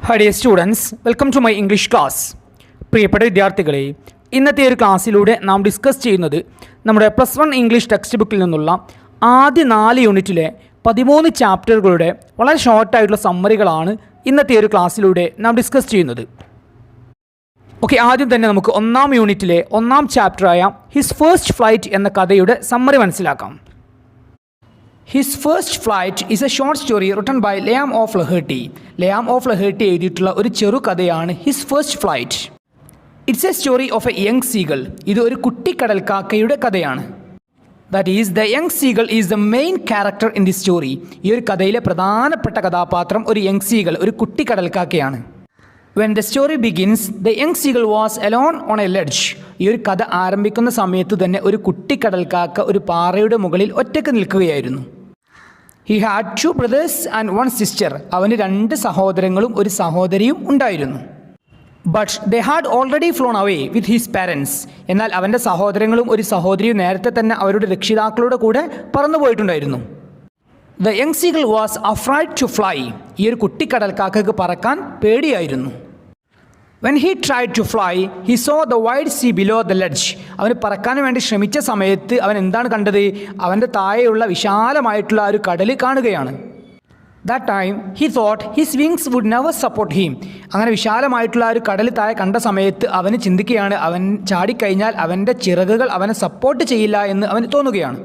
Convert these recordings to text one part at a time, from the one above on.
Hi dear students, welcome to my English class. പ്രിയപ്പെട്ട വിദ്യാർത്ഥികളെ, ഇന്നത്തെ ഒരു ക്ലാസ്സിലൂടെ നാം ഡിസ്കസ് ചെയ്യുന്നത് നമ്മുടെ +1 ഇംഗ്ലീഷ് ടെക്സ്റ്റ് ബുക്കിൽ നിന്നുള്ള ആദ്യ 4 യൂണിറ്റിലെ 13 ചാപ്റ്ററുകളുടെ വളരെ ഷോർട്ടായിട്ടുള്ള സമ്മറികളാണ് ഇന്നത്തെ ഒരു ക്ലാസ്സിലൂടെ നാം ഡിസ്കസ് ചെയ്യുന്നത്. ഓക്കെ, ആദ്യം തന്നെ നമുക്ക് 1-ാം യൂണിറ്റിലെ 1-ാം ചാപ്റ്ററായ ഹിസ് ഫസ്റ്റ് ഫ്ലൈറ്റ് എന്ന കഥയുടെ സമ്മറി മനസ്സിലാക്കാം. His first flight is a short story written by Liam of Laherty. Liam of Laherty എഴുതിയിട്ടുള്ള ഒരു ചെറു കഥയാണ് his first flight. It's a story of A young seagull. ഇത് ഒരു കുട്ടിക്കടൽക്കാക്കയുടെ കഥയാണ്. That is the young seagull is the main character in the story. ഈ ഒരു കഥയിലെ പ്രധാനപ്പെട്ട കഥാപാത്രം ഒരു യങ് സീഗൾ, ഒരു കുട്ടിക്കടൽക്കാക്കയാണ്. When the story begins, the young seagull was alone on a ledge. ഈ ഒരു കഥ ആരംഭിക്കുന്ന സമയത്ത് തന്നെ ഒരു കുട്ടിക്കടൽക്കാക്ക ഒരു പാറയുടെ മുകളിൽ ഒറ്റയ്ക്ക് നിൽക്കുകയായിരുന്നു. He had 2 brothers and 1 sister. അവന് 2 സഹോദരങ്ങളും ഒരു സഹോദരിയും ഉണ്ടായിരുന്നു. But they had already flown away with his parents. എന്നാൽ അവൻ്റെ സഹോദരങ്ങളും ഒരു സഹോദരിയും നേരത്തെ തന്നെ അവരുടെ രക്ഷിതാക്കളുടെ കൂടെ പറന്നു പോയിട്ടുണ്ടായിരുന്നു. The young seagull was afraid to fly. ഈ ഒരു കുട്ടിക്കടൽക്കാക്കയ്ക്ക് പറക്കാൻ പേടിയായിരുന്നു. When he tried to fly, he saw the wide sea below the ledge. അവന് പറക്കാൻ വേണ്ടി ശ്രമിച്ച സമയത്ത് അവൻ എന്താണ് കണ്ടത്? അവൻ്റെ താഴെയുള്ള വിശാലമായിട്ടുള്ള ഒരു കടൽ കാണുകയാണ്. That time he thought his wings would never support him. അങ്ങനെ വിശാലമായിട്ടുള്ള ഒരു കടൽ താഴെ കണ്ട സമയത്ത് അവന് ചിന്തിക്കുകയാണ്, അവൻ ചാടിക്കഴിഞ്ഞാൽ അവൻ്റെ ചിറകുകൾ അവനെ സപ്പോർട്ട് ചെയ്യില്ല എന്ന് അവന് തോന്നുകയാണ്.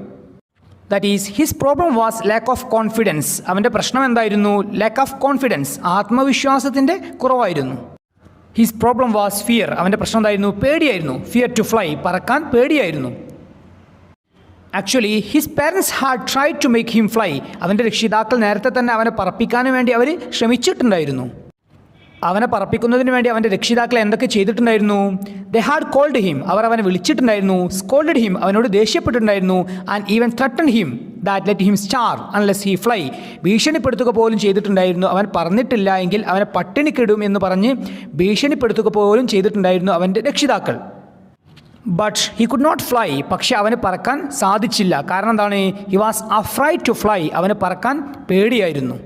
That is, his problem was lack of confidence. അവൻ്റെ പ്രശ്നം എന്തായിരുന്നു? lack of confidence, ആത്മവിശ്വാസത്തിൻ്റെ കുറവായിരുന്നു. His problem was fear. അവൻ്റെ പ്രശ്നം എന്തായിരുന്നു? പേടിയായിരുന്നു. fear to fly, പറക്കാൻ പേടിയായിരുന്നു. Actually, his parents had tried to make him fly. അവൻ്റെ രക്ഷിതാക്കൾ നേരത്തെ തന്നെ അവനെ പറപ്പിക്കാൻ വേണ്ടി അവർ ശ്രമിച്ചിട്ടുണ്ടായിരുന്നു. അവനെ പറപ്പിക്കുന്നതിന് വേണ്ടി അവൻ്റെ രക്ഷിതാക്കൾ എന്തൊക്കെ ചെയ്തിട്ടുണ്ടായിരുന്നു? They had called him. അവർ അവനെ വിളിച്ചിട്ടുണ്ടായിരുന്നു. സ്കോൾഡഡ് ഹിം, അവനോട് ദേഷ്യപ്പെട്ടിട്ടുണ്ടായിരുന്നു. And even threatened him that let him starve unless he fly. ഭീഷണിപ്പെടുത്തുക പോലും ചെയ്തിട്ടുണ്ടായിരുന്നു. അവൻ പറഞ്ഞിട്ടില്ല എങ്കിൽ അവനെ പട്ടിണിക്കിടും എന്ന് പറഞ്ഞ് ഭീഷണിപ്പെടുത്തുക പോലും ചെയ്തിട്ടുണ്ടായിരുന്നു അവൻ്റെ രക്ഷിതാക്കൾ. But he could not fly. പക്ഷെ അവന് പറക്കാൻ സാധിച്ചില്ല. കാരണം എന്താണ്? He was afraid to fly. അവന് പറക്കാൻ പേടിയായിരുന്നു.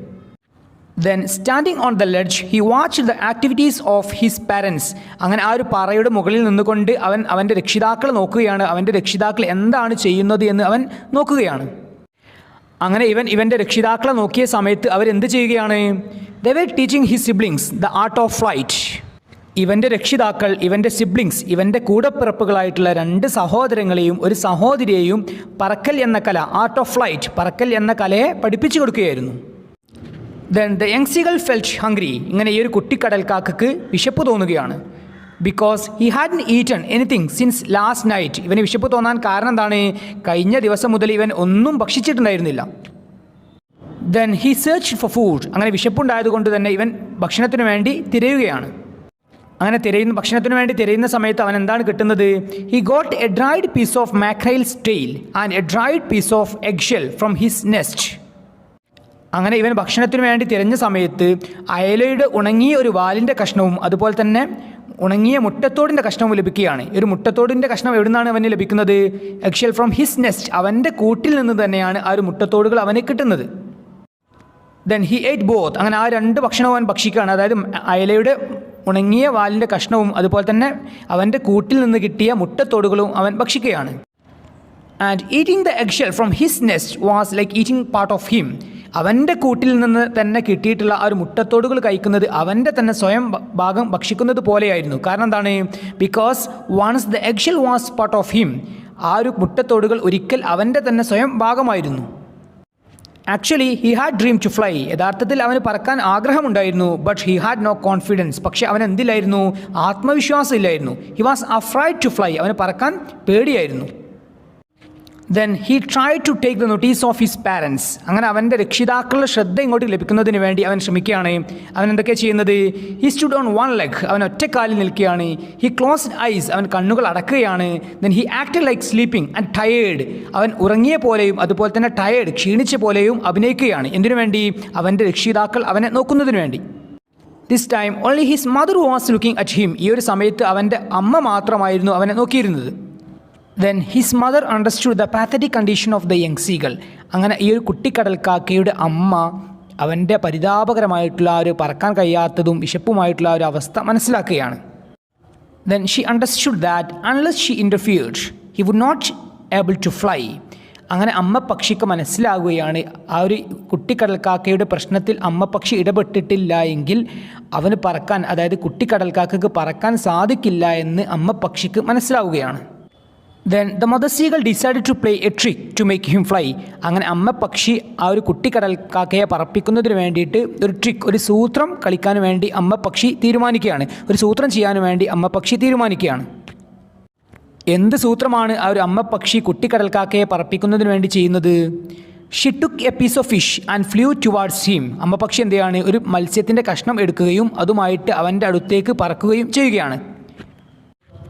Then standing on the ledge, he watched the activities of his parents. അങ്ങനെ ആ ഒരു പാറയുടെ മുകളിൽ നിന്നുകൊണ്ട് അവൻ്റെ രക്ഷിതാക്കളെ നോക്കുകയാണ്. അവൻ്റെ രക്ഷിതാക്കൾ എന്താണ് ചെയ്യുന്നത് എന്ന് അവൻ നോക്കുകയാണ്. അങ്ങനെ ഇവൻ്റെ രക്ഷിതാക്കളെ നോക്കിയ സമയത്ത് അവരെന്ത് ചെയ്യുകയാണ്? They were teaching his siblings the art of flight. ഇവൻ്റെ രക്ഷിതാക്കൾ ഇവൻ്റെ സിബ്ലിങ്സ്, ഇവൻ്റെ കൂടപ്പിറപ്പുകളായിട്ടുള്ള 2 സഹോദരങ്ങളെയും ഒരു സഹോദരിയെയും പറക്കൽ എന്ന കല, ആർട്ട് ഓഫ് ഫ്ലൈറ്റ്, പറക്കൽ എന്ന കലയെ പഠിപ്പിച്ചു കൊടുക്കുകയായിരുന്നു. Then the young seagull felt hungry. ഇങ്ങനെ ഈ ഒരു കുട്ടിക്കടൽക്കാക്കക്ക് വിശപ്പ് തോന്നുകയാണ്. Because he hadn't eaten anything since last night. ഇവന് വിശപ്പ് തോന്നാൻ കാരണം എന്താണ്? കഴിഞ്ഞ ദിവസം മുതൽ ഇവൻ ഒന്നും ഭക്ഷിച്ചിട്ടുണ്ടായിരുന്നില്ല. Then he searched for food. അങ്ങനെ വിശപ്പുണ്ടായതുകൊണ്ട് തന്നെ ഇവൻ ഭക്ഷണത്തിന് വേണ്ടി തിരയുകയാണ്. അങ്ങനെ ഭക്ഷണത്തിന് വേണ്ടി തിരയുന്ന സമയത്ത് അവൻ എന്താണ് കിട്ടുന്നത്? He got a dried piece of mackerel's tail and a dried piece of eggshell from his nest. അങ്ങനെ ഇവൻ ഭക്ഷണത്തിന് വേണ്ടി തിരഞ്ഞ സമയത്ത് അയലയുടെ ഉണങ്ങിയ ഒരു വാലിൻ്റെ കഷ്ണവും അതുപോലെ തന്നെ ഉണങ്ങിയ മുട്ടത്തോടിൻ്റെ കഷ്ണവും ലഭിക്കുകയാണ്. ഒരു മുട്ടത്തോടിൻ്റെ കഷ്ണം എവിടെ നിന്നാണ് അവന് ലഭിക്കുന്നത്? എഗ്ഷെൽ ഫ്രം ഹിസ് നെസ്റ്റ്. അവൻ്റെ കൂട്ടിൽ നിന്ന് തന്നെയാണ് ആ ഒരു മുട്ടത്തോടുകൾ അവന് കിട്ടുന്നത്. Then he eight both. അങ്ങനെ ആ 2 ഭക്ഷണവും അവൻ ഭക്ഷിക്കുകയാണ്. അതായത് അയലയുടെ ഉണങ്ങിയ വാലിൻ്റെ കഷ്ണവും അതുപോലെ തന്നെ അവൻ്റെ കൂട്ടിൽ നിന്ന് കിട്ടിയ മുട്ടത്തോടുകളും അവൻ ഭക്ഷിക്കുകയാണ്. And eating the eggshell from his nest was like eating part of him. അവൻ്റെ കൂട്ടിൽ നിന്ന് തന്നെ കിട്ടിയിട്ടുള്ള ആ ഒരു മുട്ടത്തോടുകൾ കഴിക്കുന്നത് അവൻ്റെ തന്നെ സ്വയം ഭാഗം ഭക്ഷിക്കുന്നത് പോലെയായിരുന്നു. കാരണം എന്താണ്? Because once the eggshell was part of him. ആ ഒരു മുട്ടത്തോടുകൾ ഒരിക്കൽ അവൻ്റെ തന്നെ സ്വയം ഭാഗമായിരുന്നു. Actually he had dream to fly. യഥാർത്ഥത്തിൽ അവന് പറക്കാൻ ആഗ്രഹമുണ്ടായിരുന്നു. But he had no confidence. പക്ഷേ അവൻ എന്തില്ലായിരുന്നു? ആത്മവിശ്വാസം ഇല്ലായിരുന്നു. He was afraid to fly. അവന് പറക്കാൻ പേടിയായിരുന്നു. Then he tried to take the notice of his parents. അങ്ങനെ അവൻ്റെ രക്ഷിതാക്കളുടെ ശ്രദ്ധ ഇങ്ങോട്ട് ലഭിക്കുന്നതിന് വേണ്ടി അവൻ ശ്രമിക്കുകയാണ്. അവൻ എന്തൊക്കെയാണ് ചെയ്യുന്നത്? He stood on one leg. അവൻ ഒറ്റക്കാലിൽ നിൽക്കുകയാണ്. He closed eyes. അവൻ കണ്ണുകൾ അടക്കുകയാണ്. Then he acted like sleeping and tired. അവൻ ഉറങ്ങിയ പോലെയും അതുപോലെ തന്നെ ടയേർഡ്, ക്ഷീണിച്ച പോലെയും അഭിനയിക്കുകയാണ്. എന്തിനു വേണ്ടി? അവൻ്റെ രക്ഷിതാക്കൾ അവനെ നോക്കുന്നതിന് വേണ്ടി. This time only his mother was looking at him. ഈ ഒരു സമയത്ത് അവൻ്റെ അമ്മ മാത്രമായിരുന്നു അവനെ നോക്കിയിരുന്നത്. Then his mother understood the pathetic condition of the young seagull. അങ്ങനെ ഈ ഒരു കുട്ടിക്കടൽക്കാക്കയുടെ അമ്മ അവൻ്റെ പരിതാപകരമായിട്ടുള്ള ആ ഒരു പറക്കാൻ കഴിയാത്തതും വിശപ്പുമായിട്ടുള്ള ആ ഒരു അവസ്ഥ മനസ്സിലാക്കുകയാണ്. Then she understood that unless she interfered, he would not able to fly. അങ്ങനെ അമ്മ പക്ഷിക്ക് മനസ്സിലാകുകയാണ് ആ ഒരു കുട്ടിക്കടൽക്കാക്കയുടെ പ്രശ്നത്തിൽ അമ്മ പക്ഷി ഇടപെട്ടിട്ടില്ല എങ്കിൽ അവന് പറക്കാൻ, അതായത് കുട്ടിക്കടൽക്കാക്കയ്ക്ക് പറക്കാൻ സാധിക്കില്ല എന്ന് അമ്മ പക്ഷിക്ക് മനസ്സിലാവുകയാണ്. Then the mother seagull decided to play a trick to make him fly. അങ്ങനെ അമ്മ പക്ഷി ആ ഒരു കുട്ടിക്കടൽക്കാക്കയെ പറപ്പിക്കുന്നതിന് വേണ്ടിയിട്ട് ഒരു ട്രിക്ക്, ഒരു സൂത്രം കളിക്കാൻ വേണ്ടി അമ്മ പക്ഷി തീരുമാനിക്കുകയാണ്. ഒരു സൂത്രം ചെയ്യാൻ വേണ്ടി അമ്മ പക്ഷി തീരുമാനിക്കുകയാണ്. എന്ത് സൂത്രമാണ് ആ ഒരു അമ്മ പക്ഷി കുട്ടിക്കടൽക്കാക്കയെ പറപ്പിക്കുന്നതിന് വേണ്ടി ചെയ്യുന്നത്? She took a piece of fish and flew towards him. അമ്മ പക്ഷി എന്ത് ചെയ്യാണ്? ഒരു മത്സ്യത്തിൻ്റെ കഷ്ണം എടുക്കുകയും അതുമായിട്ട് അവൻ്റെ അടുത്തേക്ക് പറക്കുകയും ചെയ്യുകയാണ്.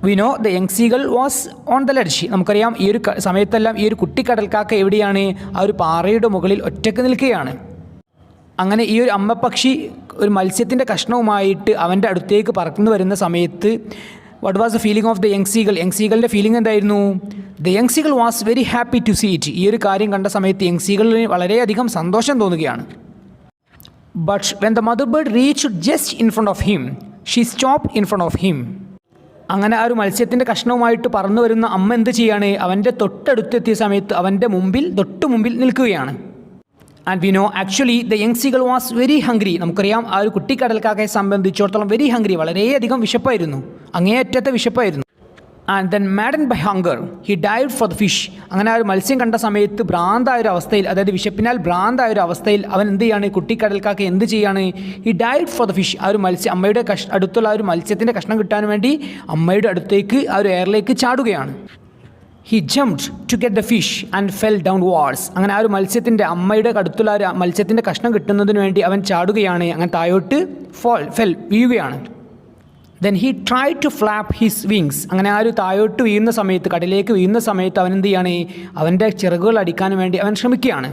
We know the young seagull was on the ledge. നമുക്കറിയാം ഈ ഒരു സമയത്തെല്ലാം ഈ ഒരു കുട്ടിക്കടൽക്കാക്ക എവിടെയാണ്? ആ ഒരു പാറയുടെ മുകളിൽ ഒറ്റക്ക് നിൽക്കുകയാണ്. അങ്ങനെ ഈ ഒരു അമ്മ പക്ഷി ഒരു മത്സ്യത്തിൻ്റെ കഷ്ണവുമായിട്ട് അവൻ്റെ അടുത്തേക്ക് പറക്കുന്നു വരുന്ന സമയത്ത് what was the feeling of the young seagull? Young സീഗളിൻ്റെ ഫീലിംഗ് എന്തായിരുന്നു? The young seagull was very happy to see it. ഈ ഒരു കാര്യം കണ്ട സമയത്ത് യങ് സീഗളിന് വളരെയധികം സന്തോഷം തോന്നുകയാണ്. But when the mother bird reached just in front of him, she stopped in front of him. അങ്ങനെ ആ ഒരു മത്സ്യത്തിൻ്റെ കഷ്ണവുമായിട്ട് പറന്നു വരുന്ന അമ്മ എന്ത് ചെയ്യാണ്? അവൻ്റെ തൊട്ടടുത്തെത്തിയ സമയത്ത് അവൻ്റെ തൊട്ടു മുമ്പിൽ നിൽക്കുകയാണ്. And we know actually the young seagull was very hungry. നമുക്കറിയാം ആ ഒരു കുട്ടിക്കടൽക്കാക്കയെ സംബന്ധിച്ചിടത്തോളം വെരി ഹംഗ്രി, വളരെയധികം വിശപ്പായിരുന്നു, അങ്ങേയറ്റത്തെ വിശപ്പായിരുന്നു. And then madden by hunger he died for the fish. അങ്ങനെ ആ ഒരു മത്സ്യം കണ്ട സമയത്ത് ഭ്രാന്തായൊരു അവസ്ഥയിൽ, അതായത് വിശപ്പിനാൽ ഭ്രാന്തായൊരു അവസ്ഥയിൽ അവൻ എന്ത് ചെയ്യാണ്? കുട്ടിക്കടൽക്കാക്ക എന്ത് ചെയ്യാണ്? He died for the fish. ആ ഒരു മത്സ്യം അമ്മയുടെ അടുത്തുള്ള ആ ഒരു മത്സ്യത്തിൻ്റെ കഷ്ണം കിട്ടാൻ വേണ്ടി അമ്മയുടെ അടുത്തേക്ക് ആ ഒരു എയറിലേക്ക് ചാടുകയാണ്. He jumped to get the fish and fell down walls. അങ്ങനെ ആ ഒരു മത്സ്യത്തിൻ്റെ അമ്മയുടെ അടുത്തുള്ള ഒരു മത്സ്യത്തിൻ്റെ കഷ്ണം കിട്ടുന്നതിന് വേണ്ടി അവൻ ചാടുകയാണ്. അങ്ങനെ താഴോട്ട് വീഴുകയാണ്. Then he try to flap his wings. അങ്ങനെ ആ ഒരു താഴോട്ട് വീഴുന്ന സമയത്ത്, കടലിലേക്ക് വീഴുന്ന സമയത്ത് അവൻ എന്ത് ചെയ്യാണ്? അവൻ്റെ ചിറകുകൾ അടിക്കാൻ വേണ്ടി അവൻ ശ്രമിക്കുകയാണ്.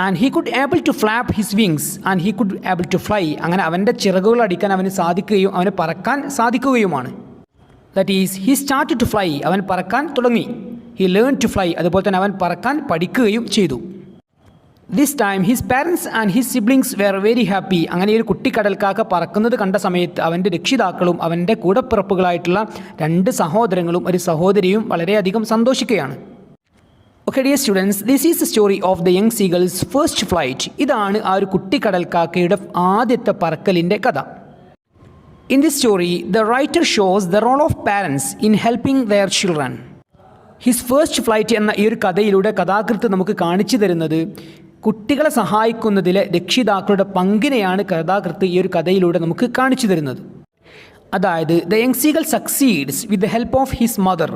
And he could able to flap his wings and he could able to fly. അങ്ങനെ അവൻ്റെ ചിറകുകൾ അടിക്കാൻ അവന് സാധിക്കുകയും അവന് പറക്കാൻ സാധിക്കുകയുമാണ്. That is he started to fly. അവൻ പറക്കാൻ തുടങ്ങി. He learn to fly. അതുപോലെ തന്നെ അവൻ പറക്കാൻ പഠിക്കുകയും ചെയ്തു. This time his parents and his siblings were very happy. അങ്ങനെ ഒരു കുട്ടിക്കടൽക്കാക്ക പറക്കുന്നത് കണ്ട സമയത്ത് അവൻ്റെ രക്ഷിതാക്കളും അവൻ്റെ കൂടപ്പിറപ്പുകളായിട്ടുള്ള 2 സഹോദരങ്ങളും ഒരു സഹോദരിയും വളരെയധികം സന്തോഷിക്കുകയാണ്. Okay dear students, this is the story of the young seagulls first flight. ഇതാണ് ആ ഒരു കുട്ടിക്കടൽക്കാക്കയുടെ ആദ്യത്തെ പറക്കലിൻ്റെ കഥ. In this story, the writer shows the role of parents in helping their children. His first flight എന്ന ഈ ഒരു കഥയിലൂടെ കഥാകൃത്ത് നമുക്ക് കാണിച്ചു തരുന്നത് കുട്ടികളെ സഹായിക്കുന്നതിലെ രക്ഷിതാക്കളുടെ പങ്കിനെയാണ് കഥാകൃത്ത് ഈ ഒരു കഥയിലൂടെ നമുക്ക് കാണിച്ചു തരുന്നത്. അതായത് the young seagull succeeds with the help of his mother.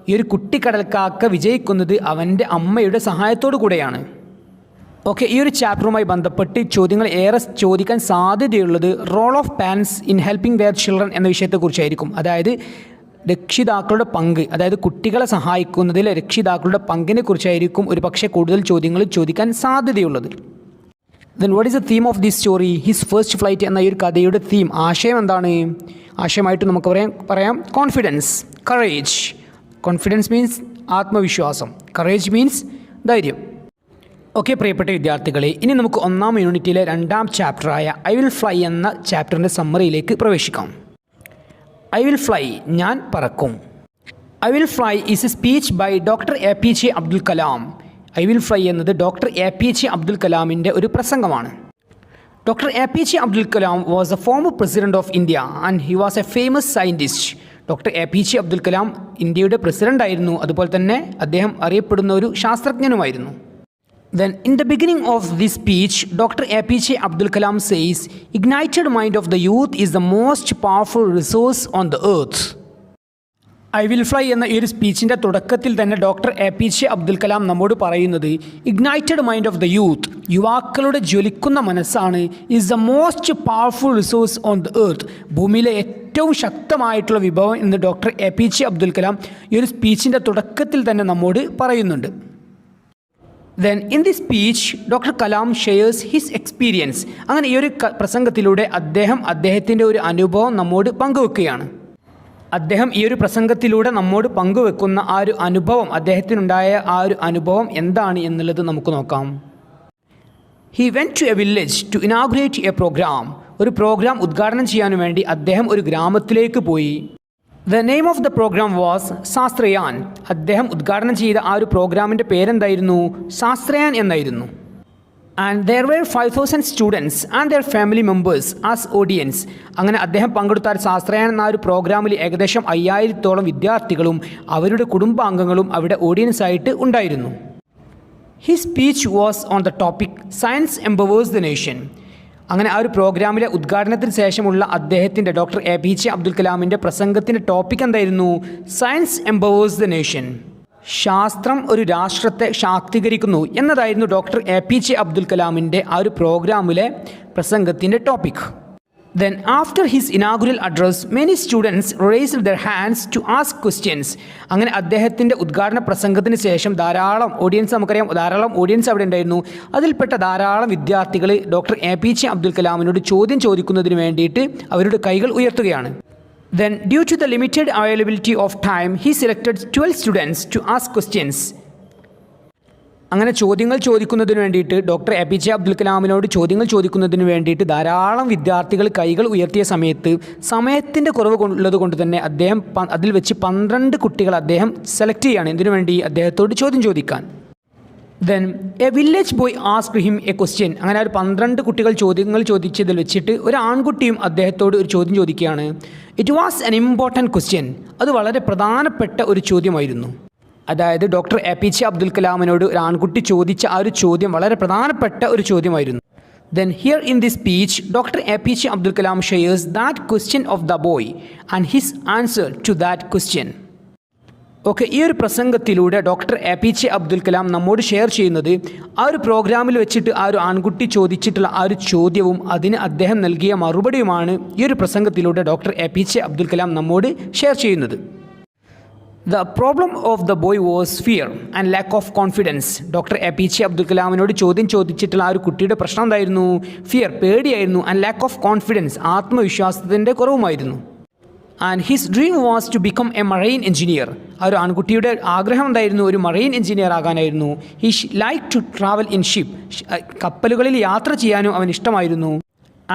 ഈ ഒരു കുട്ടിക്കടൽക്കാക്ക വിജയിക്കുന്നത് അവൻ്റെ അമ്മയുടെ സഹായത്തോടു കൂടെയാണ്. ഓക്കെ, ഈ ഒരു ചാപ്റ്ററുമായി ബന്ധപ്പെട്ട് ചോദ്യങ്ങൾ ഏറെ ചോദിക്കാൻ സാധ്യതയുള്ളത് role of parents in helping their children എന്ന വിഷയത്തെക്കുറിച്ചായിരിക്കും. അതായത് രക്ഷിതാക്കളുടെ പങ്ക്, അതായത് കുട്ടികളെ സഹായിക്കുന്നതിൽ രക്ഷിതാക്കളുടെ പങ്കിനെ കുറിച്ചായിരിക്കും ഒരു പക്ഷേ കൂടുതൽ ചോദ്യങ്ങൾ ചോദിക്കാൻ സാധ്യതയുള്ളത്. Then what is the theme of this story? His first flight എന്ന ഈ ഒരു കഥയുടെ തീം, ആശയം എന്താണ്? ആശയമായിട്ട് നമുക്ക് പറയാം കോൺഫിഡൻസ്, കറേജ്. കോൺഫിഡൻസ് മീൻസ് ആത്മവിശ്വാസം, കറേജ് മീൻസ് ധൈര്യം. ഓക്കെ പ്രിയപ്പെട്ട വിദ്യാർത്ഥികളെ, ഇനി നമുക്ക് 1ാം യൂണിറ്റിലെ 2ാം ചാപ്റ്ററായ ഐ വിൽ ഫ്ലൈ എന്ന ചാപ്റ്ററിൻ്റെ സമ്മറിയിലേക്ക് പ്രവേശിക്കാം. ഐ വിൽ ഫ്ലൈ, ഞാൻ പറക്കും. I will fly is a speech by doctor APJ Abdul Kalam. I will fly എന്നത് ഡോക്ടർ APJ അബ്ദുൽ കലാമിൻ്റെ ഒരു പ്രസംഗമാണ്. Doctor APJ Abdul Kalam was a former president of India and he was a famous scientist. Doctor APJ Abdul Kalam ഇന്ത്യയുടെ president ആയിരുന്നു, അതുപോലെ തന്നെ അദ്ദേഹം അറിയപ്പെടുന്ന ഒരു ശാസ്ത്രജ്ഞനുമായിരുന്നു. Then in the beginning of this speech, Dr. APJ Abdul Kalam says, ignited mind of the youth is the most powerful resource on the earth. I will fly എന്ന ഈ ഒരു സ്പീച്ചിൻ്റെ തുടക്കത്തിൽ തന്നെ ഡോക്ടർ APJ അബ്ദുൽ കലാം നമ്മോട് പറയുന്നത് Ignited mind of the youth, യുവാക്കളുടെ ജ്വലിക്കുന്ന മനസ്സാണ്, is the most powerful resource on the earth, ഭൂമിയിലെ ഏറ്റവും ശക്തമായിട്ടുള്ള വിഭവം എന്ന് ഡോക്ടർ APJ അബ്ദുൽ കലാം ഈ ഒരു സ്പീച്ചിൻ്റെ തുടക്കത്തിൽ തന്നെ നമ്മോട് പറയുന്നുണ്ട്. Then in this speech, Dr. Kalam shares his experience. അങ്ങനെ ഈ ഒരു പ്രസംഗത്തിലൂടെ അദ്ദേഹത്തിൻ്റെ ഒരു അനുഭവം നമ്മോട് പങ്കുവെക്കുകയാണ്. അദ്ദേഹം ഈ ഒരു പ്രസംഗത്തിലൂടെ നമ്മോട് പങ്കുവെക്കുന്ന ആ ഒരു അനുഭവം, അദ്ദേഹത്തിനുണ്ടായ ആ ഒരു അനുഭവം എന്താണ് എന്നുള്ളത് നമുക്ക് നോക്കാം. He went to a village to inaugurate a program. ഒരു പ്രോഗ്രാം ഉദ്ഘാടനം ചെയ്യാൻ വേണ്ടി അദ്ദേഹം ഒരു ഗ്രാമത്തിലേക്ക് പോയി. The name of the program was Shastrayaan. അദ്ദേഹം ഉദ്ഘാടനം ചെയ്ത ആ ഒരു പ്രോഗ്രാമിൻ്റെ പേരെന്തായിരുന്നു? ശാസ്ത്രയാൻ എന്നായിരുന്നു. And there were 5,000 students and their family members as audience. അങ്ങനെ അദ്ദേഹം പങ്കെടുത്ത ശാസ്ത്രയാൻ എന്ന ഒരു പ്രോഗ്രാമിൽ ഏകദേശം 5,000-ഓളം വിദ്യാർത്ഥികളും അവരുടെ കുടുംബാംഗങ്ങളും അവിടെ ഓഡിയൻസ് ആയിട്ട് ഉണ്ടായിരുന്നു. His speech was on the topic science empowers the nation. അങ്ങനെ ആ ഒരു പ്രോഗ്രാമിലെ ഉദ്ഘാടനത്തിന് ശേഷമുള്ള അദ്ദേഹത്തിൻ്റെ ഡോക്ടർ APJ അബ്ദുൽ കലാമിൻ്റെ പ്രസംഗത്തിൻ്റെ ടോപ്പിക് എന്തായിരുന്നു? Science empowers the nation. ശാസ്ത്രം ഒരു രാഷ്ട്രത്തെ ശാക്തീകരിക്കുന്നു എന്നതായിരുന്നു ഡോക്ടർ APJ അബ്ദുൽ കലാമിൻ്റെ ആ ഒരു പ്രോഗ്രാമിലെ പ്രസംഗത്തിൻ്റെ topic. Then after his inaugural address, many students raised their hands to ask questions. അങ്ങനെ അദ്ദേഹത്തിൻ്റെ ഉദ്ഘാടന പ്രസംഗത്തിന് ശേഷം നമുക്കറിയാം ധാരാളം ഓഡിയൻസ് അവിടെ ഉണ്ടായിരുന്നു. അതിൽപ്പെട്ട ധാരാളം വിദ്യാർത്ഥികൾ ഡോക്ടർ APJ അബ്ദുൽ കലാമിനോട് ചോദ്യം ചോദിക്കുന്നതിന് വേണ്ടിയിട്ട് അവരുടെ കൈകൾ ഉയർത്തുകയാണ്. Then due to the limited availability of time, he selected 12 students to ask questions. അങ്ങനെ ചോദ്യങ്ങൾ ചോദിക്കുന്നതിന് വേണ്ടിയിട്ട് ഡോക്ടർ APJ അബ്ദുൽ കലാമിനോട് ചോദ്യങ്ങൾ ചോദിക്കുന്നതിന് വേണ്ടിയിട്ട് ധാരാളം വിദ്യാർത്ഥികൾ കൈകൾ ഉയർത്തിയ സമയത്തിൻ്റെ കുറവ് ഉള്ളത് കൊണ്ട് തന്നെ അദ്ദേഹം അതിൽ വെച്ച് 12 കുട്ടികൾ അദ്ദേഹം സെലക്ട് ചെയ്യുകയാണ്. എന്തിനു വേണ്ടി? അദ്ദേഹത്തോട് ചോദ്യം ചോദിക്കാൻ. Then A village boy asked him A question. അങ്ങനെ ഒരു 12 കുട്ടികൾ ചോദ്യങ്ങൾ ചോദിച്ചതിൽ വെച്ചിട്ട് ഒരു ആൺകുട്ടിയും അദ്ദേഹത്തോട് ഒരു ചോദ്യം ചോദിക്കുകയാണ്. It was an important question. അത് വളരെ പ്രധാനപ്പെട്ട ഒരു ചോദ്യമായിരുന്നു. അതായത് ഡോക്ടർ APJ അബ്ദുൽ കലാമിനോട് ഒരു ആൺകുട്ടി ചോദിച്ച ആ ഒരു ചോദ്യം വളരെ പ്രധാനപ്പെട്ട ഒരു ചോദ്യമായിരുന്നു. Then here in this speech, Dr. APJ Abdul Kalam shares that question of the boy and his answer to that question. Okay, ഈ ഒരു പ്രസംഗത്തിലൂടെ ഡോക്ടർ APJ അബ്ദുൽ കലാം നമ്മോട് ഷെയർ ചെയ്യുന്നത് ആ ഒരു പ്രോഗ്രാമിൽ വെച്ചിട്ട് ആ ഒരു ആൺകുട്ടി ചോദിച്ചിട്ടുള്ള ആ ഒരു ചോദ്യവും അതിന് അദ്ദേഹം നൽകിയ മറുപടിയുമാണ് ഈ ഒരു പ്രസംഗത്തിലൂടെ ഡോക്ടർ APJ അബ്ദുൽ കലാം നമ്മോട് ഷെയർ ചെയ്യുന്നത്. The problem of the boy was fear and lack of confidence. Doctor APJ Abdul കലാമിനോട് ചോദ്യം ചോദിച്ചിട്ടുള്ള ആ ഒരു കുട്ടിയുടെ പ്രശ്നം എന്തായിരുന്നു? ഫിയർ, പേടിയായിരുന്നു. ആൻഡ് ലാക്ക് ഓഫ് കോൺഫിഡൻസ്, ആത്മവിശ്വാസത്തിൻ്റെ കുറവുമായിരുന്നു. And his dream was to become a marine engineer. ആ ഒരു ആൺകുട്ടിയുടെ ആഗ്രഹം എന്തായിരുന്നു? ഒരു മറൈൻ എഞ്ചിനീയർ ആകാനായിരുന്നു. He like to travel in ship. കപ്പലുകളിൽ യാത്ര ചെയ്യാനും അവൻ ഇഷ്ടമായിരുന്നു.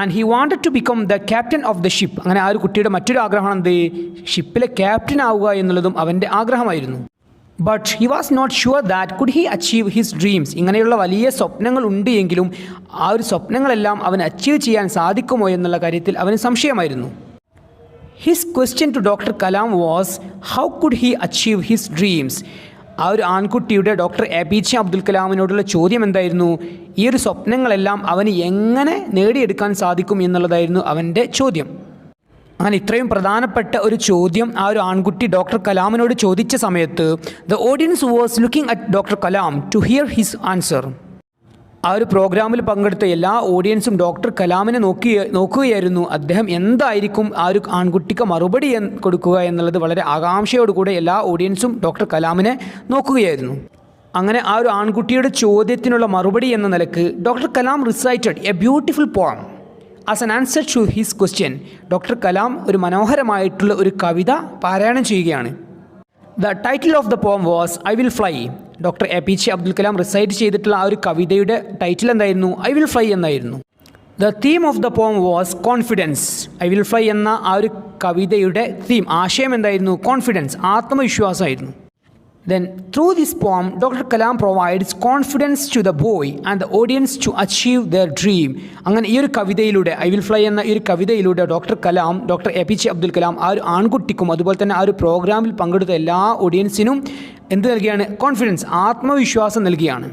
And he wanted to become the captain of the ship. അങ്ങനെ ആ ഒരു കുട്ടിയുടെ മറ്റൊരു ആഗ്രഹമാണ് എന്ത്? ഷിപ്പിലെ ക്യാപ്റ്റൻ ആവുക എന്നുള്ളതും അവൻ്റെ ആഗ്രഹമായിരുന്നു. But he was not sure that could he achieve his dreams. ഇങ്ങനെയുള്ള വലിയ സ്വപ്നങ്ങൾ ഉണ്ട് എങ്കിലും ആ ഒരു സ്വപ്നങ്ങളെല്ലാം അവന് അച്ചീവ് ചെയ്യാൻ സാധിക്കുമോ എന്നുള്ള കാര്യത്തിൽ അവന് സംശയമായിരുന്നു. His question to doctor Kalam was how could he achieve his dreams. ആ ഒരു ആൺകുട്ടിയുടെ ഡോക്ടർ APJ അബ്ദുൽ കലാമിനോടുള്ള ചോദ്യം എന്തായിരുന്നു? ഈ ഒരു സ്വപ്നങ്ങളെല്ലാം അവന് എങ്ങനെ നേടിയെടുക്കാൻ സാധിക്കും എന്നുള്ളതായിരുന്നു അവൻ്റെ ചോദ്യം. അങ്ങനെ ഇത്രയും പ്രധാനപ്പെട്ട ഒരു ചോദ്യം ആ ഒരു ആൺകുട്ടി ഡോക്ടർ കലാമിനോട് ചോദിച്ച സമയത്ത് the audience was looking at doctor Kalam to hear his answer. ആ ഒരു പ്രോഗ്രാമിൽ പങ്കെടുത്ത എല്ലാ ഓഡിയൻസും ഡോക്ടർ കലാമിനെ നോക്കുകയായിരുന്നു. അദ്ദേഹം എന്തായിരിക്കും ആ ഒരു ആൺകുട്ടിക്ക് മറുപടി കൊടുക്കുക എന്നുള്ളത് വളരെ ആകാംക്ഷയോടുകൂടെ എല്ലാ ഓഡിയൻസും ഡോക്ടർ കലാമിനെ നോക്കുകയായിരുന്നു. അങ്ങനെ ആ ഒരു ആൺകുട്ടിയുടെ ചോദ്യത്തിനുള്ള മറുപടി എന്ന നിലക്ക് doctor Kalam recited a beautiful poem as an answer to his question. Doctor Kalam ഒരു മനോഹരമായിട്ടുള്ള ഒരു കവിത പാരായണം ചെയ്യുകയാണ്. The title of the poem was I will fly. Doctor APJ Abdul Kalam recite ചെയ്തിട്ടുള്ള ആ ഒരു കവിതയുടെ ടൈറ്റിൽ എന്തായിരുന്നു? ഐ വിൽ ഫ്ലൈ എന്നായിരുന്നു. The theme of the poem was confidence. ഐ വിൽ ഫ്ലൈ എന്ന ആ ഒരു കവിതയുടെ തീം, ആശയം എന്തായിരുന്നു? കോൺഫിഡൻസ്, ആത്മവിശ്വാസമായിരുന്നു. Then through this poem, Dr. Kalam provides confidence to the boy and the audience to achieve their dream. അങ്ങനെ ഈ ഒരു കവിതയിലൂടെ, ഐ വിൽ ഫ്ലൈ എന്ന ഈ ഒരു കവിതയിലൂടെ ഡോക്ടർ APJ അബ്ദുൽ കലാം ആ ഒരു ആൺകുട്ടിക്കും അതുപോലെ തന്നെ ആ ഒരു പ്രോഗ്രാമിൽ പങ്കെടുത്ത എല്ലാ ഓഡിയൻസിനും എന്ത് നൽകിയാണ്? കോൺഫിഡൻസ്, ആത്മവിശ്വാസം നൽകിയാണ്.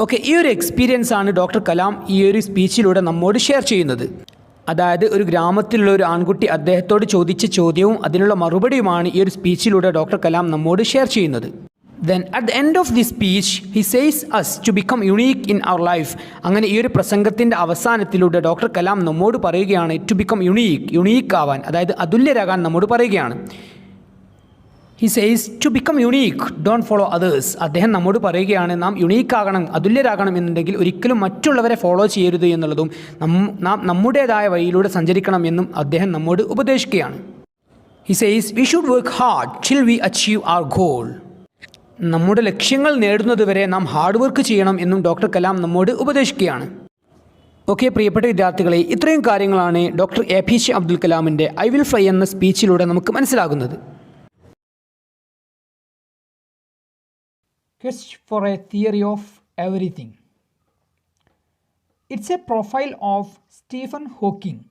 ഓക്കെ, ഈ ഒരു എക്സ്പീരിയൻസ് ആണ് ഡോക്ടർ കലാം ഈ ഒരു സ്പീച്ചിലൂടെ നമ്മോട് ഷെയർ ചെയ്യുന്നത്. അതായത് ഒരു ഗ്രാമത്തിലുള്ള ഒരു ആൺകുട്ടി അദ്ദേഹത്തോട് ചോദിച്ച ചോദ്യവും അതിനുള്ള മറുപടിയുമാണ് ഈ ഒരു സ്പീച്ചിലൂടെ ഡോക്ടർ കലാം നമ്മോട് ഷെയർ ചെയ്യുന്നത്. Then at the end of this speech, he says us to become unique in our life. അങ്ങനെ ഈ ഒരു പ്രസംഗത്തിൻ്റെ അവസാനത്തിലൂടെ ഡോക്ടർ കലാം നമ്മോട് പറയുകയാണ് ടു ബിക്കം യുണീക്ക് ആവാൻ, അതായത് അതുല്യരാകാൻ നമ്മോട് പറയുകയാണ്. He says to become unique, don't follow others. അദ്ദേഹം നമ്മോട് പറയുകയാണ് നാം യുണീക്കാകണം, അതുല്യരാകണം എന്നുണ്ടെങ്കിൽ ഒരിക്കലും മറ്റുള്ളവരെ ഫോളോ ചെയ്യരുത് എന്നുള്ളതും നാം നമ്മുടേതായ വഴിയിലൂടെ സഞ്ചരിക്കണം എന്നും അദ്ദേഹം നമ്മോട് ഉപദേശിക്കുകയാണ്. He says we should work hard till we achieve our goal. നമ്മുടെ ലക്ഷ്യങ്ങൾ നേടുന്നതുവരെ നാം ഹാർഡ് വർക്ക് ചെയ്യണം എന്നും ഡോക്ടർ കലാം നമ്മോട് ഉപദേശിക്കുകയാണ്. ഓക്കെ പ്രിയപ്പെട്ട വിദ്യാർത്ഥികളെ, ഇത്രയും കാര്യങ്ങളാണ് ഡോക്ടർ APJ അബ്ദുൽ കലാമിൻ്റെ ഐ വിൽ ഫ്ലൈ എന്ന സ്പീച്ചിലൂടെ നമുക്ക് മനസ്സിലാകുന്നത്. Quest for a theory of everything. It's a profile of Stephen Hawking.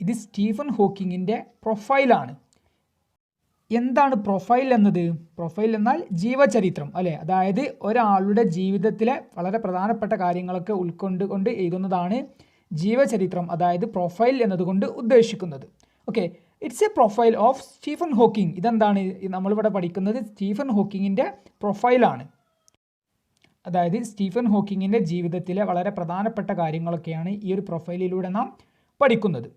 ഇത് സ്റ്റീഫൻ ഹോക്കിങ്ങിൻ്റെ പ്രൊഫൈലാണ്. എന്താണ് പ്രൊഫൈൽ എന്നത്? പ്രൊഫൈൽ എന്നാൽ ജീവചരിത്രം അല്ലേ, അതായത് ഒരാളുടെ ജീവിതത്തിലെ വളരെ പ്രധാനപ്പെട്ട കാര്യങ്ങളൊക്കെ ഉൾക്കൊണ്ടുകൊണ്ട് എഴുതുന്നതാണ് ജീവചരിത്രം, അതായത് പ്രൊഫൈൽ എന്നതുകൊണ്ട് ഉദ്ദേശിക്കുന്നത്. Okay, it's A profile of Stephen Hawking. ഇതെന്താണ് നമ്മളിവിടെ പഠിക്കുന്നത്? സ്റ്റീഫൻ ഹോക്കിങ്ങിൻ്റെ പ്രൊഫൈലാണ്. അതായത് സ്റ്റീഫൻ ഹോക്കിങ്ങിൻ്റെ ജീവിതത്തിലെ വളരെ പ്രധാനപ്പെട്ട കാര്യങ്ങളൊക്കെയാണ് ഈ ഒരു പ്രൊഫൈലിലൂടെ നാം പഠിക്കുന്നത്.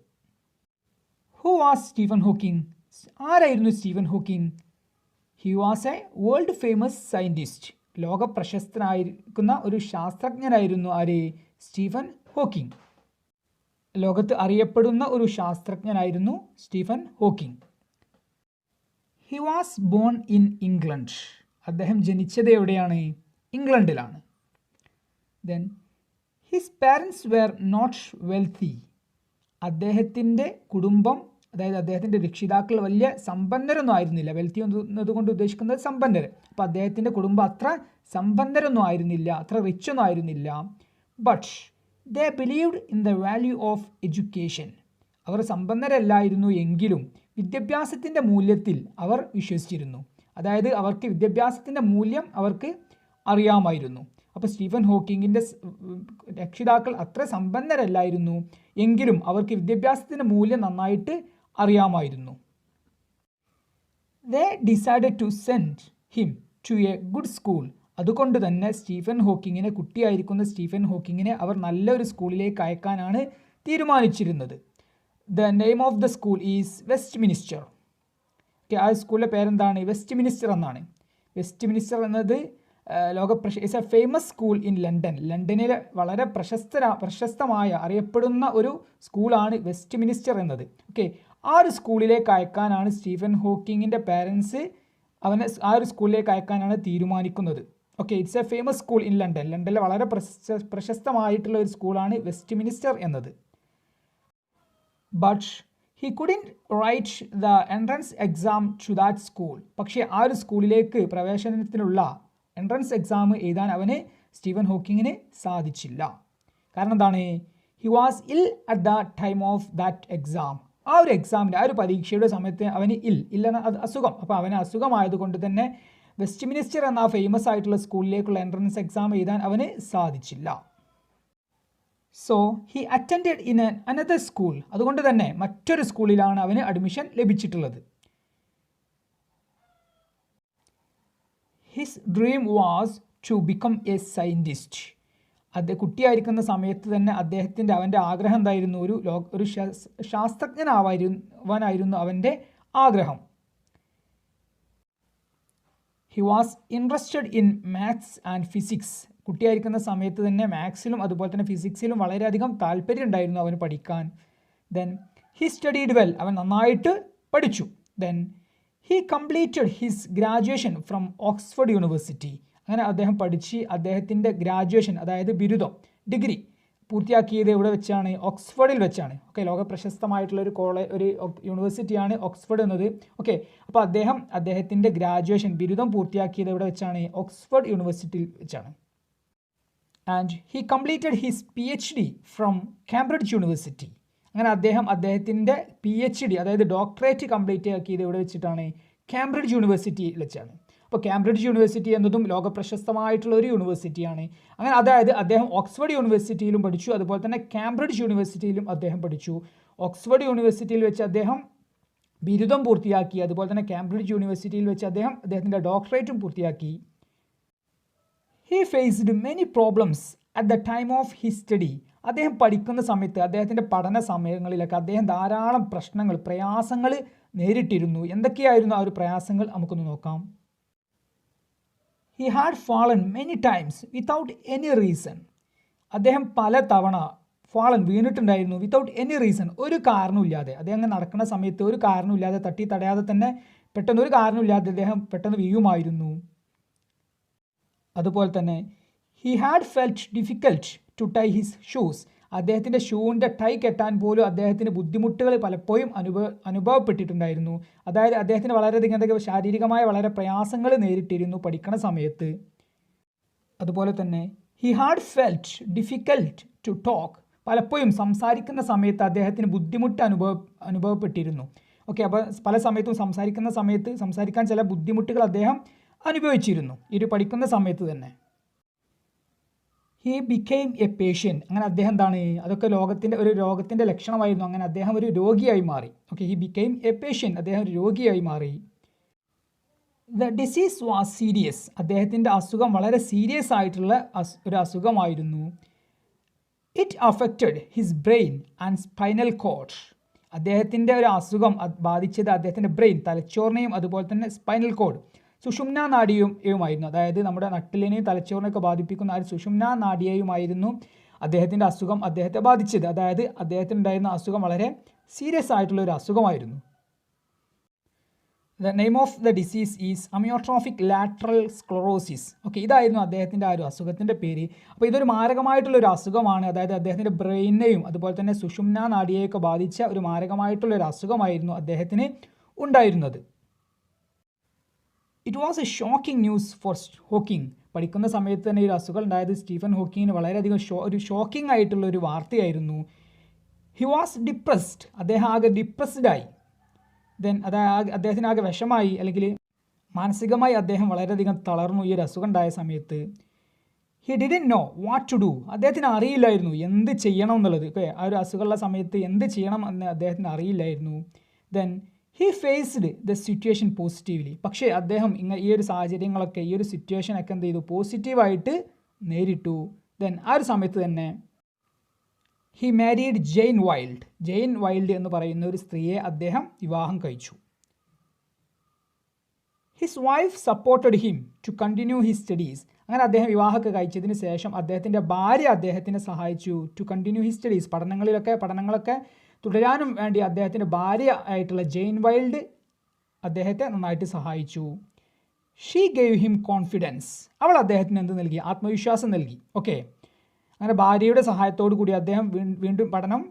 Who was Stephen Hawking? ആരായിരുന്നു Stephen Hawking? He was a world famous scientist. ലോക പ്രശസ്തനായിരിക്കുന്ന ഒരു ശാസ്ത്രജ്ഞനായിരുന്നു ആര്? Stephen Hawking. ലോകത്ത് അറിയപ്പെടുന്ന ഒരു ശാസ്ത്രജ്ഞനായിരുന്നു Stephen Hawking. He was born in England. അദ്ദേഹം ജനിച്ചത് എവിടെയാണ്? ഇംഗ്ലണ്ടിലാണ്. Then his parents were not wealthy. അദ്ദേഹത്തിൻ്റെ കുടുംബം, അതായത് അദ്ദേഹത്തിൻ്റെ രക്ഷിതാക്കൾ വലിയ സമ്പന്നരൊന്നും ആയിരുന്നില്ല. വെൽത്തി എന്നതുകൊണ്ട് ഉദ്ദേശിക്കുന്നത് സമ്പന്നർ. അപ്പോൾ അദ്ദേഹത്തിൻ്റെ കുടുംബം അത്ര സമ്പന്നരൊന്നും ആയിരുന്നില്ല, അത്ര റിച്ചൊന്നും ആയിരുന്നില്ല. But they believed in the value of education. അവർ സമ്പന്നരല്ലായിരുന്നു എങ്കിലും വിദ്യാഭ്യാസത്തിൻ്റെ മൂല്യത്തിൽ അവർ വിശ്വസിച്ചിരുന്നു. അതായത് അവർക്ക് വിദ്യാഭ്യാസത്തിൻ്റെ മൂല്യം അവർക്ക് അറിയാമായിരുന്നു. അപ്പോൾ സ്റ്റീഫൻ ഹോക്കിങ്ങിൻ്റെ രക്ഷിതാക്കൾ അത്ര സമ്പന്നരല്ലായിരുന്നു എങ്കിലും അവർക്ക് വിദ്യാഭ്യാസത്തിൻ്റെ മൂല്യം നന്നായിട്ട് അറിയാമായിരുന്നു. They decided to send him to a good school. അതുകൊണ്ട് തന്നെ സ്റ്റീഫൻ ഹോക്കിങ്ങിനെ, കുട്ടിയായിരിക്കുന്ന സ്റ്റീഫൻ ഹോക്കിങ്ങിനെ അവർ നല്ലൊരു സ്കൂളിലേക്ക് അയക്കാനാണ് തീരുമാനിച്ചിരുന്നത്. The name of the school is west minister. ആ സ്കൂളിലെ പേരെന്താണ്? വെസ്റ്റ് മിനിസ്റ്റർ എന്നാണ്. വെസ്റ്റ് മിനിസ്റ്റർ എന്നത് it's A famous school in London. ലണ്ടനിലെ വളരെ പ്രശസ്തമായ അറിയപ്പെടുന്ന ഒരു സ്കൂളാണ് വെസ്റ്റ് മിനിസ്റ്റർ എന്നത്. ഓക്കെ, ആ ഒരു സ്കൂളിലേക്ക് അയക്കാനാണ് സ്റ്റീഫൻ ഹോക്കിങ്ങിൻ്റെ പാരൻസ് അവനെ ആ ഒരു സ്കൂളിലേക്ക് അയക്കാനാണ് തീരുമാനിക്കുന്നത്. Okay, it's A famous school in London. ലണ്ടനിലെ വളരെ പ്രശസ്തമായിട്ടുള്ള ഒരു സ്കൂളാണ് വെസ്റ്റ് മിനിസ്റ്റർ എന്നത്. But he couldn't write the entrance exam to that school. പക്ഷേ ആ ഒരു സ്കൂളിലേക്ക് പ്രവേശനത്തിനുള്ള എൻട്രൻസ് എക്സാം എഴുതാൻ അവന് സ്റ്റീഫൻ ഹോക്കിങ്ങിന് സാധിച്ചില്ല. കാരണം എന്താണ്? ഹി വാസ് ഇൽ at the time of that exam. ആ ഒരു എക്സാമിൻ്റെ, ആ ഒരു പരീക്ഷയുടെ സമയത്ത് അവന് ഇല്ലെന്ന അസുഖം. അപ്പോൾ അവന് അസുഖമായതുകൊണ്ട് തന്നെ വെസ്റ്റ് മിനിസ്റ്റർ എന്ന ഫേമസ് ആയിട്ടുള്ള സ്കൂളിലേക്കുള്ള എൻട്രൻസ് എക്സാം എഴുതാൻ അവന് സാധിച്ചില്ല. So he attended in another school. അതുകൊണ്ട് തന്നെ മറ്റൊരു സ്കൂളിലാണ് അവന് അഡ്മിഷൻ ലഭിച്ചിട്ടുള്ളത്. His dream was to become a scientist. കുട്ടിയായിരിക്കുന്ന സമയത്ത് തന്നെ അവൻ്റെ ആഗ്രഹം എന്തായിരുന്നു? ഒരു ശാസ്ത്രജ്ഞനാവാനായിരുന്നു അവൻ്റെ ആഗ്രഹം. He was interested in maths and physics. കുട്ടിയായിരിക്കുന്ന സമയത്ത് തന്നെ മാത്സിലും അതുപോലെ തന്നെ ഫിസിക്സിലും വളരെയധികം താല്പര്യം ഉണ്ടായിരുന്നു അവന് പഠിക്കാൻ. Then he studied well. അവൻ നന്നായിട്ട് പഠിച്ചു. Then he completed his graduation from Oxford university. അങ്ങനെ അദ്ദേഹം പഠിച്ച് അദ്ദേഹത്തിൻ്റെ ഗ്രാജുവേഷൻ, അതായത് ബിരുദം, ഡിഗ്രി പൂർത്തിയാക്കിയത് എവിടെ വെച്ചാണ്? ഓക്സ്ഫോർഡിൽ വെച്ചാണ്. ഓക്കെ, ലോക പ്രശസ്തമായിട്ടുള്ള ഒരു യൂണിവേഴ്സിറ്റിയാണ് ഓക്സ്ഫോർഡ് എന്നത്. ഓക്കെ, അപ്പോൾ അദ്ദേഹത്തിൻ്റെ ഗ്രാജുവേഷൻ, ബിരുദം പൂർത്തിയാക്കിയത് എവിടെ വെച്ചാണ്? ഓക്സ്ഫോർഡ് യൂണിവേഴ്സിറ്റിയിൽ വെച്ചാണ്. And he completed his PhD from Cambridge university. അങ്ങനെ അദ്ദേഹത്തിൻ്റെ PhD, അതായത് ഡോക്ടറേറ്റ് കംപ്ലീറ്റ് ആക്കിയത് എവിടെ വെച്ചിട്ടാണ്? കാംബ്രിഡ്ജ് യൂണിവേഴ്സിറ്റിയിൽ വെച്ചാണ്. അപ്പോൾ കാംബ്രിഡ്ജ് യൂണിവേഴ്സിറ്റി എന്നതും ലോകപ്രശസ്തമായിട്ടുള്ള ഒരു യൂണിവേഴ്സിറ്റിയാണ്. അങ്ങനെ അതായത് അദ്ദേഹം ഓക്സ്ഫോർഡ് യൂണിവേഴ്സിറ്റിയിലും പഠിച്ചു, അതുപോലെ തന്നെ കാംബ്രിഡ്ജ് യൂണിവേഴ്സിറ്റിയിലും അദ്ദേഹം പഠിച്ചു. ഓക്സ്ഫോർഡ് യൂണിവേഴ്സിറ്റിയിൽ വെച്ച് അദ്ദേഹം ബിരുദം പൂർത്തിയാക്കി, അതുപോലെ തന്നെ കാംബ്രിഡ്ജ് യൂണിവേഴ്സിറ്റിയിൽ വെച്ച് അദ്ദേഹത്തിൻ്റെ ഡോക്ടറേറ്റും പൂർത്തിയാക്കി. He faced many problems at the time of his study. അദ്ദേഹം പഠിക്കുന്ന സമയത്ത്, അദ്ദേഹത്തിൻ്റെ പഠന സമയങ്ങളിലൊക്കെ അദ്ദേഹം ധാരാളം പ്രയാസങ്ങൾ നേരിട്ടിരുന്നു. എന്തൊക്കെയായിരുന്നു ആ ഒരു പ്രയാസങ്ങൾ? നമുക്കൊന്ന് നോക്കാം. He had fallen many times without any reason. അദ്ദേഹം പല തവണ വീണിട്ടുണ്ടായിരുന്നു. വിത്തൗട്ട് എനി റീസൺ, ഒരു കാരണമില്ലാതെ. അദ്ദേഹം നടക്കുന്ന സമയത്ത് ഒരു കാരണമില്ലാതെ, തട്ടി തടയാതെ തന്നെ പെട്ടെന്ന്, ഒരു കാരണമില്ലാതെ അദ്ദേഹം പെട്ടെന്ന് വീഴുമായിരുന്നു. അതുപോലെ തന്നെ he had felt difficult to tie his shoes. അദ്ദേഹത്തിൻ്റെ ഷൂവിൻ്റെ ടൈ കെട്ടാൻ പോലും അദ്ദേഹത്തിന് ബുദ്ധിമുട്ടുകൾ പലപ്പോഴും അനുഭവപ്പെട്ടിട്ടുണ്ടായിരുന്നു. അതായത് അദ്ദേഹത്തിന് വളരെയധികം എന്തൊക്കെ ശാരീരികമായ വളരെ പ്രയാസങ്ങൾ നേരിട്ടിരുന്നു പഠിക്കണ സമയത്ത്. അതുപോലെ തന്നെ he had felt difficult to talk. പലപ്പോഴും സംസാരിക്കുന്ന സമയത്ത് അദ്ദേഹത്തിന് ബുദ്ധിമുട്ട് അനുഭവപ്പെട്ടിരുന്നു. ഓക്കെ, അപ്പോൾ പല സമയത്തും സംസാരിക്കാൻ ചില ബുദ്ധിമുട്ടുകൾ അദ്ദേഹം അനുഭവിച്ചിരുന്നു ഈ ഒരു പഠിക്കുന്ന സമയത്ത് തന്നെ. He became a patient. അങ്ങനെ അദ്ദേഹം എന്താണ്, അതൊക്കെ രോഗത്തിൻ്റെ ലക്ഷണമായിരുന്നു. അങ്ങനെ അദ്ദേഹം ഒരു രോഗിയായി മാറി. Okay, he became a patient, അദ്ദേഹം ഒരു രോഗിയായി മാറി. The disease was serious. അദ്ദേഹത്തിൻ്റെ അസുഖം വളരെ സീരിയസ് ആയിട്ടുള്ള ഒരു അസുഖമായിരുന്നു. It affected his brain and spinal cord. അദ്ദേഹത്തിൻ്റെ ഒരു അസുഖം ബാധിച്ചത് അദ്ദേഹത്തിൻ്റെ ബ്രെയിൻ, തലച്ചോറിനെയും അതുപോലെ തന്നെ സ്പൈനൽ കോഡ്, സുഷുമ്നാ നാഡിയുമായിരുന്നു. അതായത് നമ്മുടെ നട്ടിലിനെയും തലച്ചോറിനെയൊക്കെ ബാധിപ്പിക്കുന്ന ആ ഒരു സുഷുമ്നാ നാഡിയെയുമായിരുന്നു അദ്ദേഹത്തിൻ്റെ അസുഖം അദ്ദേഹത്തെ ബാധിച്ചത്. അതായത് അദ്ദേഹത്തിനുണ്ടായിരുന്ന അസുഖം വളരെ സീരിയസ് ആയിട്ടുള്ള ഒരു അസുഖമായിരുന്നു. The name of the disease is amyotrophic lateral sclerosis. Okay, ഇതായിരുന്നു അദ്ദേഹത്തിൻ്റെ ആ ഒരു അസുഖത്തിൻ്റെ പേര്. അപ്പോൾ ഇതൊരു മാരകമായിട്ടുള്ളൊരു അസുഖമാണ്. അതായത് അദ്ദേഹത്തിൻ്റെ ബ്രെയിനെയും അതുപോലെ തന്നെ സുഷുമ്നാ നാഡിയെയൊക്കെ ബാധിച്ച ഒരു മാരകമായിട്ടുള്ളൊരു അസുഖമായിരുന്നു അദ്ദേഹത്തിന് ഉണ്ടായിരുന്നത്. It was A shocking news for Hawking. പഠിക്കുന്ന സമയത്ത് തന്നെ ഈ അസുഖം ഉണ്ടായത് സ്റ്റീഫൻ ഹോക്കിങ്ങിന് വളരെയധികം ഒരു ഷോക്കിംഗ് ആയിട്ടുള്ള ഒരു വാർത്തയായിരുന്നു. He was depressed. അദ്ദേഹം ആകെ ഡിപ്രസ്ഡായി. ദെൻ അദ്ദേഹത്തിന് ആകെ വിഷമായി, അല്ലെങ്കിൽ മാനസികമായി അദ്ദേഹം വളരെയധികം തളർന്നു ഈ ഒരു അസുഖം ഉണ്ടായ സമയത്ത്. He didn't know what to do. അദ്ദേഹത്തിന് അറിയില്ലായിരുന്നു എന്ത് ചെയ്യണം എന്നുള്ളത്. ഓക്കെ, ആ ഒരു അസുഖമുള്ള സമയത്ത് എന്ത് ചെയ്യണം എന്ന് അദ്ദേഹത്തിന് അറിയില്ലായിരുന്നു. Then he faced the situation positively. പക്ഷേ അദ്ദേഹം ഈ ഒരു സാഹചര്യങ്ങളൊക്കെ, ഈ ഒരു സിറ്റുവേഷനൊക്കെ എന്ത് ചെയ്തു, പോസിറ്റീവായിട്ട് നേരിട്ടു. ദെൻ ആ ഒരു സമയത്ത് തന്നെ ഹി മാരീഡ് ജെയിൻ വൈൽഡ് എന്ന് പറയുന്ന ഒരു സ്ത്രീയെ അദ്ദേഹം വിവാഹം കഴിച്ചു. His wife supported him to continue his studies. അങ്ങനെ അദ്ദേഹം വിവാഹമൊക്കെ കഴിച്ചതിന് ശേഷം അദ്ദേഹത്തിൻ്റെ ഭാര്യ അദ്ദേഹത്തിനെ സഹായിച്ചു ടു കണ്ടിന്യൂ ഹിസ് സ്റ്റഡീസ്. പഠനങ്ങളൊക്കെ തുടരാനും വേണ്ടി അദ്ദേഹത്തിൻ്റെ ഭാര്യ ആയിട്ടുള്ള ജെയിൻ വൈൽഡ് അദ്ദേഹത്തെ നന്നായിട്ട് സഹായിച്ചു. She gave him confidence. അവൾ അദ്ദേഹത്തിന് എന്ത് നൽകി, ആത്മവിശ്വാസം നൽകി. ഓക്കെ, അങ്ങനെ ഭാര്യയുടെ സഹായത്തോടു കൂടി അദ്ദേഹം വീണ്ടും പഠനം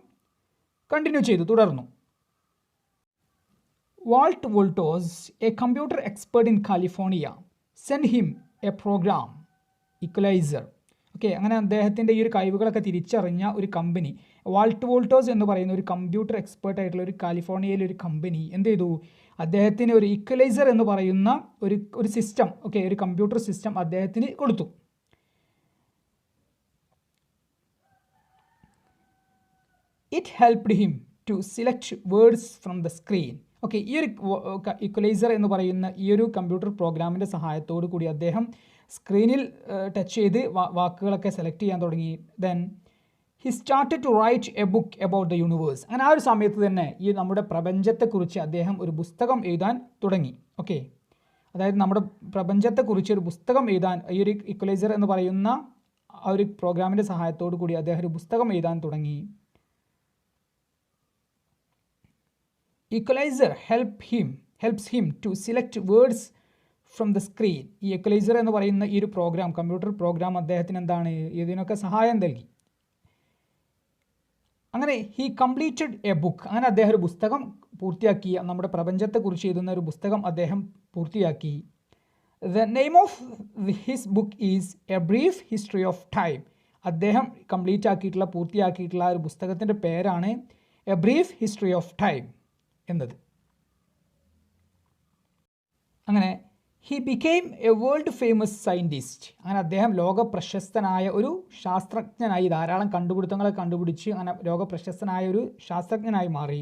കണ്ടിന്യൂ ചെയ്തു, തുടർന്നു. Walt Woltosz, a computer expert in California, send him a program Equalizer. Okay, അങ്ങനെ അദ്ദേഹത്തിൻ്റെ ഈ ഒരു കഴിവുകളൊക്കെ തിരിച്ചറിഞ്ഞ ഒരു കമ്പനി, വാൾട്ട് വോൾട്ടോസ് എന്ന് പറയുന്ന ഒരു കമ്പ്യൂട്ടർ എക്സ്പേർട്ട് ആയിട്ടുള്ള ഒരു കാലിഫോർണിയയിലെ ഒരു കമ്പനി എന്ത് ചെയ്തു, അദ്ദേഹത്തിന് ഒരു ഇക്വലൈസർ എന്ന് പറയുന്ന ഒരു സിസ്റ്റം, ഓക്കെ, ഒരു കമ്പ്യൂട്ടർ സിസ്റ്റം അദ്ദേഹത്തിന് കൊടുത്തു. It helped him to select words from the screen. Okay, ഈ ഒരു ഇക്വലൈസർ എന്ന് പറയുന്ന ഈ ഒരു കമ്പ്യൂട്ടർ പ്രോഗ്രാമിൻ്റെ സഹായത്തോടു കൂടി അദ്ദേഹം സ്ക്രീനിൽ ടച്ച് ചെയ്ത് വാക്കുകളൊക്കെ സെലക്ട് ചെയ്യാൻ തുടങ്ങി. Then he started to write a book about the universe. അങ്ങനെ ആ ഒരു സമയത്ത് തന്നെ ഈ നമ്മുടെ പ്രപഞ്ചത്തെക്കുറിച്ച് അദ്ദേഹം ഒരു പുസ്തകം എഴുതാൻ തുടങ്ങി. ഓക്കെ, അതായത് നമ്മുടെ പ്രപഞ്ചത്തെക്കുറിച്ച് ഒരു പുസ്തകം എഴുതാൻ ഈ ഒരു ഇക്വലൈസർ എന്ന് പറയുന്ന ആ ഒരു പ്രോഗ്രാമിൻ്റെ സഹായത്തോടു കൂടി അദ്ദേഹം ഒരു പുസ്തകം എഴുതാൻ തുടങ്ങി. Equaliser helps him to select words from the screen. ഈ ഇക്വലൈസർ എന്ന് പറയുന്ന ഈ ഒരു പ്രോഗ്രാം, കമ്പ്യൂട്ടർ പ്രോഗ്രാം അദ്ദേഹത്തിന് എന്താണ്, ഇതിനൊക്കെ സഹായം നൽകി. അങ്ങനെ ഹി കംപ്ലീറ്റഡ് എ ബുക്ക്. അങ്ങനെ അദ്ദേഹം ഒരു പുസ്തകം പൂർത്തിയാക്കി. നമ്മുടെ പ്രപഞ്ചത്തെക്കുറിച്ച് എഴുതുന്ന ഒരു പുസ്തകം അദ്ദേഹം പൂർത്തിയാക്കി. The name of his book is A brief history of time. അദ്ദേഹം പൂർത്തിയാക്കിയിട്ടുള്ള ഒരു പുസ്തകത്തിൻ്റെ പേരാണ് A brief history of time എന്നത്. അങ്ങനെ he became A world famous scientist. അങ്ങനെ അദ്ദേഹം ലോകപ്രശസ്തനായ ഒരു ശാസ്ത്രജ്ഞനായി, ധാരാളം കണ്ടുപിടുത്തങ്ങളെ കണ്ടുപിടിച്ച് അങ്ങനെ ലോകപ്രശസ്തനായ ഒരു ശാസ്ത്രജ്ഞനായി മാറി.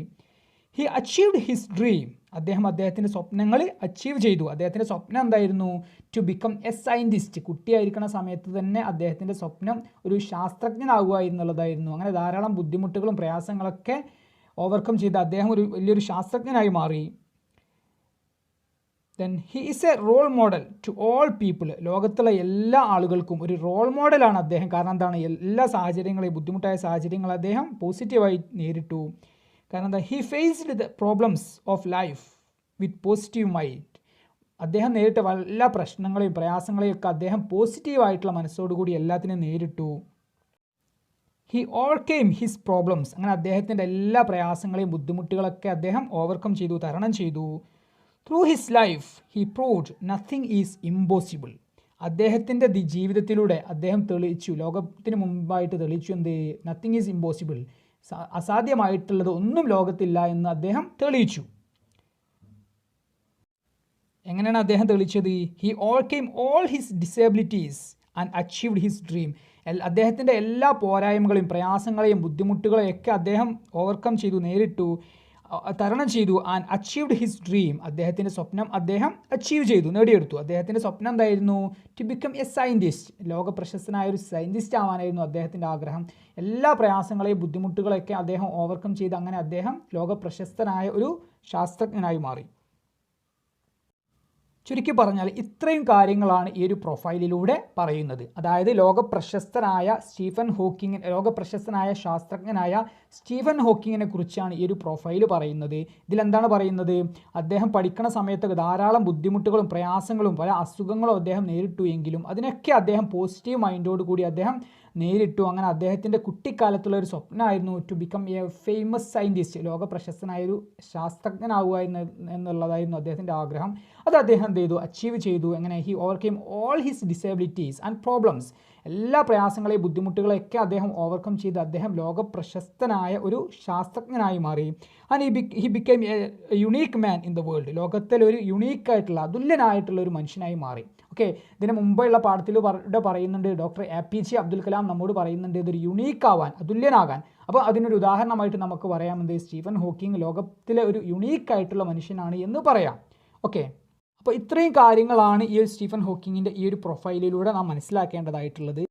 He achieved his dream. അദ്ദേഹത്തിൻ്റെ സ്വപ്നങ്ങൾ അച്ചീവ് ചെയ്തു. അദ്ദേഹത്തിൻ്റെ സ്വപ്നം എന്തായിരുന്നു, ടു ബിക്കം എ സയൻറ്റിസ്റ്റ്. കുട്ടിയായിരിക്കുന്ന സമയത്ത് തന്നെ അദ്ദേഹത്തിൻ്റെ സ്വപ്നം ഒരു ശാസ്ത്രജ്ഞനാകുക എന്നുള്ളതായിരുന്നു. അങ്ങനെ ധാരാളം ബുദ്ധിമുട്ടുകളും പ്രയാസങ്ങളൊക്കെ ഓവർകം ചെയ്ത് അദ്ദേഹം ഒരു വലിയൊരു ശാസ്ത്രജ്ഞനായി മാറി. Then he is a role model to all people. ലോകത്തുള്ള എല്ലാ ആളുകൾക്കും ഒരു റോൾ മോഡലാണ് അദ്ദേഹം. കാരണം എന്താണ്, എല്ലാ സാഹചര്യങ്ങളെയും, ബുദ്ധിമുട്ടായ സാഹചര്യങ്ങൾ അദ്ദേഹം പോസിറ്റീവായി നേരിട്ടു. കാരണം എന്താ, he faced the problems of life with positive mind. അദ്ദേഹം നേരിട്ട എല്ലാ പ്രശ്നങ്ങളെയും പ്രയാസങ്ങളെയും ഒക്കെ അദ്ദേഹം പോസിറ്റീവായിട്ടുള്ള മനസ്സോടുകൂടി എല്ലാത്തിനെയും നേരിട്ടു. He overcame his problems. അങ്ങനെ അദ്ദേഹത്തിൻ്റെ എല്ലാ പ്രയാസങ്ങളെയും ബുദ്ധിമുട്ടുകളൊക്കെ അദ്ദേഹം ഓവർകം ചെയ്തു, തരണം ചെയ്തു. Through his life he proved nothing is impossible. അദ്ദേഹത്തിൻ്റെ ജീവിതത്തിലൂടെ അദ്ദേഹം തെളിയിച്ചു, ലോകത്തിന് മുമ്പായിട്ട് തെളിയിച്ചു എന്ത്? Nothing is impossible. അസാധ്യമായിട്ടുള്ളത് ഒന്നും ലോകത്തില്ല എന്ന് അദ്ദേഹം തെളിയിച്ചു. എങ്ങനെയാണ് അദ്ദേഹം തെളിയിച്ചത്? He overcame all his disabilities and achieved his dream. അദ്ദേഹത്തിൻ്റെ എല്ലാ പോരായ്മകളെയും പ്രയാസങ്ങളെയും ബുദ്ധിമുട്ടുകളെയും ഒക്കെ അദ്ദേഹം ഓവർകം ചെയ്തു, നേരിട്ടു, തരണം ചെയ്തു. And achieved his dream. അദ്ദേഹത്തിൻ്റെ സ്വപ്നം അദ്ദേഹം അച്ചീവ് ചെയ്തു, നേടിയെടുത്തു. അദ്ദേഹത്തിൻ്റെ സ്വപ്നം എന്തായിരുന്നു? To become a scientist. ലോക പ്രശസ്തനായ ഒരു സയൻറ്റിസ്റ്റ് ആവാനായിരുന്നു അദ്ദേഹത്തിൻ്റെ ആഗ്രഹം. എല്ലാ പ്രയാസങ്ങളെയും ബുദ്ധിമുട്ടുകളെയൊക്കെ അദ്ദേഹം ഓവർകം ചെയ്ത് അങ്ങനെ അദ്ദേഹം ലോക പ്രശസ്തനായ ഒരു ശാസ്ത്രജ്ഞനായി മാറി. ചുരുക്കി പറഞ്ഞാൽ ഇത്രയും കാര്യങ്ങളാണ് ഈ ഒരു പ്രൊഫൈലിലൂടെ പറയുന്നത്. അതായത് ലോകപ്രശസ്തനായ ശാസ്ത്രജ്ഞനായ സ്റ്റീഫൻ ഹോക്കിങ്ങിനെ കുറിച്ചാണ് ഈ ഒരു പ്രൊഫൈൽ പറയുന്നത്. ഇതിലെന്താണ് പറയുന്നത്? അദ്ദേഹം പഠിക്കുന്ന സമയത്ത് ധാരാളം ബുദ്ധിമുട്ടുകളും പ്രയാസങ്ങളും പല അസുഖങ്ങളും അദ്ദേഹം നേരിട്ടു എങ്കിലും അതിനൊക്കെ അദ്ദേഹം പോസിറ്റീവ് മൈൻഡോട് കൂടി അദ്ദേഹം നേരിട്ടു. അങ്ങനെ അദ്ദേഹത്തിൻ്റെ കുട്ടിക്കാലത്തുള്ള ഒരു സ്വപ്നമായിരുന്നു to become a famous scientist, ലോക പ്രശസ്തനായൊരു ശാസ്ത്രജ്ഞനാവുക എന്നുള്ളതായിരുന്നു അദ്ദേഹത്തിൻ്റെ ആഗ്രഹം. അത് അദ്ദേഹം എന്ത് ചെയ്തു? അച്ചീവ് ചെയ്തു. എങ്ങനെ? He overcame all his disabilities and problems. എല്ലാ പ്രയാസങ്ങളെയും ബുദ്ധിമുട്ടുകളെയൊക്കെ അദ്ദേഹം ഓവർകം ചെയ്ത് അദ്ദേഹം ലോക പ്രശസ്തനായ ഒരു ശാസ്ത്രജ്ഞനായി മാറി. And he became A unique man in the world. ലോകത്തിൽ ഒരു യുണീക്കായിട്ടുള്ള അതുല്യനായിട്ടുള്ള ഒരു മനുഷ്യനായി മാറി. ഓക്കെ, ഇതിന് മുമ്പുള്ള പാഠത്തിൽ പറയുന്നുണ്ട്, ഡോക്ടർ APJ അബ്ദുൽ കലാം നമ്മോട് പറയുന്നുണ്ട് ഇതൊരു യുണീക്കാവാൻ, അതുല്യനാകാൻ. അപ്പോൾ അതിനൊരു ഉദാഹരണമായിട്ട് നമുക്ക് പറയാമെന്ത്? സ്റ്റീഫൻ ഹോക്കിംഗ് ലോകത്തിലെ ഒരു യുണീക്കായിട്ടുള്ള മനുഷ്യനാണ് എന്ന് പറയാം. ഓക്കെ, അപ്പോൾ ഇത്രയും കാര്യങ്ങളാണ് ഈ ഒരു സ്റ്റീഫൻ ഹോക്കിങ്ങിൻ്റെ ഈ ഒരു പ്രൊഫൈലിലൂടെ നാം മനസ്സിലാക്കേണ്ടതായിട്ടുള്ളത്.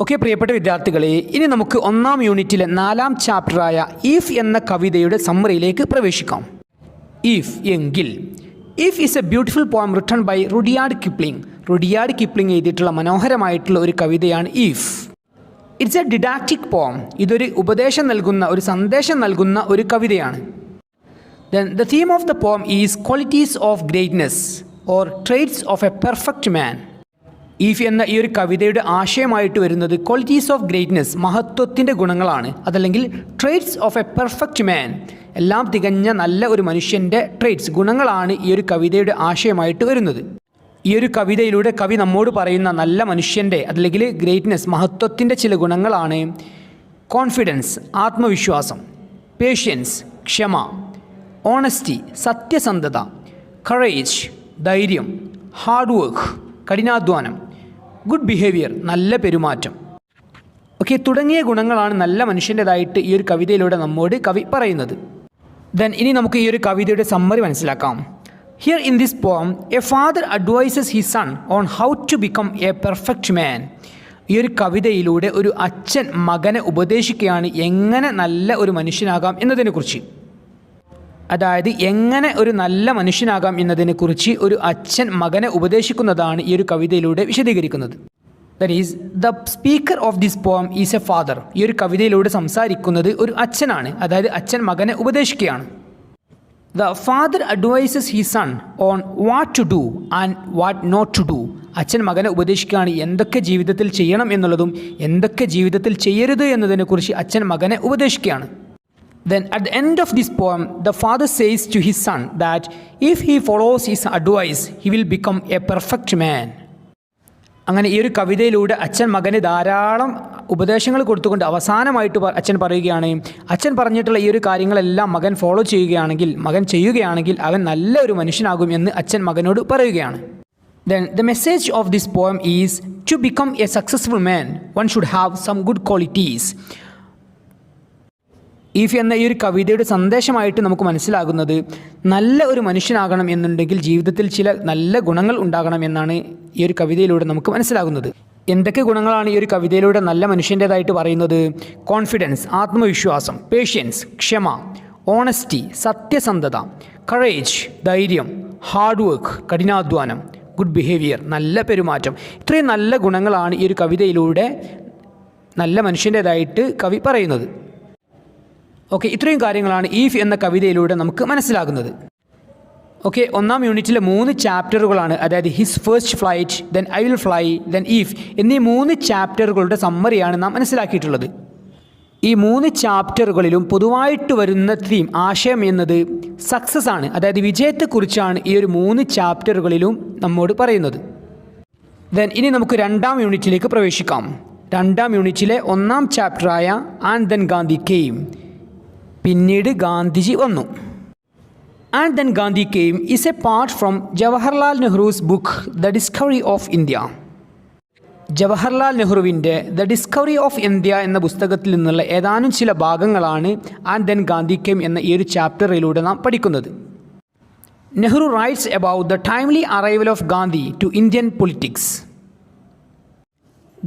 ഓക്കെ പ്രിയപ്പെട്ട വിദ്യാർത്ഥികളെ, ഇനി നമുക്ക് 1ാം യൂണിറ്റിലെ 4ാം ചാപ്റ്ററായ ഈഫ് എന്ന കവിതയുടെ സമ്മറിയിലേക്ക് പ്രവേശിക്കാം. ഈഫ് എങ്കിൽ. If is a beautiful poem written by Rudyard Kipling. Rudyard Kipling എഴുതിയിട്ടുള്ള മനോഹരമായിട്ടുള്ള ഒരു കവിതയാണ് ഈഫ്. ഇറ്റ്സ് എ ഡിഡാക്റ്റിക് പോം. ഇതൊരു ഉപദേശം നൽകുന്ന, ഒരു സന്ദേശം നൽകുന്ന ഒരു കവിതയാണ്. Then the theme of the poem is qualities of greatness or traits of a perfect man. If എന്ന ഈ ഒരു കവിതയുടെ ആശയമായിട്ട് വരുന്നത് ക്വാളിറ്റീസ് ഓഫ് ഗ്രേറ്റ്നെസ്, മഹത്വത്തിൻ്റെ ഗുണങ്ങളാണ്. അതല്ലെങ്കിൽ ട്രേറ്റ്സ് ഓഫ് എ പെർഫെക്റ്റ് മാൻ, എല്ലാം തികഞ്ഞ നല്ല ഒരു മനുഷ്യൻ്റെ ട്രേറ്റ്സ്, ഗുണങ്ങളാണ് ഈ ഒരു കവിതയുടെ ആശയമായിട്ട് വരുന്നത്. ഈ ഒരു കവിതയിലൂടെ കവി നമ്മോട് പറയുന്ന നല്ല മനുഷ്യൻ്റെ അതല്ലെങ്കിൽ ഗ്രേറ്റ്നെസ്, മഹത്വത്തിൻ്റെ ചില ഗുണങ്ങളാണ് കോൺഫിഡൻസ്, ആത്മവിശ്വാസം, പേഷ്യൻസ്, ക്ഷമ, ഓണസ്റ്റി, സത്യസന്ധത, കറേജ്, ധൈര്യം, ഹാർഡ് വർക്ക്, കഠിനാധ്വാനം, ഗുഡ് ബിഹേവിയർ, നല്ല പെരുമാറ്റം. ഓക്കെ, തുടങ്ങിയ ഗുണങ്ങളാണ് നല്ല മനുഷ്യൻ്റെതായിട്ട് ഈ ഒരു കവിതയിലൂടെ നമ്മോട് കവി പറയുന്നത്. ദെൻ ഇനി നമുക്ക് ഈ ഒരു കവിതയുടെ സമ്മറി മനസ്സിലാക്കാം. Here in this poem a father advises his son on how to become a perfect man. ഈ ഒരു കവിതയിലൂടെ ഒരു അച്ഛൻ മകനെ ഉപദേശിക്കുകയാണ് എങ്ങനെ നല്ല ഒരു മനുഷ്യനാകാം എന്നതിനെക്കുറിച്ച്. അതായത് എങ്ങനെ ഒരു നല്ല മനുഷ്യനാകാം എന്നതിനെക്കുറിച്ച് ഒരു അച്ഛൻ മകനെ ഉപദേശിക്കുന്നതാണ് ഈ ഒരു കവിതയിലൂടെ വിശദീകരിക്കുന്നത്. That is the speaker of this പോം ഈസ് എ ഫാദർ. ഈ ഒരു കവിതയിലൂടെ സംസാരിക്കുന്നത് ഒരു അച്ഛനാണ്, അതായത് അച്ഛൻ മകനെ ഉപദേശിക്കുകയാണ്. The father advises his son on what to do and what not to do. അച്ഛൻ മകനെ ഉപദേശിക്കുകയാണ് എന്തൊക്കെ ജീവിതത്തിൽ ചെയ്യണം എന്നുള്ളതും എന്തൊക്കെ ജീവിതത്തിൽ ചെയ്യരുത് എന്നതിനെക്കുറിച്ച് അച്ഛൻ മകനെ ഉപദേശിക്കുകയാണ്. Then at the end of this poem, the father says to his son that if he follows his advice, he will become a perfect man. അങ്ങനെ ഈ ഒരു കവിതയിലൂടെ അച്ഛൻ മകന് ധാരാളം ഉപദേശങ്ങൾ കൊടുത്തുകൊണ്ട് അവസാനമായിട്ട് അച്ഛൻ പറയുകയാണ്, അച്ഛൻ പറഞ്ഞിട്ടുള്ള ഈ ഒരു കാര്യങ്ങളെല്ലാം മകൻ ഫോളോ ചെയ്യുകയാണെങ്കിൽ അവൻ നല്ല ഒരു മനുഷ്യനാകും എന്ന് അച്ഛൻ മകനോട് പറയുകയാണ്. Then the message of this poem is to become a successful man, one should have some good qualities. If എന്ന ഈ ഒരു കവിതയുടെ സന്ദേശമായിട്ട് നമുക്ക് മനസ്സിലാകുന്നത് നല്ല ഒരു മനുഷ്യനാകണം എന്നുണ്ടെങ്കിൽ ജീവിതത്തിൽ ചില നല്ല ഗുണങ്ങൾ ഉണ്ടാകണം എന്നാണ് ഈ ഒരു കവിതയിലൂടെ നമുക്ക് മനസ്സിലാകുന്നത്. എന്തൊക്കെ ഗുണങ്ങളാണ് ഈ ഒരു കവിതയിലൂടെ നല്ല മനുഷ്യൻ്റേതായിട്ട് പറയുന്നത്? കോൺഫിഡൻസ്, ആത്മവിശ്വാസം, പേഷ്യൻസ്, ക്ഷമ, ഓണസ്റ്റി, സത്യസന്ധത, കറേജ്, ധൈര്യം, ഹാർഡ് വർക്ക്, കഠിനാധ്വാനം, ഗുഡ് ബിഹേവിയർ, നല്ല പെരുമാറ്റം. ഇത്രയും നല്ല ഗുണങ്ങളാണ് ഈ ഒരു കവിതയിലൂടെ നല്ല മനുഷ്യൻ്റേതായിട്ട് കവി പറയുന്നത്. ഓക്കെ, ഇത്രയും കാര്യങ്ങളാണ് ഈഫ് എന്ന കവിതയിലൂടെ നമുക്ക് മനസ്സിലാകുന്നത്. ഓക്കെ, ഒന്നാം യൂണിറ്റിലെ 3 ചാപ്റ്ററുകളാണ്, അതായത് his first flight, then I will fly, then if എന്നീ 3 ചാപ്റ്ററുകളുടെ സമ്മറിയാണ് നാം മനസ്സിലാക്കിയിട്ടുള്ളത്. ഈ 3 ചാപ്റ്ററുകളിലും പൊതുവായിട്ട് വരുന്ന തീം, ആശയം എന്നത് സക്സസ് ആണ്, അതായത് വിജയത്തെക്കുറിച്ചാണ് ഈ ഒരു 3 ചാപ്റ്ററുകളിലും നമ്മോട് പറയുന്നത്. ദെൻ ഇനി നമുക്ക് 2ാം യൂണിറ്റിലേക്ക് പ്രവേശിക്കാം. 2ാം യൂണിറ്റിലെ 1ാം ചാപ്റ്ററായ ആൻഡ് ദെൻ ഗാന്ധി കെയിം, പിന്നീട് ഗാന്ധിജി വന്നു. And then Gandhi came is A part from Jawaharlal Nehru's book the discovery of India. Jawaharlal നെഹ്റുവിൻ്റെ ദ ഡിസ്കവറി ഓഫ് ഇന്ത്യ എന്ന പുസ്തകത്തിൽ നിന്നുള്ള ഏതാനും ചില ഭാഗങ്ങളാണ് ആൻഡ് ദെൻ ഗാന്ധി കെയിം എന്ന ഈ ഒരു ചാപ്റ്ററിലൂടെ നാം പഠിക്കുന്നത്. Nehru writes about the timely arrival of Gandhi to Indian politics.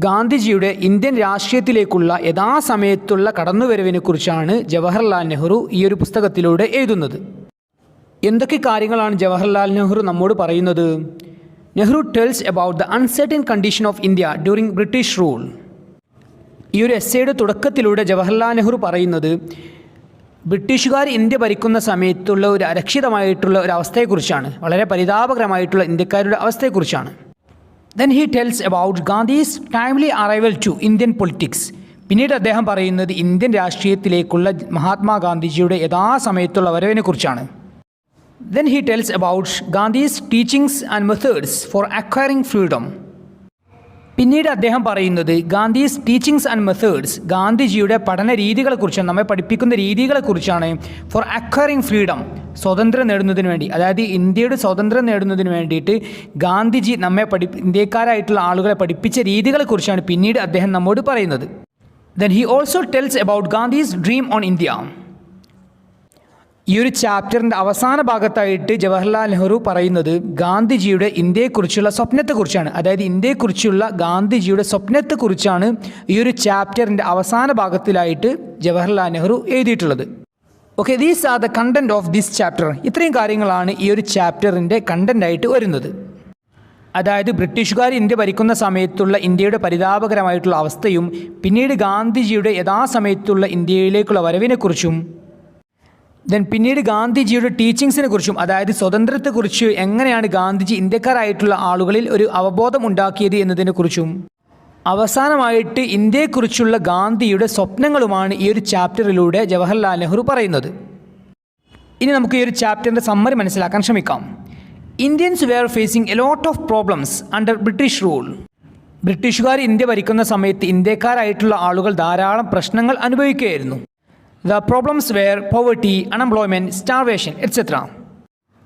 ഗാന്ധിജിയുടെ ഇന്ത്യൻ രാഷ്ട്രീയത്തിലേക്കുള്ള യഥാസമയത്തുള്ള കടന്നുവരവിനെക്കുറിച്ചാണ് ജവഹർലാൽ നെഹ്റു ഈ ഒരു പുസ്തകത്തിലൂടെ എഴുതുന്നത്. എന്തൊക്കെ കാര്യങ്ങളാണ് ജവഹർലാൽ നെഹ്റു നമ്മോട് പറയുന്നത്? Nehru tells about the uncertain condition of India during British rule. ഈ ഒരു എസ്സേയുടെ തുടക്കത്തിലൂടെ ജവഹർലാൽ നെഹ്റു പറയുന്നത് ബ്രിട്ടീഷുകാർ ഇന്ത്യ ഭരിക്കുന്ന സമയത്തുള്ള ഒരു അരക്ഷിതമായിട്ടുള്ള ഒരു അവസ്ഥയെക്കുറിച്ചാണ്, വളരെ പരിതാപകരമായിട്ടുള്ള ഇന്ത്യക്കാരുടെ അവസ്ഥയെക്കുറിച്ചാണ്. Then he tells about Gandhi's timely arrival to Indian politics. പിന്നീട് അദ്ദേഹം പറയുന്നത് ഇന്ത്യൻ രാഷ്ട്രീയത്തിലേക്കുള്ള മഹാത്മാഗാന്ധിജിയുടെ യഥാസമയത്തുള്ള വരവിനെക്കുറിച്ചാണ്. Then he tells about Gandhi's teachings and methods for acquiring freedom. പിന്നീട് അദ്ദേഹം പറയുന്നത് ഗാന്ധിസ് ടീച്ചിങ്സ് ആൻഡ് മെത്തേഡ്സ്, ഗാന്ധിജിയുടെ പഠന രീതികളെക്കുറിച്ചാണ്, നമ്മെ പഠിപ്പിക്കുന്ന രീതികളെക്കുറിച്ചാണ്. ഫോർ അക്വയറിങ് ഫ്രീഡം, സ്വാതന്ത്ര്യം നേടുന്നതിന് വേണ്ടി, അതായത് ഇന്ത്യയുടെ സ്വാതന്ത്ര്യം നേടുന്നതിന് വേണ്ടിയിട്ട് ഗാന്ധിജി ഇന്ത്യക്കാരായിട്ടുള്ള ആളുകളെ പഠിപ്പിച്ച രീതികളെക്കുറിച്ചാണ് പിന്നീട് അദ്ദേഹം നമ്മോട് പറയുന്നത്. Then he also tells about Gandhi's dream on India. ഈ ഒരു ചാപ്റ്ററിൻ്റെ അവസാന ഭാഗത്തായിട്ട് ജവഹർലാൽ നെഹ്റു പറയുന്നത് ഗാന്ധിജിയുടെ ഇന്ത്യയെക്കുറിച്ചുള്ള സ്വപ്നത്തെക്കുറിച്ചാണ്, അതായത് ഇന്ത്യയെക്കുറിച്ചുള്ള ഗാന്ധിജിയുടെ സ്വപ്നത്തെക്കുറിച്ചാണ് ഈ ഒരു ചാപ്റ്ററിൻ്റെ അവസാന ഭാഗത്തിലായിട്ട് ജവഹർലാൽ നെഹ്റു എഴുതിയിട്ടുള്ളത്. Okay, these are the content of this chapter. ഇത്രയും കാര്യങ്ങളാണ് ഈ ഒരു ചാപ്റ്ററിൻ്റെ കണ്ടൻ്റായിട്ട് വരുന്നത്. അതായത് ബ്രിട്ടീഷുകാർ ഇന്ത്യ ഭരിക്കുന്ന സമയത്തുള്ള ഇന്ത്യയുടെ പരിതാപകരമായിട്ടുള്ള അവസ്ഥയും പിന്നീട് ഗാന്ധിജിയുടെ യഥാസമയത്തുള്ള ഇന്ത്യയിലേക്കുള്ള വരവിനെക്കുറിച്ചും, ദെൻ പിന്നീട് ഗാന്ധിജിയുടെ ടീച്ചിങ്സിനെ കുറിച്ചും, അതായത് സ്വതന്ത്രത്തെക്കുറിച്ച് എങ്ങനെയാണ് ഗാന്ധിജി ഇന്ത്യക്കാരായിട്ടുള്ള ആളുകളിൽ ഒരു അവബോധം ഉണ്ടാക്കിയത് എന്നതിനെക്കുറിച്ചും, അവസാനമായിട്ട് ഇന്ത്യയെക്കുറിച്ചുള്ള ഗാന്ധിയുടെ സ്വപ്നങ്ങളുമാണ് ഈ ഒരു ചാപ്റ്ററിലൂടെ ജവഹർലാൽ നെഹ്റു പറയുന്നത്. ഇനി നമുക്ക് ഈ ഒരു ചാപ്റ്ററിൻ്റെ സമ്മറി മനസ്സിലാക്കാൻ ശ്രമിക്കാം. Indians were facing a lot of problems under British rule. ബ്രിട്ടീഷുകാർ ഇന്ത്യ ഭരിക്കുന്ന സമയത്ത് ഇന്ത്യക്കാരായിട്ടുള്ള ആളുകൾ ധാരാളം പ്രശ്നങ്ങൾ അനുഭവിക്കുകയായിരുന്നു. The problems were poverty, unemployment, starvation, etc.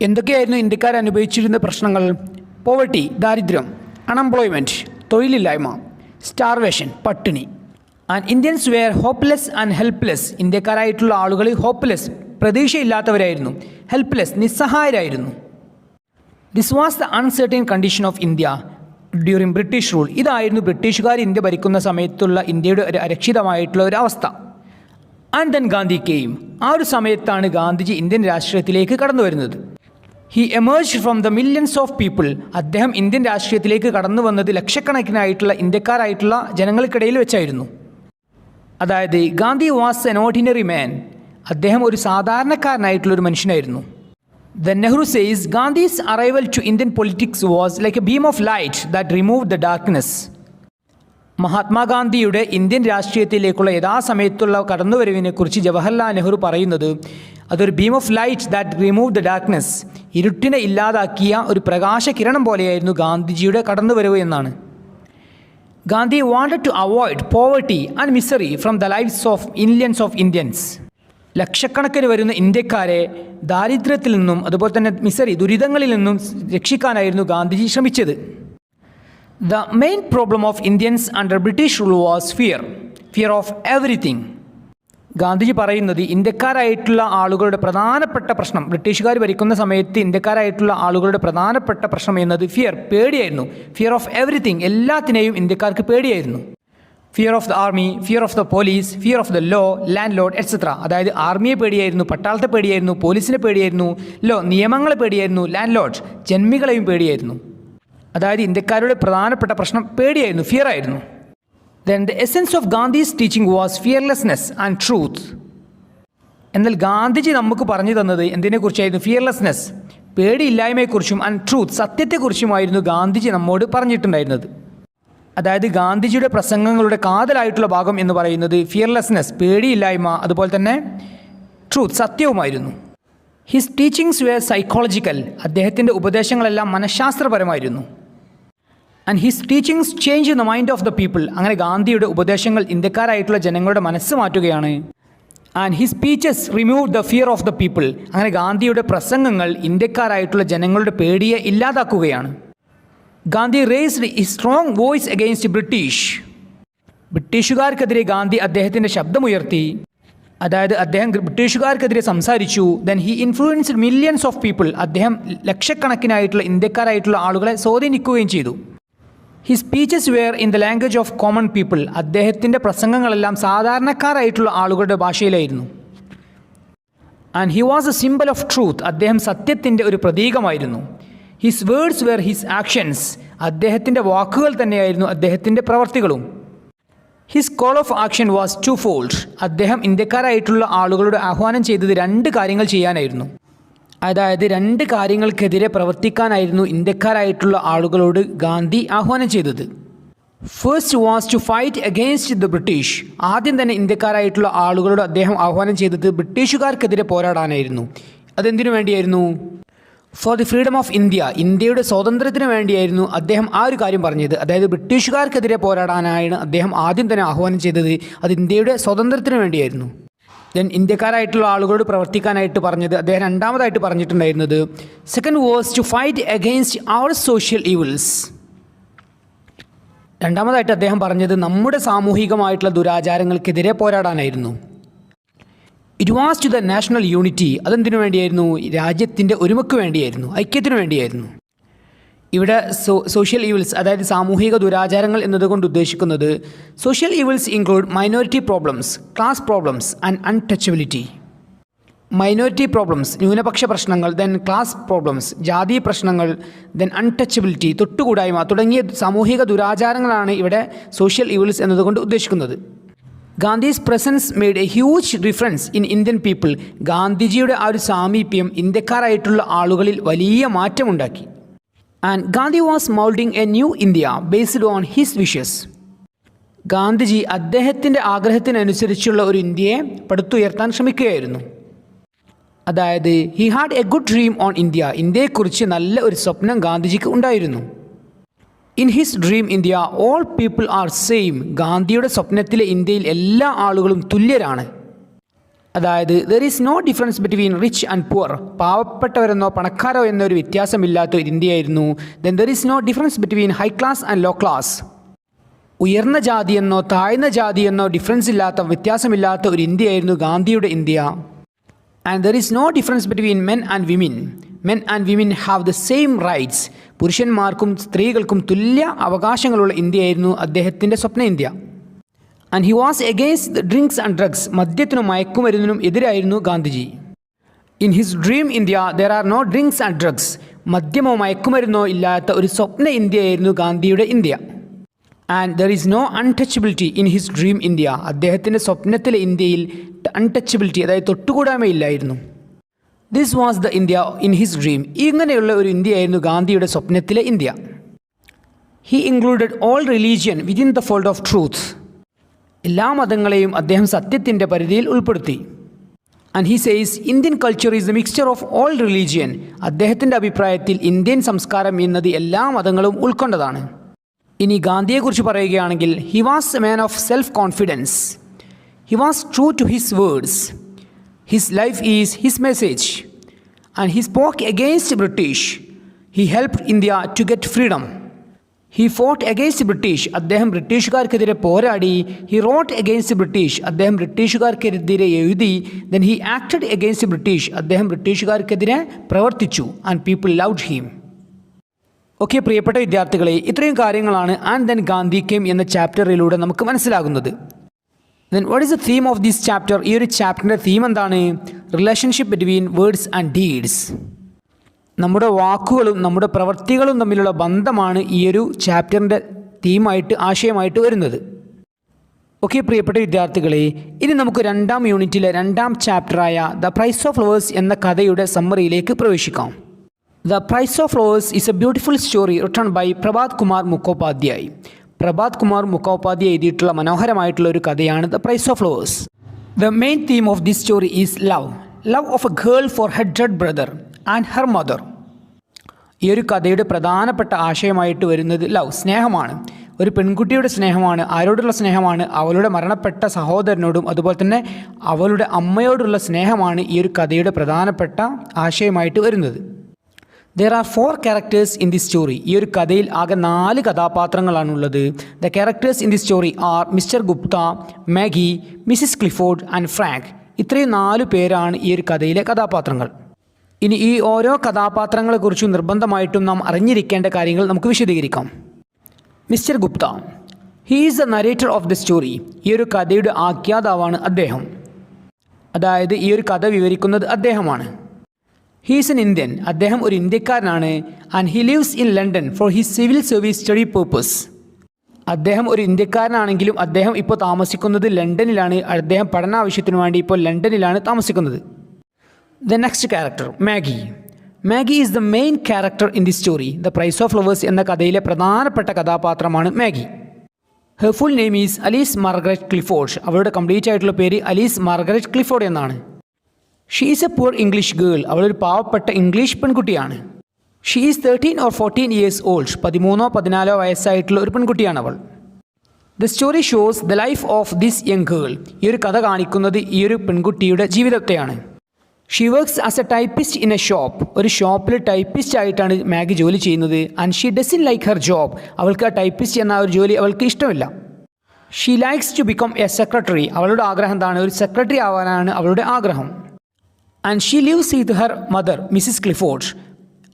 എന്തൊക്കെയായിരുന്നു ഇന്ത്യക്കാർ അനുഭവിച്ചിരുന്ന പ്രശ്നങ്ങൾ? പോവർട്ടി, ദാരിദ്ര്യം; അൺഎംപ്ലോയ്മെൻറ്റ്, തൊഴിലില്ലായ്മ; സ്റ്റാർവേഷൻ, പട്ടിണി. And Indians were hopeless and helpless. ഇന്ത്യക്കാരായിട്ടുള്ള ആളുകൾ ഹോപ്പ്ലെസ്, പ്രതീക്ഷയില്ലാത്തവരായിരുന്നു; ഹെൽപ്ലെസ്, നിസ്സഹായരായിരുന്നു. This was the uncertain condition of India during British rule. ഇതായിരുന്നു ബ്രിട്ടീഷുകാർ ഇന്ത്യ ഭരിക്കുന്ന സമയത്തുള്ള ഇന്ത്യയുടെ ഒരു അരക്ഷിതമായിട്ടുള്ള ഒരു അവസ്ഥ. And then Gandhi came. ആ ഒരു സമയത്താണ് ഗാന്ധിജി ഇന്ത്യൻ രാഷ്ട്രീയത്തിലേക്ക് കടന്നു വരുന്നത്. He emerged from the millions of people. അദ്ദേഹം ഇന്ത്യൻ രാഷ്ട്രീയത്തിലേക്ക് കടന്നു വന്നത് ലക്ഷക്കണക്കിനായിട്ടുള്ള ഇന്ത്യക്കാരായിട്ടുള്ള ജനങ്ങൾക്കിടയിൽ വെച്ചായിരുന്നു. അതായത് Gandhi was an ordinary man. അദ്ദേഹം ഒരു സാധാരണക്കാരനായിട്ടുള്ളൊരു മനുഷ്യനായിരുന്നു. Then Nehru says Gandhi's arrival to Indian politics was like a beam of light that remove the darkness. മഹാത്മാഗാന്ധിയുടെ ഇന്ത്യൻ രാഷ്ട്രീയത്തിലേക്കുള്ള യഥാസമയത്തുള്ള കടന്നുവരവിനെക്കുറിച്ച് ജവഹർലാൽ നെഹ്റു പറയുന്നത് അതൊരു beam of light that remove the darkness, ഇരുട്ടിനെ ഇല്ലാതാക്കിയ ഒരു പ്രകാശകിരണം പോലെയായിരുന്നു ഗാന്ധിജിയുടെ കടന്നുവരവ് എന്നാണ്. Gandhi wanted to avoid poverty and misery from the lifes of millions of Indians. ലക്ഷക്കണക്കിന് വരുന്ന ഇന്ത്യക്കാരെ ദാരിദ്ര്യത്തിൽ നിന്നും അതുപോലെ തന്നെ മിസറി, ദുരിതങ്ങളിൽ നിന്നും രക്ഷിക്കാനായിരുന്നു ഗാന്ധിജി ശ്രമിച്ചത്. The main problem of Indians under British rule was fear of everything. Gandhiji പറയുന്നത് ഇന്ത്യക്കാരായിട്ടുള്ള ആളുകളുടെ പ്രധാനപ്പെട്ട പ്രശ്നം, ബ്രിട്ടീഷുകാർ ഭരിക്കുന്ന സമയത്ത് ഇന്ത്യക്കാരായിട്ടുള്ള ആളുകളുടെ പ്രധാനപ്പെട്ട പ്രശ്നം എന്നത് പേടിയായിരുന്നു. ഫിയർ ഓഫ് എവറിത്തിങ്, എല്ലാത്തിനെയും ഇന്ത്യക്കാർക്ക് പേടിയായിരുന്നു. Fear of the army, fear of the police, fear of the law, landlord, etcetera. അതായത് ആർമിയെ പേടിയായിരുന്നു, പട്ടാളത്തെ പേടിയായിരുന്നു, പോലീസിനെ പേടിയായിരുന്നു, നിയമങ്ങളെ പേടിയായിരുന്നു, ലാൻഡ് ലോഡ്, ജന്മികളെയും പേടിയായിരുന്നു. അതായത് ഇന്ത്യക്കാരുടെ പ്രധാനപ്പെട്ട പ്രശ്നം പേടിയായിരുന്നു, ഫിയർ ആയിരുന്നു. Then the essence of Gandhi's teaching was fearlessness and truth. എന്നാൽ ഗാന്ധിജി നമുക്ക് പറഞ്ഞു തന്നത് എന്തിനെക്കുറിച്ചായിരുന്നു? ഫിയർലെസ്നെസ്, പേടിയില്ലായ്മയെക്കുറിച്ചും ആൻഡ് ട്രൂത്ത് സത്യത്തെക്കുറിച്ചുമായിരുന്നു ഗാന്ധിജി നമ്മോട് പറഞ്ഞിട്ടുണ്ടായിരുന്നത്. അതായത് ഗാന്ധിജിയുടെ പ്രസംഗങ്ങളുടെ കാതലായിട്ടുള്ള ഭാഗം എന്ന് പറയുന്നത് ഫിയർലെസ്നെസ് പേടിയില്ലായ്മ, അതുപോലെ തന്നെ ട്രൂത്ത് സത്യവുമായിരുന്നു. ഹിസ് ടീച്ചിങ്സ് വെയർ സൈക്കോളജിക്കൽ അദ്ദേഹത്തിൻ്റെ ഉപദേശങ്ങളെല്ലാം മനഃശാസ്ത്രപരമായിരുന്നു. And his teachings change the mind of the people അങ്ങനെ ഗാന്ധിയുടെ ഉപദേശങ്ങൾ ഇന്ത്യക്കാരായിട്ടുള്ള ജനങ്ങളുടെ മനസ്സ് മാറ്റുകയാണ്. And his speeches remove the fear of the people അങ്ങനെ ഗാന്ധിയുടെ പ്രസംഗങ്ങൾ ഇന്ത്യക്കാരായിട്ടുള്ള ജനങ്ങളുടെ പേടിയെ ഇല്ലാതാക്കുകയാണ്. Gandhi raised a strong voice against ബ്രിട്ടീഷുകാർക്കെതിരെ ഗാന്ധി അദ്ദേഹത്തിൻ്റെ ശബ്ദമുയർത്തി. അതായത് അദ്ദേഹം ബ്രിട്ടീഷുകാർക്കെതിരെ സംസാരിച്ചു. Then he influenced millions of people അദ്ദേഹം ലക്ഷക്കണക്കിനായിട്ടുള്ള ഇന്ത്യക്കാരായിട്ടുള്ള ആളുകളെ സ്വാധീനിക്കുകയും ചെയ്തു. His speeches were in the language of common people അദ്ദേഹത്തിൻ്റെ പ്രസംഗങ്ങളെല്ലാം സാധാരണക്കാരായിട്ടുള്ള ആളുകളുടെ ഭാഷയിലായിരുന്നു. And he was a symbol of truth അദ്ദേഹം സത്യത്തിൻ്റെ ഒരു പ്രതീകമായിരുന്നു. His words were his actions അദ്ദേഹത്തിൻ്റെ വാക്കുകൾ തന്നെയായിരുന്നു അദ്ദേഹത്തിൻ്റെ പ്രവർത്തികളും. His call of action was twofold അദ്ദേഹം ഇന്ത്യക്കാരായിട്ടുള്ള ആളുകളോട് ആഹ്വാനം ചെയ്തത് 2 കാര്യങ്ങൾ ചെയ്യാനായിരുന്നു. അതായത് 2 കാര്യങ്ങൾക്കെതിരെ പ്രവർത്തിക്കാനായിരുന്നു ഇന്ത്യക്കാരായിട്ടുള്ള ആളുകളോട് ഗാന്ധി ആഹ്വാനം ചെയ്തത്. First was to fight against the British ആദ്യം തന്നെ ഇന്ത്യക്കാരായിട്ടുള്ള ആളുകളോട് അദ്ദേഹം ആഹ്വാനം ചെയ്തത് ബ്രിട്ടീഷുകാർക്കെതിരെ പോരാടാനായിരുന്നു. അതെന്തിനു വേണ്ടിയായിരുന്നു? For the freedom of India ഇന്ത്യയുടെ സ്വാതന്ത്ര്യത്തിന് വേണ്ടിയായിരുന്നു അദ്ദേഹം ആ ഒരു കാര്യം പറഞ്ഞത്. അതായത് ബ്രിട്ടീഷുകാർക്കെതിരെ പോരാടാനാണ് അദ്ദേഹം ആദ്യം തന്നെ ആഹ്വാനം ചെയ്തത്. അത് ഇന്ത്യയുടെ സ്വാതന്ത്ര്യത്തിന് വേണ്ടിയായിരുന്നു. ദെൻ ഇന്ത്യക്കാരായിട്ടുള്ള ആളുകളോട് പ്രവർത്തിക്കാനായിട്ട് പറഞ്ഞത് അദ്ദേഹം രണ്ടാമതായിട്ട് പറഞ്ഞിട്ടുണ്ടായിരുന്നത് second was to fight against our social evils രണ്ടാമതായിട്ട് അദ്ദേഹം പറഞ്ഞത് നമ്മുടെ സാമൂഹികമായിട്ടുള്ള ദുരാചാരങ്ങൾക്കെതിരെ പോരാടാനായിരുന്നു. It was to the national unity അതെന്തിനു വേണ്ടിയായിരുന്നു? രാജ്യത്തിൻ്റെ ഒരുമയ്ക്ക് വേണ്ടിയായിരുന്നു, ഐക്യത്തിനു വേണ്ടിയായിരുന്നു. ഇവിടെ സോഷ്യൽ ഈവിൾസ് അതായത് സാമൂഹിക ദുരാചാരങ്ങൾ എന്നതുകൊണ്ട് ഉദ്ദേശിക്കുന്നത് social evils include minority problems, class problems and untouchability. Minority problems ന്യൂനപക്ഷ പ്രശ്നങ്ങൾ, ദെൻ ക്ലാസ് പ്രോബ്ലംസ് ജാതി പ്രശ്നങ്ങൾ, ദെൻ അൺടച്ചബിലിറ്റി തൊട്ടുകൂടായ്മ തുടങ്ങിയ സാമൂഹിക ദുരാചാരങ്ങളാണ് ഇവിടെ സോഷ്യൽ ഈവിൾസ് എന്നതുകൊണ്ട് ഉദ്ദേശിക്കുന്നത്. Gandhi's presence made a huge difference in Indian people ഗാന്ധിജിയുടെ ആ ഒരു സാമീപ്യം ഇന്ത്യക്കാരായിട്ടുള്ള ആളുകളിൽ വലിയ മാറ്റമുണ്ടാക്കി. And Gandhi was moulding a new India based on his wishes Gandhiji അദ്ദേഹത്തിൻ്റെ ആഗ്രഹത്തിനനുസരിച്ചുള്ള ഒരു ഇന്ത്യയെ പടുത്തുയർത്താൻ ശ്രമിക്കുകയായിരുന്നു. അതായത് he had a good dream on India ഇന്ത്യയെക്കുറിച്ച് നല്ല ഒരു സ്വപ്നം ഗാന്ധിജിക്ക് ഉണ്ടായിരുന്നു. In his dream India all people are same ഗാന്ധിയുടെ സ്വപ്നത്തിലെ ഇന്ത്യയിൽ എല്ലാ ആളുകളും തുല്യരാണ്. അതായത് there is no difference between rich and poor പാവപ്പെട്ടവരെന്നോ പണക്കാരോ എന്നൊരു വ്യത്യാസമില്ലാത്ത ഒരു ഇന്ത്യയായിരുന്നു. Then there is no difference between high class and low class ഉയർന്ന ജാതിയെന്നോ താഴ്ന്ന ജാതിയെന്നോ ഡിഫറൻസ് ഇല്ലാത്ത വ്യത്യാസമില്ലാത്ത ഒരു ഇന്ത്യയായിരുന്നു ഗാന്ധിയുടെ ഇന്ത്യ. And there is no difference between men and women men and women have the same rights പുരുഷന്മാർക്കും സ്ത്രീകൾക്കും തുല്യ അവകാശങ്ങളുള്ള ഇന്ത്യയായിരുന്നു അദ്ദേഹത്തിൻ്റെ സ്വപ്ന ഇന്ത്യ. And he was against the drinks and drugs മദ്യത്തിനും മയക്കുമരുന്നിനും എതിരായിരുന്നു Gandhiji. In his dream India there are no drinks and drugs മദ്യമോ മയക്കുമരുന്നോ ഇല്ലാത്ത ഒരു സ്വപ്ന ഇന്ത്യയായിരുന്നു ഗാന്ധിയുടെ ഇന്ത്യ. And there is no untouchability in his dream India അദ്ദേഹത്തിൻ്റെ സ്വപ്നത്തിലെ ഇന്ത്യയിൽ അൺടച്ചബിലിറ്റി അതായത് തൊട്ടുകൂടായ്മയില്ലായിരുന്നു. This was the India in his dream ഇങ്ങനെയുള്ള ഒരു ഇന്ത്യയായിരുന്നു ഗാന്ധിയുടെ സ്വപ്നത്തിലെ ഇന്ത്യ. He included all religion within the fold of truth എല്ലാ മതങ്ങളെയും അദ്ദേഹം സത്യത്തിൻ്റെ പരിധിയിൽ ഉൾപ്പെടുത്തി. And he says Indian culture is the mixture of all religion അദ്ദേഹത്തിൻ്റെ അഭിപ്രായത്തിൽ ഇന്ത്യൻ സംസ്കാരം എന്നത് എല്ലാ മതങ്ങളും ഉൾക്കൊണ്ടതാണ്. ഇനി ഗാന്ധിയെക്കുറിച്ച് പറയുകയാണെങ്കിൽ he was a man of self confidence he was true to his words his life is his message and he spoke against British he helped India to get freedom he fought against British അദ്ദേഹം ബ്രിട്ടീഷുകാർക്കെതിരെ പോരാടി. He wrote against British അദ്ദേഹം ബ്രിട്ടീഷുകാർക്കെതിരെ എഴുതി. Then he acted against British അദ്ദേഹം ബ്രിട്ടീഷുകാർക്കെതിരെ പ്രവർത്തിച്ചു. And people loved him. Okay പ്രിയപ്പെട്ട വിദ്യാർത്ഥികളെ, ഇത്രയും കാര്യങ്ങളാണ് ആൻഡ് ദെൻ ഗാന്ധി കെയിം എന്ന ചാപ്റ്ററിലൂടെ നമുക്ക് മനസ്സിലാകുന്നത്. Then what is the theme of this chapter? ഈ ഒരു ചാപ്റ്ററിൻ്റെ തീം എന്താണ്? Relationship between words and deeds. നമ്മുടെ വാക്കുകളും നമ്മുടെ പ്രവൃത്തികളും തമ്മിലുള്ള ബന്ധമാണ് ഈ ഒരു ചാപ്റ്ററിൻ്റെ തീമായിട്ട് ആശയമായിട്ട് വരുന്നത്. ഓക്കെ പ്രിയപ്പെട്ട വിദ്യാർത്ഥികളെ, ഇനി നമുക്ക് 2ാം യൂണിറ്റിലെ 2ാം ചാപ്റ്ററായ ദ പ്രൈസ് ഓഫ് ഫ്ലവേഴ്സ് എന്ന കഥയുടെ സമ്മറിയിലേക്ക് പ്രവേശിക്കാം. The Price of Flowers is a beautiful story written by Prabhat Kumar Mukhopadhyay. Prabhat Kumar Mukhopadhyay എഴുതിയിട്ടുള്ള മനോഹരമായിട്ടുള്ള ഒരു കഥയാണ് the price of flowers. The main theme of this story is love. Love of a girl for her dead brother and her mother. ഈ ഒരു കഥയുടെ പ്രധാനപ്പെട്ട ആശയമായിട്ട് വരുന്നത് love, സ്നേഹമാണ്. ഒരു പെൺകുട്ടിയുടെ സ്നേഹമാണ്. ആരോടുള്ള സ്നേഹമാണ്? അവളുടെ മരണപ്പെട്ട സഹോദരനോടും അതുപോലെ തന്നെ അവളുടെ അമ്മയോടുള്ള സ്നേഹമാണ് ഈ ഒരു കഥയുടെ പ്രധാനപ്പെട്ട ആശയമായിട്ട് വരുന്നത്. There are 4 characters in this story. ഈ ഒരു കഥയിൽ ആകെ 4 കഥാപാത്രങ്ങളാണുള്ളത്. The characters in this story are mister Gupta, Maggi, Mrs Clifford and Frank. ഇത്രയും 4 പേരാണ് ഈ ഒരു കഥയിലെ കഥാപാത്രങ്ങൾ. ഇനി ഈ ഓരോ കഥാപാത്രങ്ങളെക്കുറിച്ചും നിർബന്ധമായിട്ടും നാം അറിഞ്ഞിരിക്കേണ്ട കാര്യങ്ങൾ നമുക്ക് വിശദീകരിക്കാം. Mister Gupta, he is the narrator of the story. ഈ ഒരു കഥയുടെ ആഖ്യാതാവാണ് അദ്ദേഹം. അതായത് ഈ ഒരു കഥ വിവരിക്കുന്നത് അദ്ദേഹമാണ്. He is an Indian. അദ്ദേഹം ഒരു ഇന്ത്യക്കാരനാണ്. And he lives in London for his civil service study purpose. അദ്ദേഹം ഒരു ഇന്ത്യക്കാരനാണെങ്കിലും അദ്ദേഹം ഇപ്പോൾ താമസിക്കുന്നത് ലണ്ടനിലാണ്. അദ്ദേഹം പഠനാവശ്യത്തിനു വേണ്ടി ഇപ്പോൾ ലണ്ടനിലാണ് താമസിക്കുന്നത്. The next character Maggie. Maggie is the main character in the story. The price of flowers എന്ന കഥയിലെ പ്രധാനപ്പെട്ട കഥാപാത്രമാണ് Maggie. Her full name is Alice Margaret Clifford. അവളുടെ കംപ്ലീറ്റ് ആയിട്ടുള്ള പേര് അലീസ് മാർഗരറ്റ് ക്ലിഫോർഡ് എന്നാണ്. She is a poor English girl. അവളൊരു പാവപ്പെട്ട ഇംഗ്ലീഷ് പെൺകുട്ടിയാണ്. ഷീ ഈസ് 13 or 14 years old. 13-14 വയസ്സായിട്ടുള്ള ഒരു പെൺകുട്ടിയാണ് അവൾ. The story shows the life of this young girl. ഈ ഒരു കഥ കാണിക്കുന്നത് ഈ ഒരു പെൺകുട്ടിയുടെ ജീവിതത്തെയാണ്. She works as a typist in a shop. ഒരു ഷോപ്പിൽ ടൈപ്പിസ്റ്റ് ആയിട്ടാണ് മാഗി ജോലി ചെയ്യുന്നത്. And she doesn't like her job. അവൾക്ക് ആ ടൈപ്പിസ്റ്റ് എന്ന ഒരു ജോലി അവൾക്ക് ഇഷ്ടമില്ല. She likes to become a secretary. അവളുടെ ആഗ്രഹം എന്താണ്? ഒരു സെക്രട്ടറി ആവാനാണ് അവളുടെ ആഗ്രഹം. And she lives with her mother Mrs Clifford.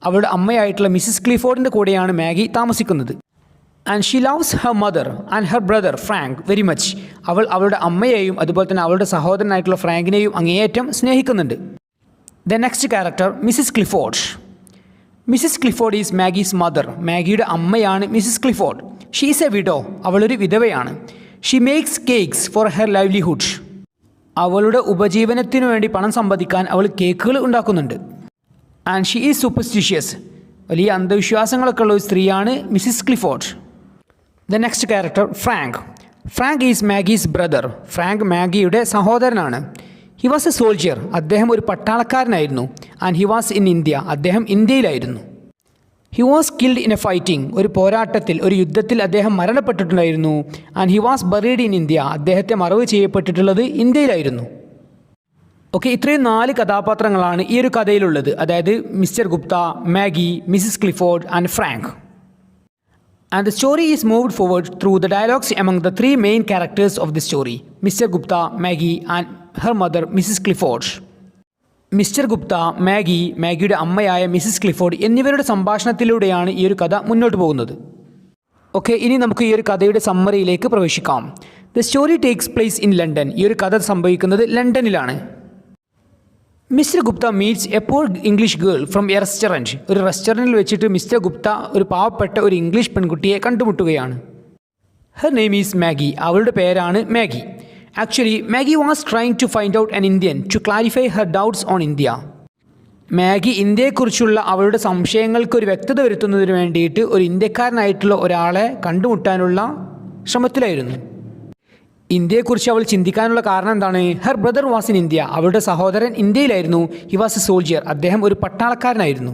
അവളുടെ അമ്മയായിട്ടുള്ള മിസ്സിസ് ക്ലിഫോർഡിൻ്റെ കൂടെയാണ് മാഗി താമസിക്കുന്നത്. And she loves her mother and her brother Frank very much. അവൾ അവളുടെ അമ്മയെയും അതുപോലെ തന്നെ അവളുടെ സഹോദരനായിട്ടുള്ള ഫ്രാങ്കിനെയും അങ്ങേയറ്റം സ്നേഹിക്കുന്നുണ്ട്. The next character Mrs Clifford. Mrs Clifford is Maggie's mother. മാഗിയുടെ അമ്മയാണ് Mrs Clifford. She is a widow. അവളൊരു വിധവയാണ്. She makes cakes for her livelihood. അവളുടെ ഉപജീവനത്തിനു വേണ്ടി പണം സമ്പാദിക്കാൻ അവൾ കേക്കുകൾ ഉണ്ടാക്കുന്നുണ്ട്. And she is superstitious. വലിയ അന്ധവിശ്വാസങ്ങളൊക്കെ ഉള്ള ഒരു സ്ത്രീയാണ് Mrs Clifford. The next character Frank. Frank is Maggie's brother. Frank മാഗിയുടെ സഹോദരനാണ്. He was a soldier. അദ്ദേഹം ഒരു പട്ടാളക്കാരനായിരുന്നു. And he was in India. അദ്ദേഹം ഇന്ത്യയിലായിരുന്നു. He was killed in a fighting. ഒരു പോരാട്ടത്തിൽ, ഒരു യുദ്ധത്തിൽ അദ്ദേഹം മരണപ്പെട്ടിട്ടുണ്ടായിരുന്നു. And he was buried in India. അദ്ദേഹത്തെ മറവ് ചെയ്യപ്പെട്ടിട്ടുള്ളത് ഇന്ത്യയിലായിരുന്നു. ഓക്കെ, ഇത്രയും 4 കഥാപാത്രങ്ങളാണ് ഈ ഒരു കഥയിലുള്ളത്. അതായത് mister Gupta, Maggi, Mrs Clifford and Frank. And the story is moved forward through the dialogues among the 3 main characters of the story, Mr. Gupta, Maggie and her mother, Mrs. Clifford. Mr Gupta, Maggie, മാഗിയുടെ അമ്മയായ Mrs Clifford എന്നിവരുടെ സംഭാഷണത്തിലൂടെയാണ് ഈ ഒരു കഥ മുന്നോട്ട് പോകുന്നത്. Okay, ഇനി നമുക്ക് ഈ ഒരു കഥയുടെ സമ്മറിയിലേക്ക് പ്രവേശിക്കാം. The story takes place in London. ഈ ഒരു കഥ സംഭവിക്കുന്നത് ലണ്ടനിലാണ്. Mr Gupta meets a poor English girl from a restaurant. ഒരു റെസ്റ്റോറൻറ്റിൽ വെച്ചിട്ട് മിസ്റ്റർ ഗുപ്ത ഒരു പാവപ്പെട്ട ഒരു ഇംഗ്ലീഷ് പെൺകുട്ടിയെ കണ്ടുമുട്ടുകയാണ്. Her name is Maggie. അവളുടെ പേരാണ് Maggie. Actually Maggie was trying to find out an Indian to clarify her doubts on India. Maggie ഇന്ത്യയെക്കുറിച്ചുള്ള അവളുടെ സംശയങ്ങൾക്ക് ഒരു വ്യക്തത വരുത്തുന്നതിന് വേണ്ടിയിട്ട് ഒരു ഇന്ത്യക്കാരനായിട്ടുള്ള ഒരാളെ കണ്ടുമുട്ടാനുള്ള ശ്രമത്തിലായിരുന്നു. ഇന്ത്യയെക്കുറിച്ച് അവൾ ചിന്തിക്കാനുള്ള കാരണം എന്താണ്? Her brother was in India. അവളുടെ സഹോദരൻ ഇന്ത്യയിലായിരുന്നു. He was a soldier. അദ്ദേഹം ഒരു പട്ടാളക്കാരനായിരുന്നു.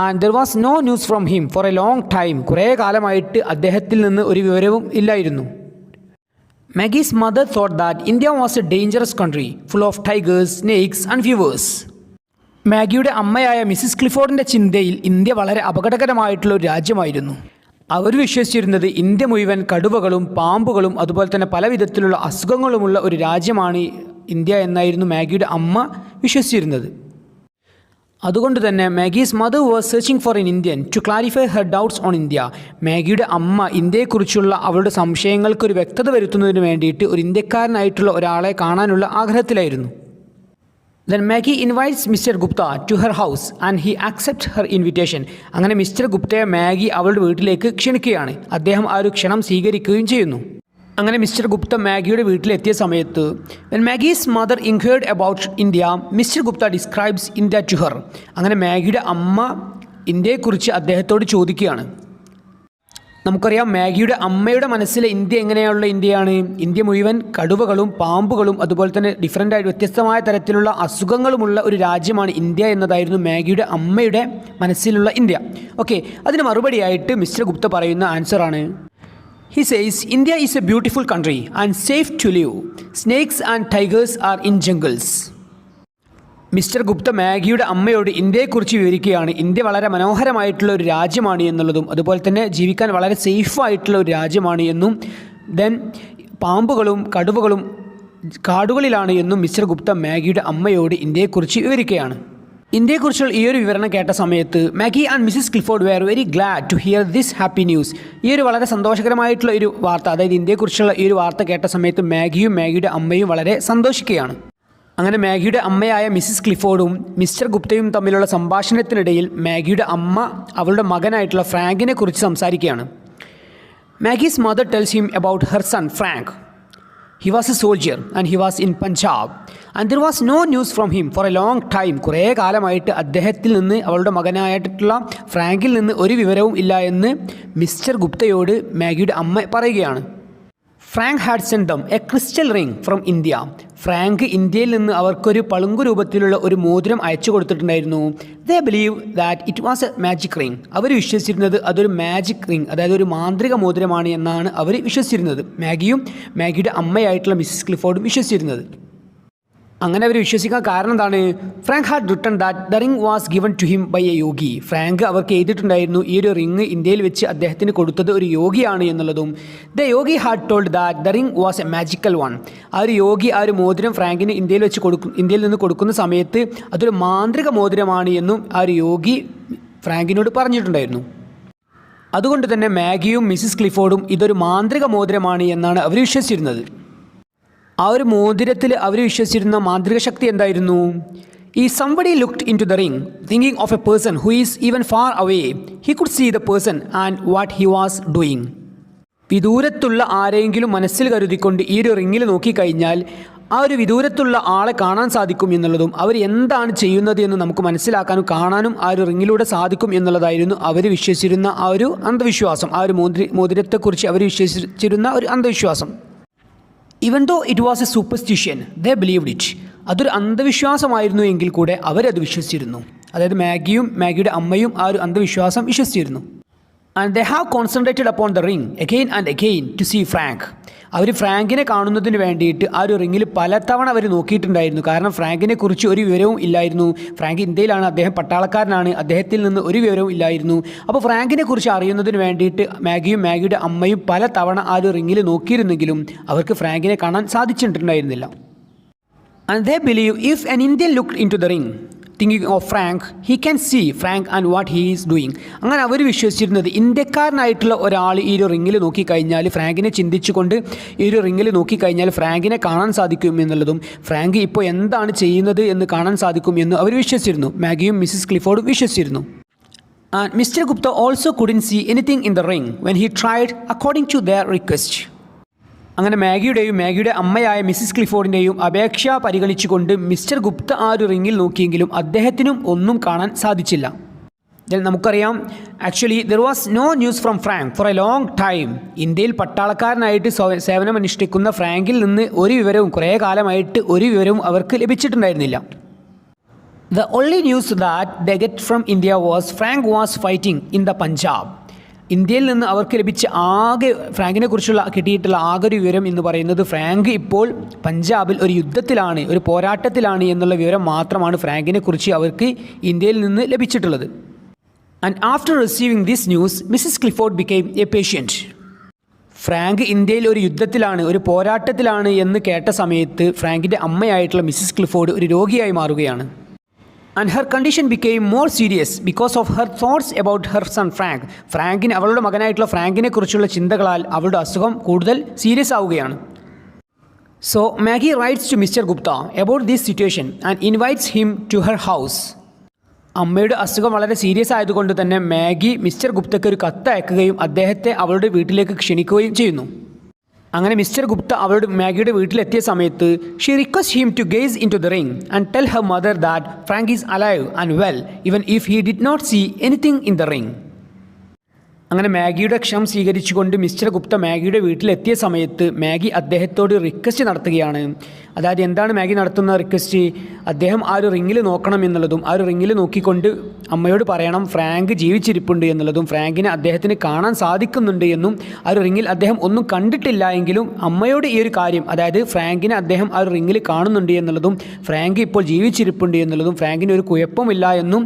And there was no news from him for a long time. കുറേ കാലമായിട്ട് അദ്ദേഹത്തിൽ നിന്ന് ഒരു വിവരവും ഇല്ലായിരുന്നു. Maggie's mother thought that India was a dangerous country full of tigers, snakes and viewers. മാഗിയുടെ അമ്മയായ മിസ്സിസ് ക്ലിഫോർഡിൻ്റെ ചിന്തയിൽ ഇന്ത്യ വളരെ അപകടകരമായിട്ടുള്ള ഒരു രാജ്യമായിരുന്നു. അവർ വിശ്വസിച്ചിരുന്നത് ഇന്ത്യ മുഴുവൻ കടുവകളും പാമ്പുകളും അതുപോലെ തന്നെ പല വിധത്തിലുള്ള അസുഖങ്ങളുമുള്ള ഒരു രാജ്യമാണ് ഇന്ത്യ എന്നായിരുന്നു മാഗിയുടെ അമ്മ വിശ്വസിച്ചിരുന്നത്. അതുകൊണ്ട് തന്നെ Maggie's mother was searching for an Indian to clarify her doubts on India. മാഗിയുടെ അമ്മ ഇന്ത്യയെക്കുറിച്ചുള്ള അവളുടെ സംശയങ്ങൾക്കൊരു വ്യക്തത വരുത്തുന്നതിന് വേണ്ടിയിട്ട് ഒരു ഇന്ത്യക്കാരനായിട്ടുള്ള ഒരാളെ കാണാനുള്ള ആഗ്രഹത്തിലായിരുന്നു. Then Maggie invites Mr. Gupta to her house and he accepts her invitation. അങ്ങനെ മിസ്റ്റർ ഗുപ്തയെ മാഗി അവളുടെ വീട്ടിലേക്ക് ക്ഷണിക്കുകയാണ്. അദ്ദേഹം ആ ഒരു ക്ഷണം സ്വീകരിക്കുകയും ചെയ്യുന്നു. അങ്ങനെ മിസ്റ്റർ ഗുപ്ത മാഗിയുടെ വീട്ടിലെത്തിയ സമയത്ത് when Maggie's mother inquired about India Mr Gupta describes India to her. അങ്ങനെ മാഗിയുടെ അമ്മ ഇന്ത്യയെക്കുറിച്ച് അദ്ദേഹത്തോട് ചോദിക്കുകയാണ്. നമുക്കറിയാം മാഗിയുടെ അമ്മയുടെ മനസ്സിലെ ഇന്ത്യ എങ്ങനെയുള്ള ഇന്ത്യയാണ്? ഇന്ത്യ മുഴുവൻ കടുവകളും പാമ്പുകളും അതുപോലെ തന്നെ ഡിഫറൻ്റായിട്ട് വ്യത്യസ്തമായ തരത്തിലുള്ള അസുഖങ്ങളുമുള്ള ഒരു രാജ്യമാണ് ഇന്ത്യ എന്നതായിരുന്നു മാഗിയുടെ അമ്മയുടെ മനസ്സിലുള്ള ഇന്ത്യ. ഓക്കെ, അതിന് മറുപടിയായിട്ട് മിസ്റ്റർ ഗുപ്ത പറയുന്ന ആൻസറാണ്, he says India is a beautiful country and safe to live. Snakes and tigers are in jungles. മിസ്റ്റർ ഗുപ്ത മാഗിയുടെ അമ്മയോട് ഇന്ത്യയെക്കുറിച്ച് വിവരിക്കുകയാണ്. ഇന്ത്യ വളരെ മനോഹരമായിട്ടുള്ള ഒരു രാജ്യമാണ് എന്നുള്ളതും അതുപോലെ തന്നെ ജീവിക്കാൻ വളരെ സേഫായിട്ടുള്ള ഒരു രാജ്യമാണ് എന്നും ദെൻ പാമ്പുകളും കടുവകളും കാടുകളിലാണ് എന്നും മിസ്റ്റർ ഗുപ്ത മാഗിയുടെ അമ്മയോട് ഇന്ത്യയെക്കുറിച്ച് വിവരിക്കുകയാണ്. ഇന്ത്യയെക്കുറിച്ചുള്ള ഈ ഒരു വിവരണം കേട്ട സമയത്ത് Maggie and Mrs Clifford were very glad to hear this happy news. ഈ ഒരു വളരെ സന്തോഷകരമായിട്ടുള്ള ഒരു വാർത്ത, അതായത് ഇന്ത്യയെക്കുറിച്ചുള്ള ഈ ഒരു വാർത്ത കേട്ട സമയത്ത് മാഗിയും മാഗിയുടെ അമ്മയും വളരെ സന്തോഷിക്കുകയാണ്. അങ്ങനെ മാഗിയുടെ അമ്മയായ മിസ്സിസ് ക്ലിഫോർഡും മിസ്റ്റർ ഗുപ്തയും തമ്മിലുള്ള സംഭാഷണത്തിനിടയിൽ മാഗിയുടെ അമ്മ അവളുടെ മകനായിട്ടുള്ള ഫ്രാങ്കിനെ കുറിച്ച് സംസാരിക്കുകയാണ്. മാഗീസ് mother tells him about her sun Frank. He was a soldier and he was in Punjab and there was no news from him for a long time. കുറേ കാലമായിട്ട് അദ്ദേഹത്തിൽ നിന്ന് അവളുടെ മകനായിട്ടുള്ള ഫ്രാങ്കിൽ നിന്ന് ഒരു വിവരവും ഇല്ല എന്ന് മിസ്റ്റർ ഗുപ്തയോട് മാഗിയുടെ അമ്മ പറയുകയാണ്. Frank had send them a crystal ring from India. ഫ്രാങ്ക് ഇന്ത്യയിൽ നിന്ന് അവർക്കൊരു പളുങ്കു രൂപത്തിലുള്ള ഒരു മോതിരം അയച്ചു കൊടുത്തിട്ടുണ്ടായിരുന്നു. They believe that it was a magic ring. അവർ വിശ്വസിച്ചിരുന്നത് അതൊരു മാജിക് റിംഗ്, അതായത് ഒരു മാന്ത്രിക മോതിരമാണ് എന്നാണ് അവർ വിശ്വസിച്ചിരുന്നത്. മാഗിയും മാഗിയുടെ അമ്മയായിട്ടുള്ള മിസ്സിസ് ക്ലിഫോർഡും വിശ്വസിച്ചിരുന്നത്. അങ്ങനെ അവർ വിശ്വസിക്കാൻ കാരണം എന്താണ്? Frank had written that the ring was given to him by a yogi. Frank അവർക്ക് എഴുതിയിട്ടുണ്ടായിരുന്നു ഈ ഒരു റിംഗ് ഇന്ത്യയിൽ വെച്ച് അദ്ദേഹത്തിന് കൊടുത്തത് ഒരു യോഗിയാണ് എന്നുള്ളതും. The Yogi had told that the ring was A magical one. ആ ഒരു യോഗി ആ ഒരു മോതിരം ഫ്രാങ്കിന് ഇന്ത്യയിൽ നിന്ന് കൊടുക്കുന്ന സമയത്ത് അതൊരു മാന്ത്രിക മോതിരമാണ് എന്നും ആ ഒരു യോഗി ഫ്രാങ്കിനോട് പറഞ്ഞിട്ടുണ്ടായിരുന്നു. അതുകൊണ്ട് തന്നെ മാഗിയും മിസ്സിസ് ക്ലിഫോർഡും ഇതൊരു മാന്ത്രിക മോതിരമാണ് എന്നാണ് അവർ വിശ്വസിച്ചിരുന്നത്. ആ ഒരു മോതിരത്തിൽ അവർ വിശ്വസിച്ചിരുന്ന മാന്ത്രിക ശക്തി എന്തായിരുന്നു? ഈ somebody looked in to the ring thinking of a person who is even far away he could see the person and what he was doing. വിദൂരത്തുള്ള ആരെങ്കിലും മനസ്സിൽ കരുതിക്കൊണ്ട് ഈ ഒരു റിങ്ങിൽ നോക്കിക്കഴിഞ്ഞാൽ ആ ഒരു വിദൂരത്തുള്ള ആളെ കാണാൻ സാധിക്കും എന്നുള്ളതും അവർ എന്താണ് ചെയ്യുന്നത് എന്ന് നമുക്ക് മനസ്സിലാക്കാനും കാണാനും ആ ഒരു റിങ്ങിലൂടെ സാധിക്കും എന്നുള്ളതായിരുന്നു അവർ വിശ്വസിച്ചിരുന്ന ആ ഒരു അന്ധവിശ്വാസം. ആ ഒരു മോതിരത്തെക്കുറിച്ച് അവർ വിശ്വസിച്ചിരുന്ന ഒരു അന്ധവിശ്വാസം. Even though it was a superstition they believed it. അതൊരു അന്ധവിശ്വാസമായിരുന്നു എങ്കിൽ കൂടെ അവരത് വിശ്വസിച്ചിരുന്നു. അതായത് മാഗിയും മാഗിയുടെ അമ്മയും ആ ഒരു അന്ധവിശ്വാസം വിശ്വസിച്ചിരുന്നു. And they have concentrated upon the ring again and again to see Frank. അവർ ഫ്രാങ്കിനെ കാണുന്നതിന് വേണ്ടിയിട്ട് ആ ഒരു റിങ്ങിൽ പലതവണ അവർ നോക്കിയിട്ടുണ്ടായിരുന്നു. കാരണം ഫ്രാങ്കിനെ കുറിച്ച് ഒരു വിവരവും ഇല്ലായിരുന്നു. ഫ്രാങ്ക് ഇന്ത്യയിലാണ്, അദ്ദേഹം പട്ടാളക്കാരനാണ്, അദ്ദേഹത്തിൽ നിന്ന് ഒരു വിവരവും ഇല്ലായിരുന്നു. അപ്പോൾ ഫ്രാങ്കിനെ കുറിച്ച് അറിയുന്നതിന് വേണ്ടിയിട്ട് മാഗിയും മാഗിയുടെ അമ്മയും പല തവണ ആ ഒരു റിങ്ങിൽ നോക്കിയിരുന്നെങ്കിലും അവർക്ക് ഫ്രാങ്കിനെ കാണാൻ സാധിച്ചിട്ടുണ്ടായിരുന്നില്ല. And they believe if an Indian looked in to the ring thinking of Frank he can see Frank and what he is doing. അങ്ങനെ അവർ വിശ്വസിച്ചിരുന്നത് ഇന്ത്യക്കാരനായിട്ടുള്ള ഒരാൾ ഈ ഒരു റിങ്ങിൽ നോക്കിക്കഴിഞ്ഞാൽ ഫ്രാങ്കിനെ ചിന്തിച്ചുകൊണ്ട് ഈ ഒരു റിങ്ങിൽ നോക്കിക്കഴിഞ്ഞാൽ ഫ്രാങ്കിനെ കാണാൻ സാധിക്കും എന്നുള്ളതും ഫ്രാങ്ക് ഇപ്പോൾ എന്താണ് ചെയ്യുന്നത് എന്ന് കാണാൻ സാധിക്കും എന്ന് അവർ വിശ്വസിച്ചിരുന്നു. മാഗിയും മിസ്സിസ് ക്ലിഫോർഡും വിശ്വസിച്ചിരുന്നു. And Mr Gupta also couldn't see anything in the ring when he tried according to their request. അങ്ങനെ മാഗിയുടെ അമ്മയായ മിസ്സിസ് ക്ലിഫോർഡിൻ്റെയും അപേക്ഷ പരിഗണിച്ചുകൊണ്ട് മിസ്റ്റർ ഗുപ്ത ആ ഒരു റിങ്ങിൽ നോക്കിയെങ്കിലും അദ്ദേഹത്തിനും ഒന്നും കാണാൻ സാധിച്ചില്ല. നമുക്കറിയാം actually there was no news from Frank for a long time. ഇന്ത്യയിൽ പട്ടാളക്കാരനായിട്ട് സേവനമനുഷ്ഠിക്കുന്ന ഫ്രാങ്കിൽ നിന്ന് ഒരു വിവരവും കുറേ കാലമായിട്ട് ഒരു വിവരവും അവർക്ക് ലഭിച്ചിട്ടുണ്ടായിരുന്നില്ല. The only news that they get from India was Frank was fighting in the Punjab. ഇന്ത്യയിൽ നിന്ന് അവർക്ക് ലഭിച്ച ഫ്രാങ്കിനെ കുറിച്ചുള്ള കിട്ടിയിട്ടുള്ള ആകെ ഒരു വിവരം എന്ന് പറയുന്നത് ഫ്രാങ്ക് ഇപ്പോൾ പഞ്ചാബിൽ ഒരു യുദ്ധത്തിലാണ്, ഒരു പോരാട്ടത്തിലാണ് എന്നുള്ള വിവരം മാത്രമാണ് ഫ്രാങ്കിനെ കുറിച്ച് അവർക്ക് ഇന്ത്യയിൽ നിന്ന് ലഭിച്ചിട്ടുള്ളത്. And after receiving this news Mrs Clifford became a patient. Frank ഇന്ത്യയിൽ ഒരു യുദ്ധത്തിലാണ്, ഒരു പോരാട്ടത്തിലാണ് എന്ന് കേട്ട സമയത്ത് ഫ്രാങ്കിൻ്റെ അമ്മയായിട്ടുള്ള മിസ്സിസ് ക്ലിഫോർഡ് ഒരു രോഗിയായി മാറുകയാണ്. And her condition became more serious because of her thoughts about her son Frank. ഫ്രാങ്കിന് അവളുടെ മകനായിട്ടുള്ള ഫ്രാങ്കിനെ കുറിച്ചുള്ള ചിന്തകളാൽ അവളുടെ അസുഖം കൂടുതൽ സീരിയസ് ആവുകയാണ്. So Maggie writes to Mr. Gupta about this situation and invites him to her house. അമ്മയുടെ അസുഖം വളരെ സീരിയസ് ആയതുകൊണ്ട് തന്നെ മാഗി മിസ്റ്റർ ഗുപ്തയ്ക്ക് ഒരു കത്ത് അയക്കുകയും അദ്ദേഹത്തെ അവളുടെ വീട്ടിലേക്ക് ക്ഷണിക്കുകയും ചെയ്യുന്നു. അങ്ങനെ മിസ്റ്റർ ഗുപ്ത അവളുടെ മാഗിയുടെ വീട്ടിലെത്തിയ സമയത്ത് she request him to gaze in to the ring and tell her mother that Frank is alive and well even if he did not see anything in the ring. അങ്ങനെ മാഗിയുടെ ക്ഷമ സ്വീകരിച്ചുകൊണ്ട് മിസ്റ്റർ ഗുപ്ത മാഗിയുടെ വീട്ടിലെത്തിയ സമയത്ത് മാഗി അദ്ദേഹത്തോട് request നടത്തുകയാണ്. അതായത് എന്താണ് മാഗി നടത്തുന്ന റിക്വസ്റ്റ്? അദ്ദേഹം ആ ഒരു റിങ്ങിൽ നോക്കണം എന്നുള്ളതും ആ ഒരു റിങ്ങിൽ നോക്കിക്കൊണ്ട് അമ്മയോട് പറയണം ഫ്രാങ്ക് ജീവിച്ചിരിപ്പുണ്ട് എന്നുള്ളതും ഫ്രാങ്കിനെ അദ്ദേഹത്തിന് കാണാൻ സാധിക്കുന്നുണ്ട് എന്നും ആ ഒരു റിങ്ങിൽ അദ്ദേഹം ഒന്നും കണ്ടിട്ടില്ല എങ്കിലും അമ്മയോട് ഈ ഒരു കാര്യം, അതായത് ഫ്രാങ്കിനെ അദ്ദേഹം ആ ഒരു റിങ്ങിൽ കാണുന്നുണ്ട് എന്നുള്ളതും ഫ്രാങ്ക് ഇപ്പോൾ ജീവിച്ചിരിപ്പുണ്ട് എന്നുള്ളതും ഫ്രാങ്കിന് ഒരു കുഴപ്പമില്ല എന്നും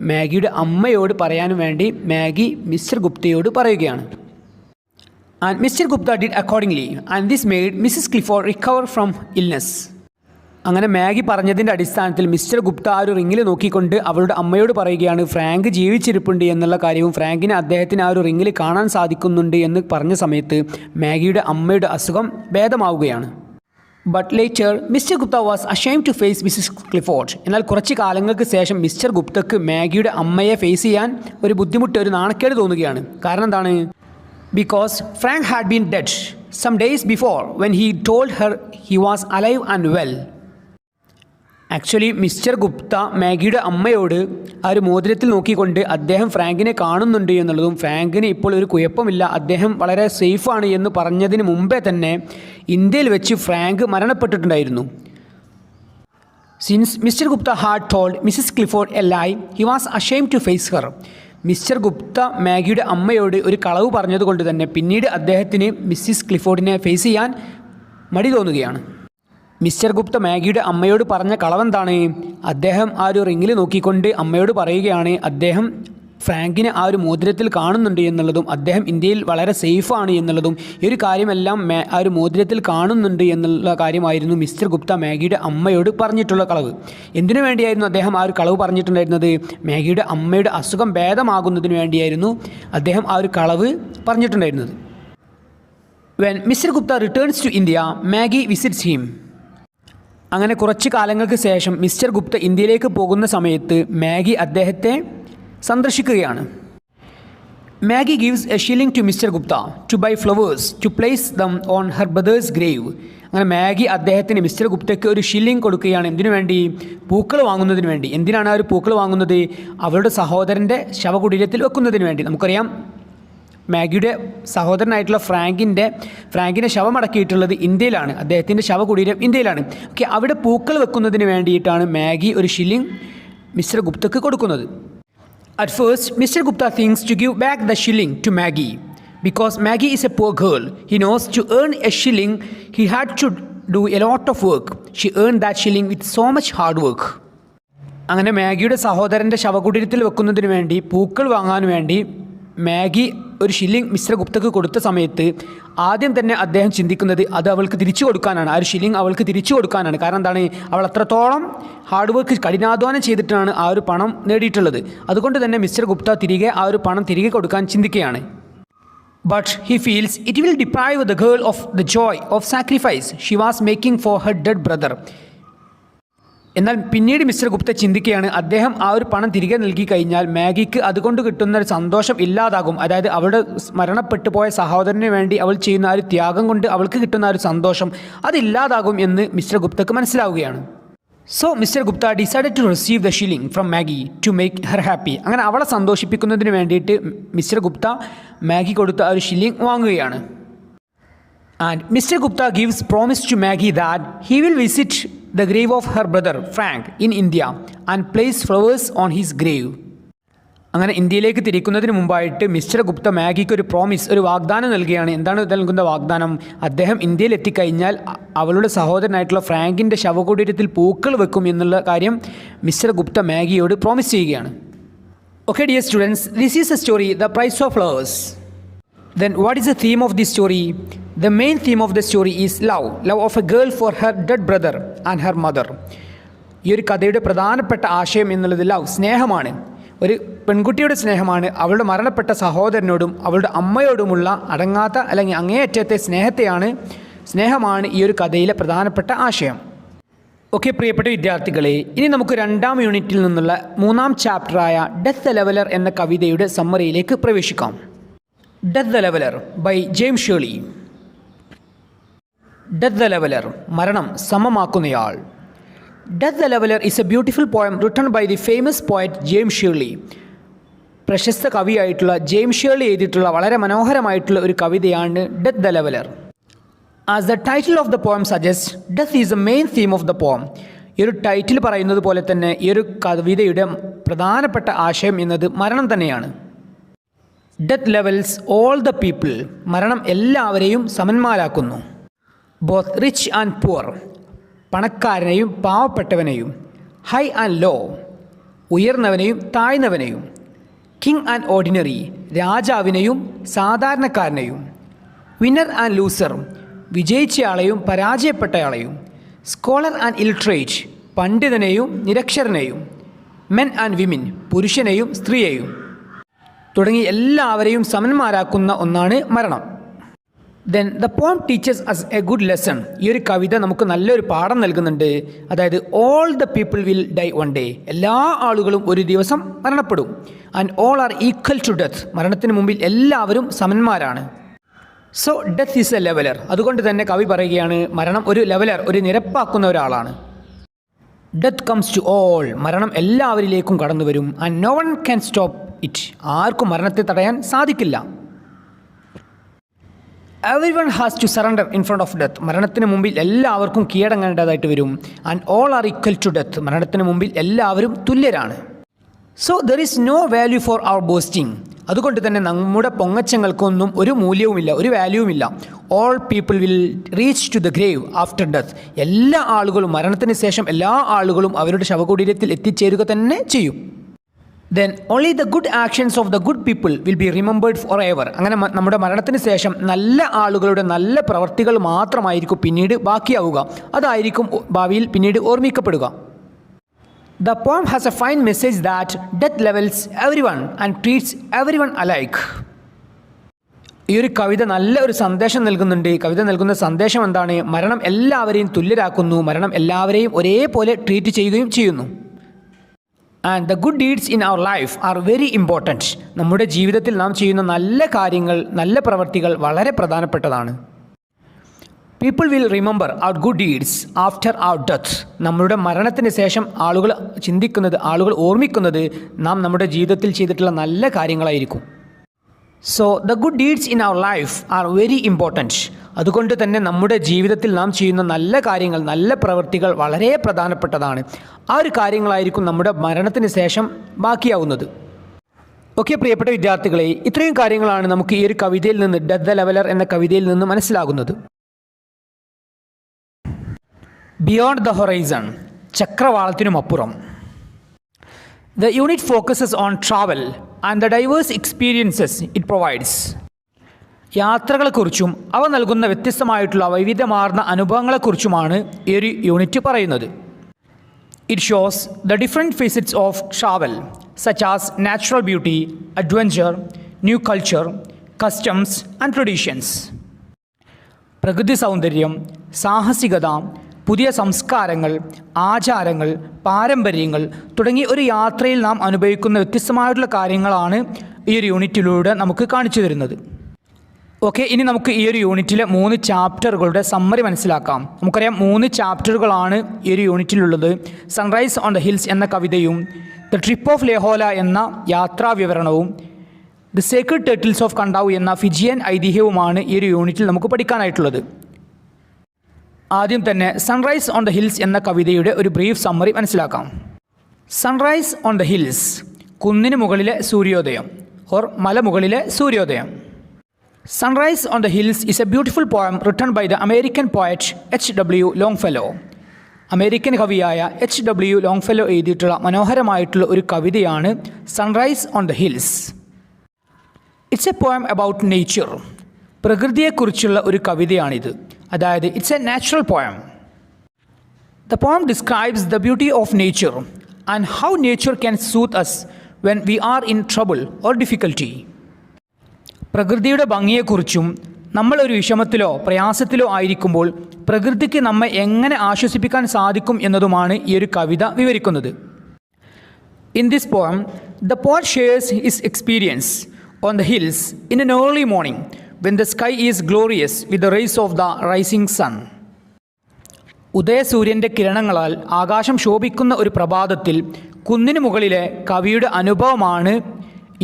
മാഗിയുടെ അമ്മയോട് പറയാൻ വേണ്ടി മാഗി മിസ്റ്റർ ഗുപ്തയോട് പറയുകയാണ്. And Mr Gupta did accordingly and this made Mrs Clifford recover from illness. അങ്ങനെ മാഗി പറഞ്ഞതിൻ്റെ അടിസ്ഥാനത്തിൽ മിസ്റ്റർ ഗുപ്ത ആ ഒരു റിങ്ങിൽ നോക്കിക്കൊണ്ട് അവളുടെ അമ്മയോട് പറയുകയാണ് ഫ്രാങ്ക് ജീവിച്ചിരിപ്പുണ്ട് എന്നുള്ള കാര്യവും ഫ്രാങ്കിനെ അദ്ദേഹത്തിന് ആ ഒരു റിങ്ങിൽ കാണാൻ സാധിക്കുന്നുണ്ട് എന്ന് പറഞ്ഞ സമയത്ത് മാഗിയുടെ അമ്മയുടെ അസുഖം ഭേദമാവുകയാണ്. But later Mr Gupta was ashamed to face Mrs Clifford. എന്നാൽ കുറച്ച് കാലങ്ങൾക്ക് ശേഷം മിസ്റ്റർ ഗുപ്തക്ക് മാഗിയുടെ അമ്മയെ ഫേസ് ചെയ്യാൻ ഒരു ബുദ്ധിമുട്ട്, ഒരു നാണക്കേട് തോന്നുകയാണ്. കാരണം എന്താണ്? Because Frank had been dead some days before when he told her he was alive and well. Actually Mr Gupta മാഗിയുടെ അമ്മയോട് ആ ഒരു മോതിരത്തിൽ നോക്കിക്കൊണ്ട് അദ്ദേഹം ഫ്രാങ്കിനെ കാണുന്നുണ്ട് എന്നുള്ളതും ഫ്രാങ്കിന് ഇപ്പോൾ ഒരു കുഴപ്പമില്ല, അദ്ദേഹം വളരെ സേഫാണ് എന്ന് പറഞ്ഞതിന് മുമ്പേ തന്നെ ഇന്ത്യയിൽ വെച്ച് ഫ്രാങ്ക് മരണപ്പെട്ടിട്ടുണ്ടായിരുന്നു. Since Mr Gupta had told Mrs Clifford a lie he was ashamed to face her. Mr Gupta മാഗിയുടെ അമ്മയോട് ഒരു കളവ് പറഞ്ഞതുകൊണ്ട് തന്നെ പിന്നീട് അദ്ദേഹത്തിന് മിസ്സിസ് ക്ലിഫോർഡിനെ ഫേസ് ചെയ്യാൻ മടി തോന്നുകയാണ്. മിസ്റ്റർ ഗുപ്ത മാഗിയുടെ അമ്മയോട് പറഞ്ഞ കളവെന്താണ്? അദ്ദേഹം ആ ഒരു റിങ്ങിൽ നോക്കിക്കൊണ്ട് അമ്മയോട് പറയുകയാണ് അദ്ദേഹം ഫ്രാങ്കിനെ ആ ഒരു മോതിരത്തിൽ കാണുന്നുണ്ട് എന്നുള്ളതും അദ്ദേഹം ഇന്ത്യയിൽ വളരെ സേഫാണ് എന്നുള്ളതും ഈ ഒരു കാര്യമെല്ലാം ആ ഒരു മോതിരത്തിൽ കാണുന്നുണ്ട് എന്നുള്ള കാര്യമായിരുന്നു മിസ്റ്റർ ഗുപ്ത മാഗിയുടെ അമ്മയോട് പറഞ്ഞിട്ടുള്ള കളവ്. എന്തിനു വേണ്ടിയായിരുന്നു അദ്ദേഹം ആ ഒരു കളവ് പറഞ്ഞിട്ടുണ്ടായിരുന്നത്? മാഗിയുടെ അമ്മയുടെ അസുഖം ഭേദമാകുന്നതിന് വേണ്ടിയായിരുന്നു അദ്ദേഹം ആ ഒരു കളവ് പറഞ്ഞിട്ടുണ്ടായിരുന്നത്. When Mr Gupta returns to India Maggie visits him. അങ്ങനെ കുറച്ച് കാലങ്ങൾക്ക് ശേഷം മിസ്റ്റർ ഗുപ്ത ഇന്ത്യയിലേക്ക് പോകുന്ന സമയത്ത് മാഗി അദ്ദേഹത്തെ സന്ദർശിക്കുകയാണ്. Maggie gives a shilling to Mr Gupta to buy flowers to place them on her brother's grave. അങ്ങനെ മാഗി അദ്ദേഹത്തിന് മിസ്റ്റർ ഗുപ്തയ്ക്ക് ഒരു ഷില്ലിംഗ് കൊടുക്കുകയാണ്. എന്തിനു വേണ്ടി? പൂക്കൾ വാങ്ങുന്നതിന് വേണ്ടി. എന്തിനാണ് ആ ഒരു പൂക്കൾ വാങ്ങുന്നത്? അവളുടെ സഹോദരൻ്റെ ശവകുടീരത്തിൽ വെക്കുന്നതിന് വേണ്ടി. നമുക്കറിയാം മാഗിയുടെ സഹോദരനായിട്ടുള്ള ഫ്രാങ്കിനെ ശവമടക്കിയിട്ടുള്ളത് ഇന്ത്യയിലാണ്. അദ്ദേഹത്തിൻ്റെ ശവകുടീരം ഇന്ത്യയിലാണ്. ഓക്കെ, അവിടെ പൂക്കൾ വെക്കുന്നതിന് വേണ്ടിയിട്ടാണ് മാഗി ഒരു ഷില്ലിംഗ് മിസ്റ്റർ ഗുപ്തക്ക് കൊടുക്കുന്നത്. At first, Mr. Gupta thinks to give back the shilling to Maggie. Because Maggie is a poor girl, he knows to earn a shilling, he had to do a lot of work. She earned that shilling with so much hard work. അങ്ങനെ മാഗിയുടെ സഹോദരൻ്റെ ശവകുടീരത്തിൽ വെക്കുന്നതിന് വേണ്ടി പൂക്കൾ വാങ്ങാൻ വേണ്ടി Maggi ഒരു shilling mister ഗുപ്തക്ക് കൊടുത്ത സമയത്ത് ആദ്യം തന്നെ അദ്ദേഹം ചിന്തിക്കുന്നത് അത് അവൾക്ക് തിരിച്ചു കൊടുക്കാനാണ്. ആ ഒരു ഷില്ലിംഗ് അവൾക്ക് തിരിച്ചു കൊടുക്കാനാണ്. കാരണം എന്താണ്? അവൾ അത്രത്തോളം ഹാർഡ് വർക്ക്, കഠിനാധ്വാനം ചെയ്തിട്ടാണ് ആ ഒരു പണം നേടിയിട്ടുള്ളത്. അതുകൊണ്ട് തന്നെ മിസ്റ്റർ ഗുപ്ത തിരികെ ആ ഒരു പണം തിരികെ കൊടുക്കാൻ ചിന്തിക്കുകയാണ്. But he feels it will deprive the girl of the joy of sacrifice she was making for her dead brother. എന്നാൽ പിന്നീട് മിസ്റ്റർ ഗുപ്ത ചിന്തിക്കുകയാണ് അദ്ദേഹം ആ ഒരു പണം തിരികെ നൽകി കഴിഞ്ഞാൽ മാഗിക്ക് അതുകൊണ്ട് കിട്ടുന്ന ഒരു സന്തോഷം ഇല്ലാതാകും. അതായത് അവളുടെ മരണപ്പെട്ടു പോയ സഹോദരന് വേണ്ടി അവൾ ചെയ്യുന്ന ആ ഒരു ത്യാഗം കൊണ്ട് അവൾക്ക് കിട്ടുന്ന ആ ഒരു സന്തോഷം അതില്ലാതാകും എന്ന് മിസ്റ്റർ ഗുപ്തക്ക് മനസ്സിലാവുകയാണ്. So Mr Gupta decided to receive the shilling from Maggie to make her happy. അങ്ങനെ അവളെ സന്തോഷിപ്പിക്കുന്നതിന് വേണ്ടിയിട്ട് മിസ്റ്റർ ഗുപ്ത മാഗി കൊടുത്ത ആ ഒരു ഷില്ലിംഗ് വാങ്ങുകയാണ്. And Mr. Gupta gives promise to Maggie that he will visit the grave of her brother Frank in India and place flowers on his grave. അങ്ങനെ ഇന്ത്യയിലേക്ക് തിരിക്കുന്നതിന് മുമ്പായിട്ട് മിസ്റ്റർ ഗുപ്ത മാഗിക്ക് ഒരു പ്രോമിസ്, ഒരു വാഗ്ദാനം നൽകുകയാണ്. എന്താണ് നൽകുന്ന വാഗ്ദാനം? അദ്ദേഹം ഇന്ത്യയിൽ എത്തിക്കഴിഞ്ഞാൽ അവളുടെ സഹോദരനായിട്ടുള്ള ഫ്രാങ്കിൻ്റെ ശവകുടീരത്തിൽ പൂക്കൾ വെക്കും എന്നുള്ള കാര്യം മിസ്റ്റർ ഗുപ്ത മാഗിയോട് പ്രോമിസ് ചെയ്യുകയാണ്. Okay dear students, this is the story The Price of Flowers. Then what is the theme of this story? The main theme of the story is love of a girl for her dead brother and her mother. ഈ ഒരു കഥയുടെ പ്രധാനപ്പെട്ട ആശയം എന്നുള്ളത് love, സ്നേഹമാണ്. ഒരു പെൺകുട്ടിയുടെ സ്നേഹമാണ് അവളുടെ മരണപ്പെട്ട സഹോദരനോടും അവളുടെ അമ്മയോടുമുള്ള അടങ്ങാത്ത അല്ലെങ്കിൽ അങ്ങേയറ്റത്തെ സ്നേഹമാണ് ഈ ഒരു കഥയിലെ പ്രധാനപ്പെട്ട ആശയം. ഓക്കെ പ്രിയപ്പെട്ട വിദ്യാർത്ഥികളെ, ഇനി നമുക്ക് 2ാം യൂണിറ്റിൽ നിന്നുള്ള 3ാം ചാപ്റ്ററായ ഡെത്ത് ദ ലെവലർ എന്ന കവിതയുടെ സമ്മറിയിലേക്ക് പ്രവേശിക്കാം. Death the leveller by James Shirley. Death the leveller, മരണം സമമാക്കുന്നയാൾ. Death the leveller is a beautiful poem written by the famous poet James Shirley. പ്രശസ്ത കവിയായിട്ടുള്ള ജെയിംസ് ഷേർലി എഴുതിയിട്ടുള്ള വളരെ മനോഹരമായിട്ടുള്ള ഒരു കവിതയാണ് death the leveller. As the title of the poem suggest, death is the main theme of the poem. ഈ ഒരു title പറയുന്നത് പോലെ തന്നെ ഈ ഒരു കവിതയുടെ പ്രധാനപ്പെട്ട ആശയം എന്നത് മരണം തന്നെയാണ്. Death levels all the people, മരണം എല്ലാവരെയും സമന്മാരാക്കുന്നു. ബോത്ത് റിച്ച് ആൻഡ് പുവർ, പണക്കാരനെയും പാവപ്പെട്ടവനെയും. ഹൈ ആൻഡ് ലോ, ഉയർന്നവനെയും താഴ്ന്നവനെയും. കിങ് ആൻഡ് ഓർഡിനറി, രാജാവിനെയും സാധാരണക്കാരനെയും. വിന്നർ ആൻഡ് ലൂസർ, വിജയിച്ചയാളെയും പരാജയപ്പെട്ടയാളെയും. സ്കോളർ ആൻഡ് ഇലിറ്ററേറ്റ്, പണ്ഡിതനെയും നിരക്ഷരനെയും. മെൻ ആൻഡ് വിമിൻ, പുരുഷനെയും സ്ത്രീയെയും തുടങ്ങി എല്ലാവരെയും സമന്മാരാക്കുന്ന ഒന്നാണ് മരണം. Then the poem teaches us a good lesson. ഈ ഒരു കവിത നമുക്ക് നല്ലൊരു പാഠം നൽകുന്നുണ്ട്. അതായത് all the people will die one day, എല്ലാ ആളുകളും ഒരു ദിവസം മരണപ്പെടും. And all are equal to death, മരണത്തിന് മുമ്പിൽ എല്ലാവരും സമന്മാരാണ്. So death is a leveller. അതുകൊണ്ട് തന്നെ കവി പറയുകയാണ് മരണം ഒരു ലെവലർ, ഒരു നിരപ്പാക്കുന്ന ഒരാളാണ്. ഡെത്ത് കംസ് ടു ഓൾ, മരണം എല്ലാവരിലേക്കും കടന്നു വരും. And no one can stop it, ആർക്കും മരണത്തെ തടയാൻ സാധിക്കില്ല. Everyone has to surrender in front of death, മരണത്തിന് മുമ്പിൽ എല്ലാവർക്കും കീഴടങ്ങേണ്ടതായിട്ട് വരും. And all are equal to death, മരണത്തിന് മുമ്പിൽ എല്ലാവരും തുല്യരാണ്. So there is no value for our boasting, അതുകൊണ്ട് തന്നെ നമ്മുടെ പൊങ്ങച്ചങ്ങൾക്കൊന്നും ഒരു മൂല്യവുമില്ല, ഒരു വാല്യൂവുമില്ല. All people will reach to the grave after death, എല്ലാ ആളുകളും മരണത്തിന് ശേഷം എല്ലാ ആളുകളും അവരുടെ ശവകുടീരത്തിൽ എത്തിച്ചേരുക തന്നെ ചെയ്യും. Then only the good actions of the good people will be remembered for ever. അങ്ങനെ നമ്മുടെ മരണത്തിന് ശേഷം നല്ല ആളുകളുടെ നല്ല പ്രവർത്തികൾ മാത്രമായിരിക്കും പിന്നീട് ബാക്കിയാവുക, അതായിരിക്കും ഭാവിയിൽ പിന്നീട് ഓർമ്മിക്കപ്പെടുക. The poem has a fine message that death levels everyone and treats everyone alike. ഈ ഒരു കവിത നല്ല ഒരു സന്ദേശം നൽകുന്നുണ്ട്. കവിത നൽകുന്ന സന്ദേശം എന്താണ്? മരണം എല്ലാവരെയും തുല്യരാക്കുന്നു, മരണം എല്ലാവരെയും ഒരേപോലെ ട്രീറ്റ് ചെയ്യുകയും ചെയ്യുന്നു. And the good deeds in our life are very important. നമ്മുടെ ജീവിതത്തിൽ നാം ചെയ്യുന്ന നല്ല കാര്യങ്ങൾ, നല്ല പ്രവർത്തികൾ വളരെ പ്രധാനപ്പെട്ടതാണ്. People will remember our good deeds after our death. നമ്മളുടെ മരണത്തിന് ശേഷം ആളുകൾ ചിന്തിക്കുന്നത്, ആളുകൾ ഓർമ്മിക്കുന്നത് നാം നമ്മുടെ ജീവിതത്തിൽ ചെയ്തിട്ടുള്ള നല്ല കാര്യങ്ങളായിരിക്കും. So the good deeds in our life are very important. അതുകൊണ്ട് തന്നെ നമ്മുടെ ജീവിതത്തിൽ നാം ചെയ്യുന്ന നല്ല കാര്യങ്ങൾ, നല്ല പ്രവൃത്തികൾ വളരെ പ്രധാനപ്പെട്ടതാണ്. ആ ഒരു കാര്യങ്ങളായിരിക്കും നമ്മുടെ മരണത്തിന് ശേഷം ബാക്കിയാവുന്നത്. ഓക്കെ പ്രിയപ്പെട്ട വിദ്യാർത്ഥികളെ, ഇത്രയും കാര്യങ്ങളാണ് നമുക്ക് ഈ ഒരു കവിതയിൽ നിന്ന്, ഡെത്ത് ദ ലെവലർ എന്ന കവിതയിൽ നിന്ന് മനസ്സിലാകുന്നത്. ബിയോണ്ട് ദ ഹൊറൈസൺ, ചക്രവാളത്തിനുമപ്പുറം. The unit focuses on travel and the diverse experiences it provides. യാത്രകളെക്കുറിച്ചും അവ നൽകുന്ന വ്യത്യസ്തമായിട്ടുള്ള വൈവിധ്യമാർന്ന അനുഭവങ്ങളെക്കുറിച്ചുമാണ് ഈ ഒരു യൂണിറ്റ് പറയുന്നത്. It shows the different facets of travel such as natural beauty, adventure, new culture, customs and traditions. പ്രകൃതി സൗന്ദര്യം, സാഹസികത, പുതിയ സംസ്കാരങ്ങൾ, ആചാരങ്ങൾ, പാരമ്പര്യങ്ങൾ തുടങ്ങി ഒരു യാത്രയിൽ നാം അനുഭവിക്കുന്ന വ്യത്യസ്തമായിട്ടുള്ള കാര്യങ്ങളാണ് ഈ ഒരു യൂണിറ്റിലൂടെ നമുക്ക് കാണിച്ചു തരുന്നത്. ഓക്കെ, ഇനി നമുക്ക് ഈ ഒരു യൂണിറ്റിലെ 3 ചാപ്റ്ററുകളുടെ സമ്മറി മനസ്സിലാക്കാം. നമുക്കറിയാം 3 ചാപ്റ്ററുകളാണ് ഈ ഒരു യൂണിറ്റിലുള്ളത്. സൺറൈസ് ഓൺ ദ ഹിൽസ് എന്ന കവിതയും, ദ ട്രിപ്പ് ഓഫ് ലേഹോല എന്ന യാത്രാ വിവരണവും, the Sacred turtles of Kandavu എന്ന ഫിജിയൻ ഐതിഹ്യവുമാണ് ഈ ഒരു യൂണിറ്റിൽ നമുക്ക് പഠിക്കാനായിട്ടുള്ളത്. ആദ്യം തന്നെ സൺറൈസ് ഓൺ ദ ഹിൽസ് എന്ന കവിതയുടെ ഒരു ബ്രീഫ് സമ്മറി മനസ്സിലാക്കാം. സൺറൈസ് ഓൺ ദ ഹിൽസ്, കുന്നിന് മുകളിലെ സൂര്യോദയം ഓർ മലമുകളിലെ സൂര്യോദയം. Sunrise on the hills is a beautiful poem written by the American poet H.W. Longfellow. American കവിയായ H.W. ലോങ്ഫെല്ലോ എഴുതിയിട്ടുള്ള മനോഹരമായിട്ടുള്ള ഒരു കവിതയാണ് sunrise on the hills. It's a poem about nature, പ്രകൃതിയെക്കുറിച്ചുള്ള ഒരു കവിതയാണിത്. അതായത് it's a natural poem. The poem describes the beauty of nature and how nature can soothe us when we are in trouble or difficulty. പ്രകൃതിയുടെ ഭംഗിയെക്കുറിച്ചും നമ്മളൊരു വിഷമത്തിലോ പ്രയാസത്തിലോ ആയിരിക്കുമ്പോൾ പ്രകൃതിക്ക് നമ്മെ എങ്ങനെ ആശ്വസിപ്പിക്കാൻ സാധിക്കും എന്നതുമാണ് ഈ ഒരു കവിത വിവരിക്കുന്നത്. In this poem the poet shares his experience on the hills in an early morning when the sky is glorious with the rays of the rising sun. ഉദയസൂര്യൻ്റെ കിരണങ്ങളാൽ ആകാശം ശോഭിക്കുന്ന ഒരു പ്രഭാതത്തിൽ കുന്നിന് മുകളിലെ കവിയുടെ അനുഭവമാണ്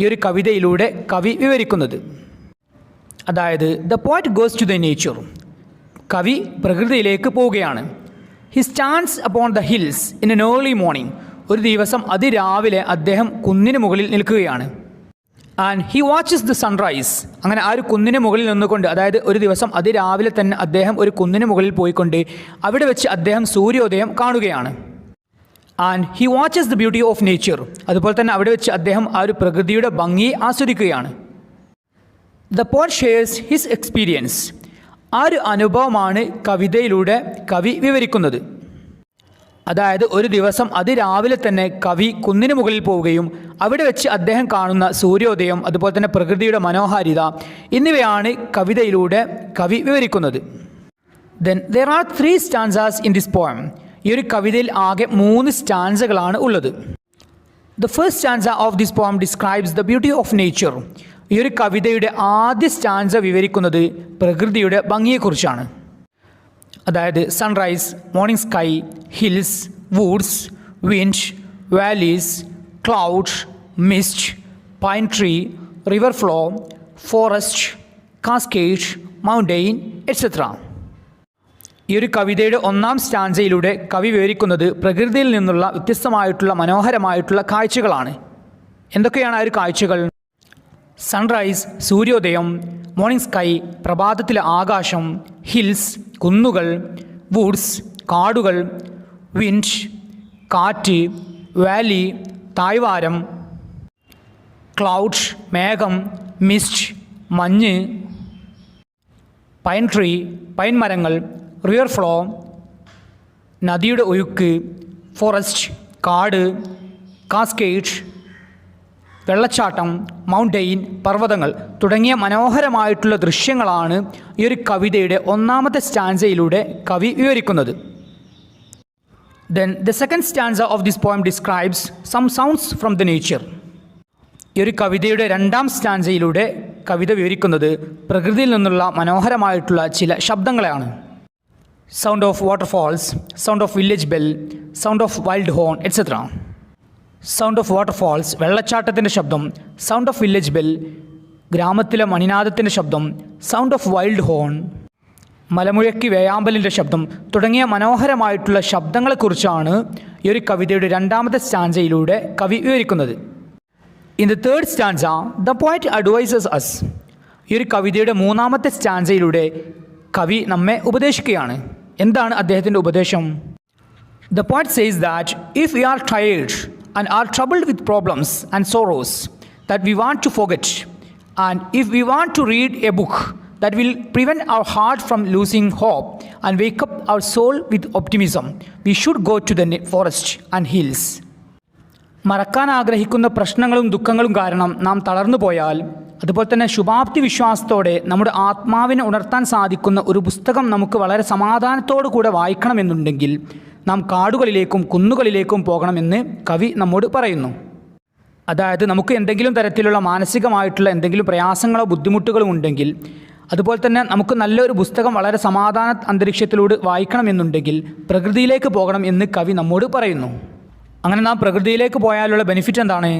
ഈ ഒരു കവിതയിലൂടെ കവി വിവരിക്കുന്നത്. അതായത് the poet goes to the nature. കവി പ്രകൃതിയിലേക്ക് പോവുകയാണ്. He stands upon the hills in an early morning. ഒരു ദിവസം അതിരാവിലെ അദ്ദേഹം കുന്നിന് മുകളിൽ നിൽക്കുകയാണ്. And he watches the sunrise. അങ്ങനെ ആ ഒരു കുന്നിന് മുകളിൽ നിന്നുകൊണ്ട്, അതായത് ഒരു ദിവസം അതിരാവിലെ തന്നെ അദ്ദേഹം ഒരു കുന്നിന് മുകളിൽ പോയിക്കൊണ്ട് അവിടെ വെച്ച് അദ്ദേഹം സൂര്യോദയം കാണുകയാണ്. And he watches the beauty of nature. അതുപോലെ തന്നെ അവിടെ വെച്ച് അദ്ദേഹം ആ ഒരു പ്രകൃതിയുടെ ഭംഗിയെ ആസ്വദിക്കുകയാണ്. The poet shares his experience. ആ ഒരു അനുഭവമാണ് കവിതയിലൂടെ കവി വിവരിക്കുന്നത്. അതായത് ഒരു ദിവസം അതിരാവിലെ തന്നെ കവി കുന്നിന് മുകളിൽ പോവുകയും അവിടെ വെച്ച് അദ്ദേഹം കാണുന്ന സൂര്യോദയം, അതുപോലെ തന്നെ പ്രകൃതിയുടെ മനോഹാരിത എന്നിവയാണ് കവിതയിലൂടെ കവി വിവരിക്കുന്നത്. Then there R 3 stanzas in this poem. ഈ ഒരു കവിതയിൽ ആകെ 3 സ്റ്റാൻസകളാണ് ഉള്ളത്. The first stanza of this poem describes the beauty of nature. ഈ ഒരു കവിതയുടെ ആദ്യ സ്റ്റാൻസ വിവരിക്കുന്നത് പ്രകൃതിയുടെ ഭംഗിയെക്കുറിച്ചാണ്. അതായത് sunrise, morning sky, hills, Woods, wind, valleys, clouds, mist, pine tree, river flow, forest, cascade, mountain et cetera. ഈ ഒരു കവിതയുടെ 1ാം സ്റ്റാൻസയിലൂടെ കവി വിവരിക്കുന്നത് പ്രകൃതിയിൽ നിന്നുള്ള വ്യത്യസ്തമായിട്ടുള്ള മനോഹരമായിട്ടുള്ള കാഴ്ചകളാണ്. എന്തൊക്കെയാണ് ആ ഒരു കാഴ്ചകൾ? സൺറൈസ്, സൂര്യോദയം, മോർണിംഗ് സ്കൈ, പ്രഭാതത്തിലെ ആകാശം, ഹിൽസ്, കുന്നുകൾ, വുഡ്സ്, കാടുകൾ, വിൻഡ്, കാറ്റ്, വാലി, താഴ്വാരം, ക്ലൗഡ്സ്, മേഘം, മിസ്റ്റ്, മഞ്ഞ്, പൈൻ ട്രീ, പൈൻ മരങ്ങൾ, റിവർ ഫ്ലോ, നദിയുടെ ഒഴുക്ക്, ഫോറസ്റ്റ്, കാട്, കാസ്കേഡ്, വെള്ളച്ചാട്ടം, മൗണ്ടെയിൻ, പർവ്വതങ്ങൾ തുടങ്ങിയ മനോഹരമായിട്ടുള്ള ദൃശ്യങ്ങളാണ് ഈ ഒരു കവിതയുടെ 1ാമത്തെ സ്റ്റാൻസയിലൂടെ കവി വിവരിക്കുന്നത്. Then the second stanza of this poem describes some sounds from the nature. ഈ ഒരു കവിതയുടെ 2ാം സ്റ്റാൻസയിലൂടെ കവിത വിവരിക്കുന്നത് പ്രകൃതിയിൽ നിന്നുള്ള മനോഹരമായിട്ടുള്ള ചില ശബ്ദങ്ങളെയാണ്. Sound of waterfalls, sound of village bell, sound of wild horn etcetera. Sound of waterfalls, വെള്ളച്ചാട്ടത്തിൻ്റെ ശബ്ദം. സൗണ്ട് ഓഫ് വില്ലേജ് ബെൽ, ഗ്രാമത്തിലെ മണിനാദത്തിൻ്റെ ശബ്ദം. സൗണ്ട് ഓഫ് വൈൽഡ് ഹോൺ, മലമുഴക്കി വേയാമ്പലിൻ്റെ ശബ്ദം തുടങ്ങിയ മനോഹരമായിട്ടുള്ള ശബ്ദങ്ങളെക്കുറിച്ചാണ് ഈ ഒരു കവിതയുടെ 2ാമത്തെ സ്റ്റാൻസയിലൂടെ കവി വിവരിക്കുന്നത്. In the third stanza the poet advises us. ഈ ഒരു കവിതയുടെ 3ാമത്തെ സ്റ്റാൻസയിലൂടെ കവി നമ്മെ ഉപദേശിക്കുകയാണ്. എന്താണ് അദ്ദേഹത്തിൻ്റെ ഉപദേശം? The poet says that if we R tired and are troubled with problems and sorrows that we want to forget, and if we want to read a book that will prevent our heart from losing hope and wake up our soul with optimism, we should go to the forest and hills. മറക്കാൻ ആഗ്രഹിക്കുന്ന പ്രശ്നങ്ങളും ദുഃഖങ്ങളും കാരണം നാം തളർന്നു പോയാൽ, അതുപോലെ തന്നെ ശുഭാപ്തി വിശ്വാസത്തോടെ നമ്മുടെ ആത്മാവിനെ ഉണർത്താൻ സാധിക്കുന്ന ഒരു പുസ്തകം നമുക്ക് വളരെ സമാധാനത്തോടു കൂടെ വായിക്കണമെന്നുണ്ടെങ്കിൽ നാം കാടുകളിലേക്കും കുന്നുകളിലേക്കും പോകണമെന്ന് കവി നമ്മോട് പറയുന്നു. അതായത് നമുക്ക് എന്തെങ്കിലും തരത്തിലുള്ള മാനസികമായിട്ടുള്ള എന്തെങ്കിലും പ്രയാസങ്ങളോ ബുദ്ധിമുട്ടുകളോ ഉണ്ടെങ്കിൽ, അതുപോലെ തന്നെ നമുക്ക് നല്ലൊരു പുസ്തകം വളരെ സമാധാന അന്തരീക്ഷത്തിലൂടെ വായിക്കണമെന്നുണ്ടെങ്കിൽ പ്രകൃതിയിലേക്ക് പോകണം എന്ന് കവി നമ്മോട് പറയുന്നു. അങ്ങനെ നാം പ്രകൃതിയിലേക്ക് പോയാലുള്ള ബെനിഫിറ്റ് എന്താണ്?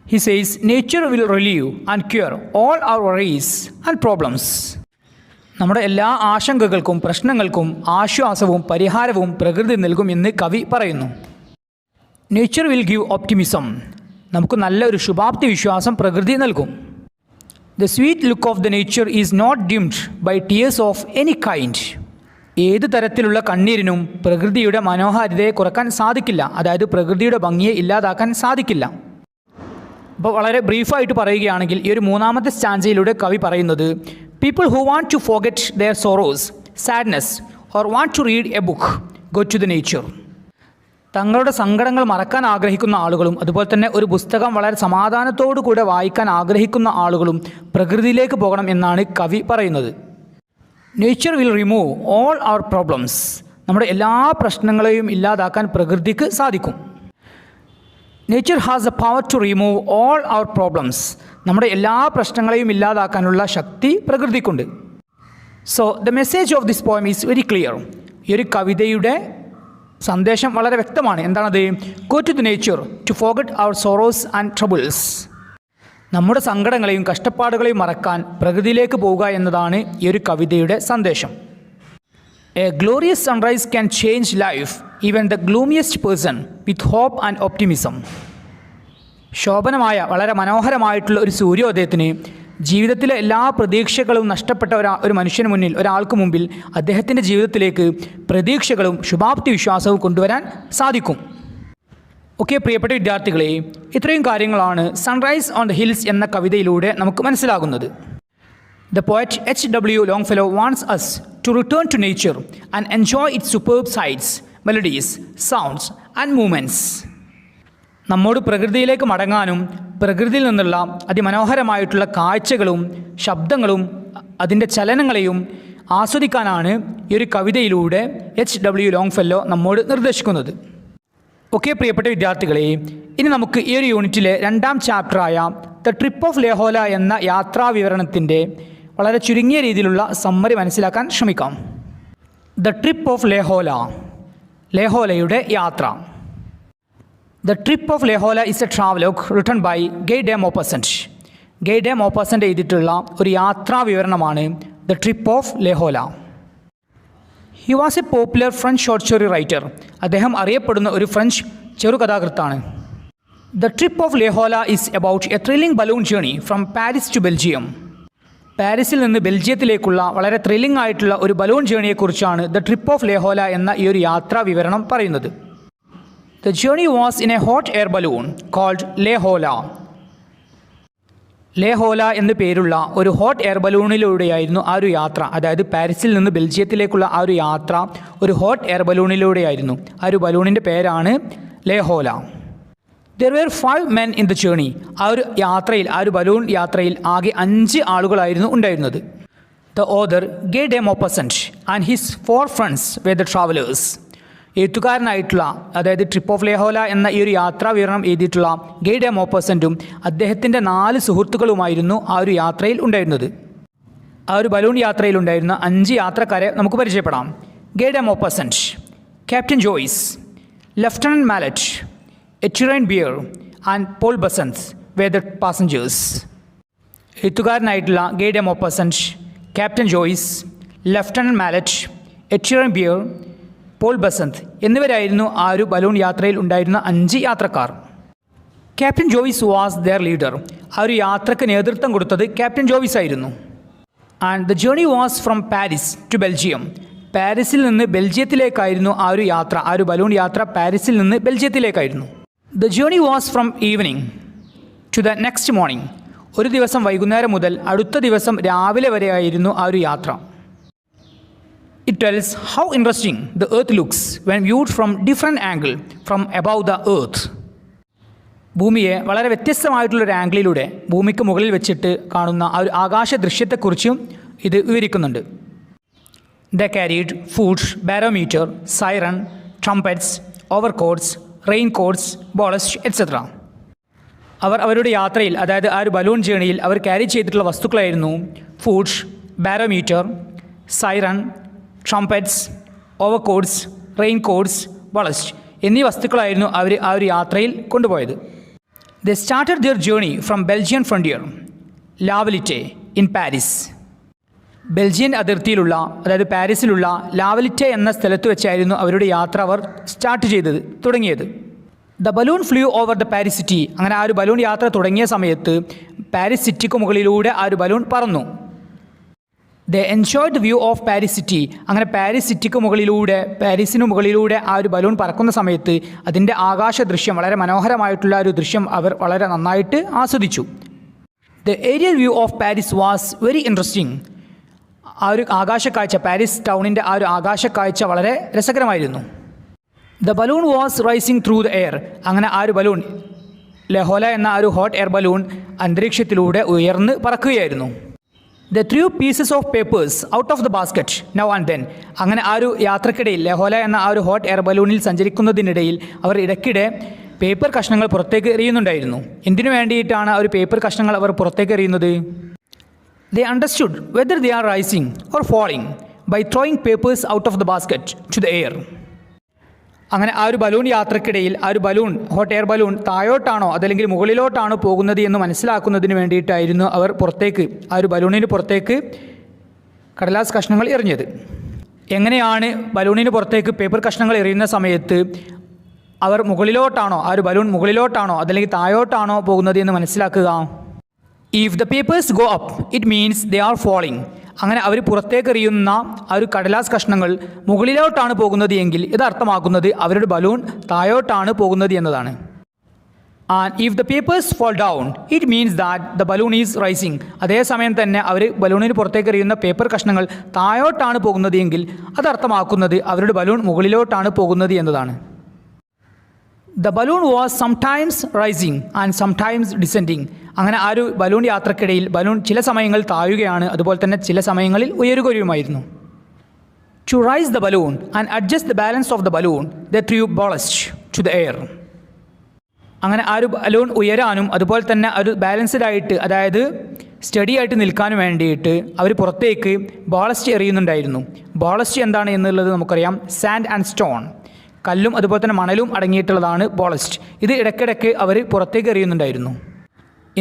He says nature will relieve and cure all our worries and problems. നമ്മുടെ എല്ലാ ആശങ്കകൾക്കും പ്രശ്നങ്ങൾക്കും ആശ്വാസവും പരിഹാരവും പ്രകൃതി നൽകും എന്ന് കവി പറയുന്നു. Nature will give optimism. നമുക്ക് നല്ലൊരു ശുഭാപ്തി വിശ്വാസം പ്രകൃതി നൽകും. The sweet look of the nature is not dimmed by tears of any kind. ഏത് തരത്തിലുള്ള കണ്ണീരിനും പ്രകൃതിയുടെ മനോഹാരിതയെ കുറക്കാൻ സാധിക്കില്ല. അതായത് പ്രകൃതിയുടെ ഭംഗിയെ ഇല്ലാതാക്കാൻ സാധിക്കില്ല. അപ്പോൾ വളരെ ബ്രീഫായിട്ട് പറയുകയാണെങ്കിൽ ഈ ഒരു 3ാമത്തെ സ്റ്റാൻസയിലൂടെ കവി പറയുന്നത്, people who want to forget their sorrows, sadness or want to read a book, go to the nature. തങ്ങളുടെ സങ്കടങ്ങൾ മറക്കാൻ ആഗ്രഹിക്കുന്ന ആളുകളും അതുപോലെ തന്നെ ഒരു പുസ്തകം വളരെ സമാധാനത്തോടു കൂടെ വായിക്കാൻ ആഗ്രഹിക്കുന്ന ആളുകളും പ്രകൃതിയിലേക്ക് പോകണം എന്നാണ് കവി പറയുന്നത്. Nature will remove all our problems. നമ്മുടെ എല്ലാ പ്രശ്നങ്ങളെയും ഇല്ലാതാക്കാൻ പ്രകൃതിക്ക് സാധിക്കും. Nature has a power to remove all our problems. നമ്മുടെ എല്ലാ പ്രശ്നങ്ങളെയും ഇല്ലാതാക്കാനുള്ള ശക്തി പ്രകൃതിക്കുണ്ട്. So the message of this poem is very clear. ഈ ഒരു കവിതയുടെ സന്ദേശം വളരെ വ്യക്തമാണ്. എന്താണത്? Go to the nature to forget our sorrows and troubles. നമ്മുടെ സങ്കടങ്ങളെയും കഷ്ടപ്പാടുകളെയും മറക്കാൻ പ്രകൃതിയിലേക്ക് പോവുക എന്നതാണ് ഈ ഒരു കവിതയുടെ സന്ദേശം. A glorious sunrise can change life even the gloomiest person with hope and optimism. ശോഭനമായ വളരെ മനോഹരമായിട്ടുള്ള ഒരു സൂര്യോദയത്തിന് ജീവിതത്തിലെ എല്ലാ പ്രതീക്ഷകളും നഷ്ടപ്പെട്ട ഒരു മനുഷ്യന് മുന്നിൽ, ഒരാൾക്ക് മുമ്പിൽ അദ്ദേഹത്തിൻ്റെ ജീവിതത്തിലേക്ക് പ്രതീക്ഷകളും ശുഭാപ്തി വിശ്വാസവും കൊണ്ടുവരാൻ സാധിക്കും. ഓക്കെ പ്രിയപ്പെട്ട വിദ്യാർത്ഥികളെ, ഇത്രയും കാര്യങ്ങളാണ് സൺറൈസ് ഓൺ ദ ഹിൽസ് എന്ന കവിതയിലൂടെ നമുക്ക് മനസ്സിലാകുന്നത്. The poet H.W. Longfellow wants us to return to nature and enjoy its superb sights, melodies, sounds and movements. നമ്മോട് പ്രകൃതിയിലേക്ക് മടങ്ങാനും പ്രകൃതിയിൽ നിന്നുള്ള അതിമനോഹരമായിട്ടുള്ള കാഴ്ചകളും ശബ്ദങ്ങളും അതിൻ്റെ ചലനങ്ങളെയും ആസ്വദിക്കാനാണ് ഈ ഒരു കവിതയിലൂടെ H.W. Longfellow നമ്മോട് നിർദ്ദേശിക്കുന്നത്. ഓക്കെ പ്രിയപ്പെട്ട വിദ്യാർത്ഥികളെ, ഇനി നമുക്ക് ഈ ഒരു യൂണിറ്റിലെ 2ാം ചാപ്റ്ററായ ദ ട്രിപ്പ് ഓഫ് ലേഹോല എന്ന യാത്രാ വിവരണത്തിൻ്റെ വളരെ ചുരുങ്ങിയ രീതിയിലുള്ള സമ്മറി മനസ്സിലാക്കാൻ ശ്രമിക്കാം. ദ ട്രിപ്പ് ഓഫ് ലേഹോല, ലേഹോലയുടെ യാത്ര. The trip of Le Horla is a travelogue written by Guy de Maupassant. Guy de Maupassant എഴുതിയിട്ടുള്ള ഒരു യാത്രാ വിവരണമാണ് the trip of Le Horla. He was a popular French short story writer. അദ്ദേഹം അറിയപ്പെടുന്ന ഒരു French ചെറുകഥാകൃത്താണ്. The trip of Le Horla is about a thrilling balloon journey from Paris to Belgium. പാരീസിൽ നിന്ന് ബെൽജിയത്തിലേക്കുള്ള വളരെ ത്രില്ലിംഗ് ആയിട്ടുള്ള ഒരു ബലൂൺ ജേണിയെക്കുറിച്ചാണ് ദ ട്രിപ്പ് ഓഫ് ലേഹോല എന്ന ഈ ഒരു യാത്രാ വിവരണം പറയുന്നത്. The journey was in a hot air balloon called Le Horla. Le Horla എന്ന് പേരുള്ള ഒരു ഹോട്ട് എയർ ബലൂണിലൂടെയായിരുന്നു ആ ഒരു യാത്ര. അതായത് പാരീസിൽ നിന്ന് ബെൽജിയത്തിലേക്കുള്ള ആ ഒരു യാത്ര ഒരു ഹോട്ട് എയർ ബലൂണിലൂടെയായിരുന്നു. ആ ഒരു ബലൂണിൻ്റെ പേരാണ് ലേഹോല. There were 5 men in the journey. ആ ഒരു യാത്രയിൽ, ആ ഒരു ബലൂൺ യാത്രയിൽ ആകെ 5 ആളുകളായിരുന്നു ഉണ്ടായിരുന്നത്. The author Guy de Maupassant and his 4 friends were the travelers. എഴുത്തുകാരനായിട്ടുള്ള, അതായത് ട്രിപ്പ് ഓഫ് ലേഹോല എന്ന ഈ ഒരു യാത്രാ വിവരണം എഴുതിയിട്ടുള്ള ഗെയ് ഡെ മോപ്പസൻറ്റും അദ്ദേഹത്തിൻ്റെ 4 സുഹൃത്തുക്കളുമായിരുന്നു ആ ഒരു യാത്രയിൽ ഉണ്ടായിരുന്നത്. ആ ഒരു ബലൂൺ യാത്രയിൽ ഉണ്ടായിരുന്ന 5 യാത്രക്കാരെ നമുക്ക് പരിചയപ്പെടാം. Guy de Maupassant, captain Joyce, lieutenant Mallet, Etienne Beer and Paul Bessand were the passengers. എഴുത്തുകാരനായിട്ടുള്ള Guy de Maupassant, captain Joyce, lieutenant Mallet, Etienne Beer, Paul Bessand എന്നിവരായിരുന്നു ആ ഒരു ബലൂൺ യാത്രയിൽ ഉണ്ടായിരുന്ന 5 യാത്രക്കാർ. Captain Joyce was their leader. ആ ഒരു യാത്രക്ക് നേതൃത്വം കൊടുത്തത് ക്യാപ്റ്റൻ ജോയ്സ് ആയിരുന്നു. And the journey was from Paris to Belgium. പാരീസിൽ നിന്ന് ബെൽജിയത്തിലേക്കായിരുന്നു ആ ഒരു യാത്ര. ആ ഒരു ബലൂൺ യാത്ര പാരീസിൽ നിന്ന് ബെൽജിയത്തിലേക്കായിരുന്നു. The journey was from evening to the next morning. ഒരു ദിവസം വൈകുന്നേരം മുതൽ അടുത്ത ദിവസം രാവിലെ വരെയായിരുന്നു ആ ഒരു യാത്ര. It tells how interesting the earth looks when viewed from different angle from above the earth. ഭൂമിയെ വളരെ വ്യത്യസ്തമായിട്ടുള്ളൊരു ആംഗിളിലൂടെ ഭൂമിക്ക് മുകളിൽ വെച്ചിട്ട് കാണുന്ന ആ ഒരു ആകാശ ദൃശ്യത്തെക്കുറിച്ചും ഇത് വിവരിക്കുന്നുണ്ട്. They carried food, barometer, siren, trumpets, overcoats, raincoats, ballast, etc. അവർ അവരുടെ യാത്രയിൽ, അതായത് ആ ഒരു ബലൂൺ ജേണിയിൽ അവർ ക്യാരി ചെയ്തിട്ടുള്ള വസ്തുക്കളായിരുന്നു food, barometer, siren, trumpets, overcoats, raincoats, ballast എന്നീ വസ്തുക്കളായിരുന്നു അവർ ആ ഒരു യാത്രയിൽ കൊണ്ടുപോയത്. They started their journey from Belgian frontier La Villette in Paris. ബെൽജിയൻ അതിർത്തിയിലുള്ള, അതായത് പാരീസിലുള്ള ലാവലിറ്റെ എന്ന സ്ഥലത്ത് വെച്ചായിരുന്നു അവരുടെ യാത്ര അവർ സ്റ്റാർട്ട് ചെയ്തത്, തുടങ്ങിയത്. The balloon flu over the Paris city. അങ്ങനെ ആ ഒരു ബലൂൺ യാത്ര തുടങ്ങിയ സമയത്ത് പാരീസ് സിറ്റിക്ക് മുകളിലൂടെ ആ ഒരു ബലൂൺ പറന്നു. ദേ enjoy the view of Paris city. അങ്ങനെ പാരീസ് സിറ്റിക്ക് മുകളിലൂടെ, പാരീസിന് മുകളിലൂടെ ആ ഒരു ബലൂൺ പറക്കുന്ന സമയത്ത് അതിൻ്റെ ആകാശ ദൃശ്യം, വളരെ മനോഹരമായിട്ടുള്ള ഒരു ദൃശ്യം അവർ വളരെ നന്നായിട്ട് ആസ്വദിച്ചു. The aerial view of Paris was very interesting. ആ ഒരു ആകാശക്കാഴ്ച, പാരീസ് ടൗണിൻ്റെ ആ ഒരു ആകാശക്കാഴ്ച വളരെ രസകരമായിരുന്നു. The balloon was rising through the air. അങ്ങനെ ആ ഒരു ബലൂൺ, ലേഹോല എന്ന ആ ഒരു ഹോട്ട് എയർ ബലൂൺ അന്തരീക്ഷത്തിലൂടെ ഉയർന്ന് പറക്കുകയായിരുന്നു. They threw pieces of papers out of the basket now and then. അങ്ങനെ ആ ഒരു യാത്രക്കിടയിൽ, ലേഹോല എന്ന ആ ഒരു ഹോട്ട് എയർ ബലൂണിൽ സഞ്ചരിക്കുന്നതിനിടയിൽ അവർ ഇടയ്ക്കിടെ പേപ്പർ കഷ്ണങ്ങൾ പുറത്തേക്ക് എറിയുന്നുണ്ടായിരുന്നു. എന്തിനു വേണ്ടിയിട്ടാണ് ആ ഒരു പേപ്പർ കഷ്ണങ്ങൾ അവർ പുറത്തേക്ക് എറിയുന്നത്? They understood whether they are rising or falling by throwing papers out of the basket to the air. അങ്ങനെ ആ ഒരു ബലൂൺ യാത്രക്കിടയിൽ ആ ഒരു ബലൂൺ ഹോട്ട് എയർ ബലൂൺ താഴോട്ടാണോ അതല്ലെങ്കിൽ മുകളിലോട്ടാണോ പോകുന്നത് എന്ന് മനസ്സിലാക്കുന്നതിന് വേണ്ടിയിട്ടായിരുന്നു അവർ പുറത്തേക്ക് ആ ഒരു ബലൂണിന് പുറത്തേക്ക് കടലാസ് കഷ്ണങ്ങൾ എറിഞ്ഞത്. എങ്ങനെയാണ് ബലൂണിന് പുറത്തേക്ക് പേപ്പർ കഷ്ണങ്ങൾ എറിയുന്ന സമയത്ത് അവർ മുകളിലോട്ടാണോ ആ ഒരു ബലൂൺ മുകളിലോട്ടാണോ അതല്ലെങ്കിൽ താഴോട്ടാണോ പോകുന്നത് എന്ന് മനസ്സിലാക്കുക? If the papers go up it means they are falling. അങ്ങനെ അവർ പുറത്തേക്ക് എറിയുന്ന ആ ഒരു കടലാസ് കഷ്ണങ്ങൾ മുകളിലോട്ടാണ് പോകുന്നത് എങ്കിൽ ഇത് അർത്ഥമാക്കുന്നത് അവരുടെ ബലൂൺ താഴോട്ടാണ് പോകുന്നത് എന്നതാണ്. And if the papers fall down it means that the balloon is rising. അതേസമയം തന്നെ അവർ ബലൂണിന് പുറത്തേക്ക് എറിയുന്ന പേപ്പർ കഷ്ണങ്ങൾ താഴോട്ടാണ് പോകുന്നത് എങ്കിൽ അത് അർത്ഥമാക്കുന്നത് അവരുടെ ബലൂൺ മുകളിലോട്ടാണ് പോകുന്നത് എന്നതാണ്. The balloon was sometimes rising and sometimes descending. അങ്ങനെ ആ ഒരു ബലൂൺ യാത്രക്കിടയിൽ ബലൂൺ ചില സമയങ്ങളിൽ താഴുകയാണ്, അതുപോലെ തന്നെ ചില സമയങ്ങളിൽ ഉയരുകയുമായിരുന്നു. To rise the balloon and adjust the balance of the balloon they threw ballast to the air. അങ്ങനെ ആ ഒരു ബലൂൺ ഉയരാനും അതുപോലെ തന്നെ ഒരു ബാലൻസ്ഡ് ആയിട്ട് അതായത് സ്റ്റഡി ആയിട്ട് നിൽക്കാനും വേണ്ടിയിട്ട് അവർ പുറത്തേക്ക് ബോളസ്റ്റ് എറിയുന്നുണ്ടായിരുന്നു. ബോളസ്റ്റ് എന്താണ് എന്നുള്ളത് നമുക്കറിയാം. സാൻഡ് ആൻഡ് സ്റ്റോൺ, കല്ലും അതുപോലെ തന്നെ മണലും അടങ്ങിയിട്ടുള്ളതാണ് ബോളസ്റ്റ്. ഇത് ഇടയ്ക്കിടയ്ക്ക് അവർ പുറത്തേക്ക് എറിയുന്നുണ്ടായിരുന്നു.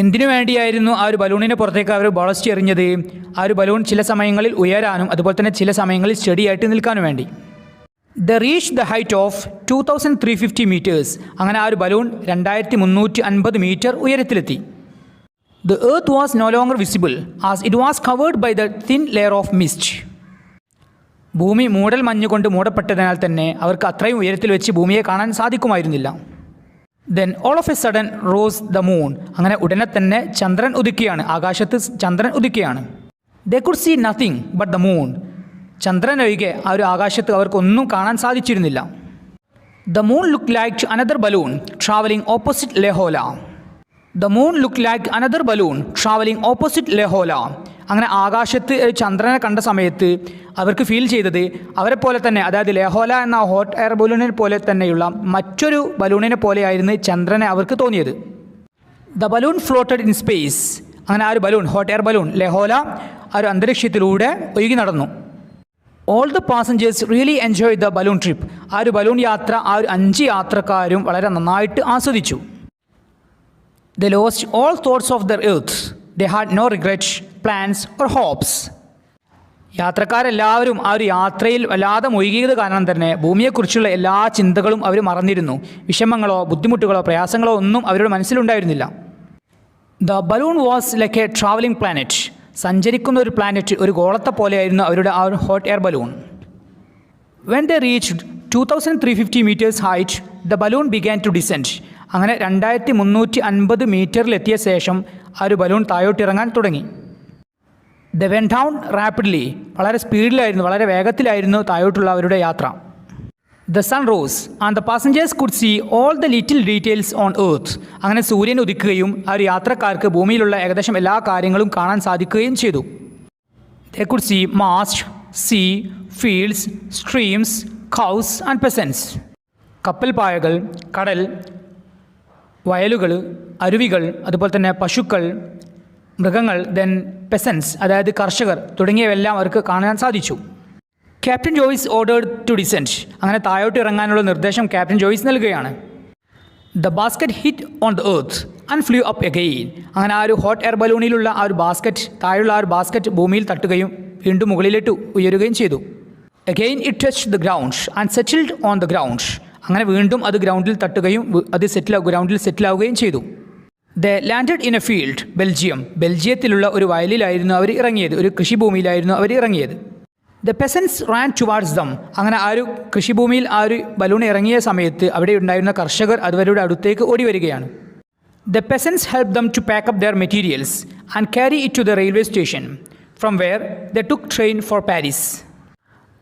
എന്തിനു വേണ്ടിയായിരുന്നു ആ ഒരു ബലൂണിനെ പുറത്തേക്ക് അവർ ബോളസ്റ്റ് എറിഞ്ഞത്? ആ ഒരു ബലൂൺ ചില സമയങ്ങളിൽ ഉയരാനും അതുപോലെ തന്നെ ചില സമയങ്ങളിൽ സ്റ്റഡി ആയിട്ട് നിൽക്കാനും വേണ്ടി. They reach the height of 2350 metres. അങ്ങനെ ആ ഒരു ബലൂൺ 2350 മീറ്റർ ഉയരത്തിലെത്തി. The earth was no longer visible as it was covered by the thin layer of mist. ഭൂമി മൂടൽ മഞ്ഞ് കൊണ്ട് മൂടപ്പെട്ടതിനാൽ തന്നെ അവർക്ക് അത്രയും ഉയരത്തിൽ വെച്ച് ഭൂമിയെ കാണാൻ സാധിക്കുമായിരുന്നില്ല. Then all of a sudden rose the moon. അങ്ങനെ ഉടനെ തന്നെ ചന്ദ്രൻ ഉദിക്കുകയാണ്, ആകാശത്ത് ചന്ദ്രൻ ഉദിക്കുകയാണ്. They could see nothing but the moon. ചന്ദ്രൻ ഒഴികെ ആ ഒരു ആകാശത്ത് അവർക്കൊന്നും കാണാൻ സാധിച്ചിരുന്നില്ല. The moon look like another balloon travelling opposite Le Horla. The moon look like another balloon travelling opposite Le Horla. അങ്ങനെ ആകാശത്ത് ചന്ദ്രനെ കണ്ട സമയത്ത് അവർക്ക് ഫീൽ ചെയ്തത് അവരെ പോലെ തന്നെ, അതായത് ലെഹോല എന്ന ഹോട്ട് എയർ ബലൂണിനെ പോലെ തന്നെയുള്ള മറ്റൊരു ബലൂണിനെ പോലെയായിരുന്നു ചന്ദ്രനെ അവർക്ക് തോന്നിയത്. The balloon floated in space. അങ്ങനെ ആ ഒരു ബലൂൺ ഹോട്ട് എയർ ബലൂൺ ലെഹോല ആ ഒരു അന്തരീക്ഷത്തിലൂടെ ഒഴുകി നടന്നു. All the passengers really enjoy the balloon trip. ആ ഒരു ബലൂൺ യാത്ര ആ ഒരു 5 യാത്രക്കാരും വളരെ നന്നായിട്ട് ആസ്വദിച്ചു. They lost all thoughts of their earth. They had no regrets, plans or hopes. യാത്രക്കാരെല്ലാവരും ആ ഒരു യാത്രയിൽ വല്ലാതെ മുഴുകിയത് കാരണം തന്നെ ഭൂമിയെക്കുറിച്ചുള്ള എല്ലാ ചിന്തകളും അവർ മറന്നിരുന്നു. വിഷമങ്ങളോ ബുദ്ധിമുട്ടുകളോ പ്രയാസങ്ങളോ ഒന്നും അവരുടെ മനസ്സിലുണ്ടായിരുന്നില്ല. The balloon was like a travelling planet. സഞ്ചരിക്കുന്ന ഒരു പ്ലാനറ്റ്, ഒരു ഗോളത്തെ പോലെയായിരുന്നു അവരുടെ ആ ഒരു hot air balloon. When they reached 2350 metres height the balloon began to descend. അങ്ങനെ 2350 മീറ്ററിലെത്തിയ ശേഷം ആ ഒരു ബലൂൺ താഴോട്ടിറങ്ങാൻ തുടങ്ങി. They went down rapidly. വളരെ സ്പീഡിലായിരുന്നു, വളരെ വേഗത്തിലായിരുന്നു താഴോട്ടുള്ള അവരുടെ യാത്ര. The sun rose and the passengers could see all the little details on earth. അങ്ങനെ സൂര്യൻ ഉദിക്കുകയും ആ ഒരു യാത്രക്കാർക്ക് ഭൂമിയിലുള്ള ഏകദേശം എല്ലാ കാര്യങ്ങളും കാണാൻ സാധിക്കുകയും ചെയ്തു. They could see mast, sea, fields, streams, cows and peasants. കപ്പൽപ്പായകൾ, കടൽ, വയലുകൾ, അരുവികൾ, അതുപോലെ തന്നെ പശുക്കൾ, മൃഗങ്ങൾ, ദെൻ പെസൻസ് അതായത് കർഷകർ തുടങ്ങിയവയെല്ലാം അവർക്ക് കാണാൻ സാധിച്ചു. Captain Joyce ordered to descend. അങ്ങനെ താഴോട്ട് ഇറങ്ങാനുള്ള നിർദ്ദേശം ക്യാപ്റ്റൻ ജോയ്സ് നൽകുകയാണ്. The basket hit on the earth and flew up again. അങ്ങനെ ആ ഒരു ഹോട്ട് എയർ ബലൂണിലുള്ള ആ ഒരു ബാസ്ക്കറ്റ്, താഴെയുള്ള ആ ഒരു ബാസ്ക്കറ്റ് ഭൂമിയിൽ തട്ടുകയും വീണ്ടും മുകളിലിട്ട് ഉയരുകയും ചെയ്തു. Again it touched the ground and settled on the ground. അങ്ങനെ വീണ്ടും അത് ഗ്രൗണ്ടിൽ തട്ടുകയും അത് ഗ്രൗണ്ടിൽ സെറ്റിലാവുകയും ചെയ്തു. They landed in a field Belgium. ബെൽജിയത്തിലുള്ള ഒരു വയലിലായിരുന്നു അവർ ഇറങ്ങിയത്, ഒരു കൃഷിഭൂമിയിലായിരുന്നു അവർ ഇറങ്ങിയത്. The peasants ran towards them. അങ്ങനെ ആ ഒരു കൃഷിഭൂമിയിൽ ആ ഒരു ബലൂൺ ഇറങ്ങിയ സമയത്ത് അവിടെ ഉണ്ടായിരുന്ന കർഷകർ അവരുടെ അടുത്തേക്ക് ഓടി വരികയാണ്. The peasants help them to pack up their materials and carry it to the railway station from where the took train for Paris.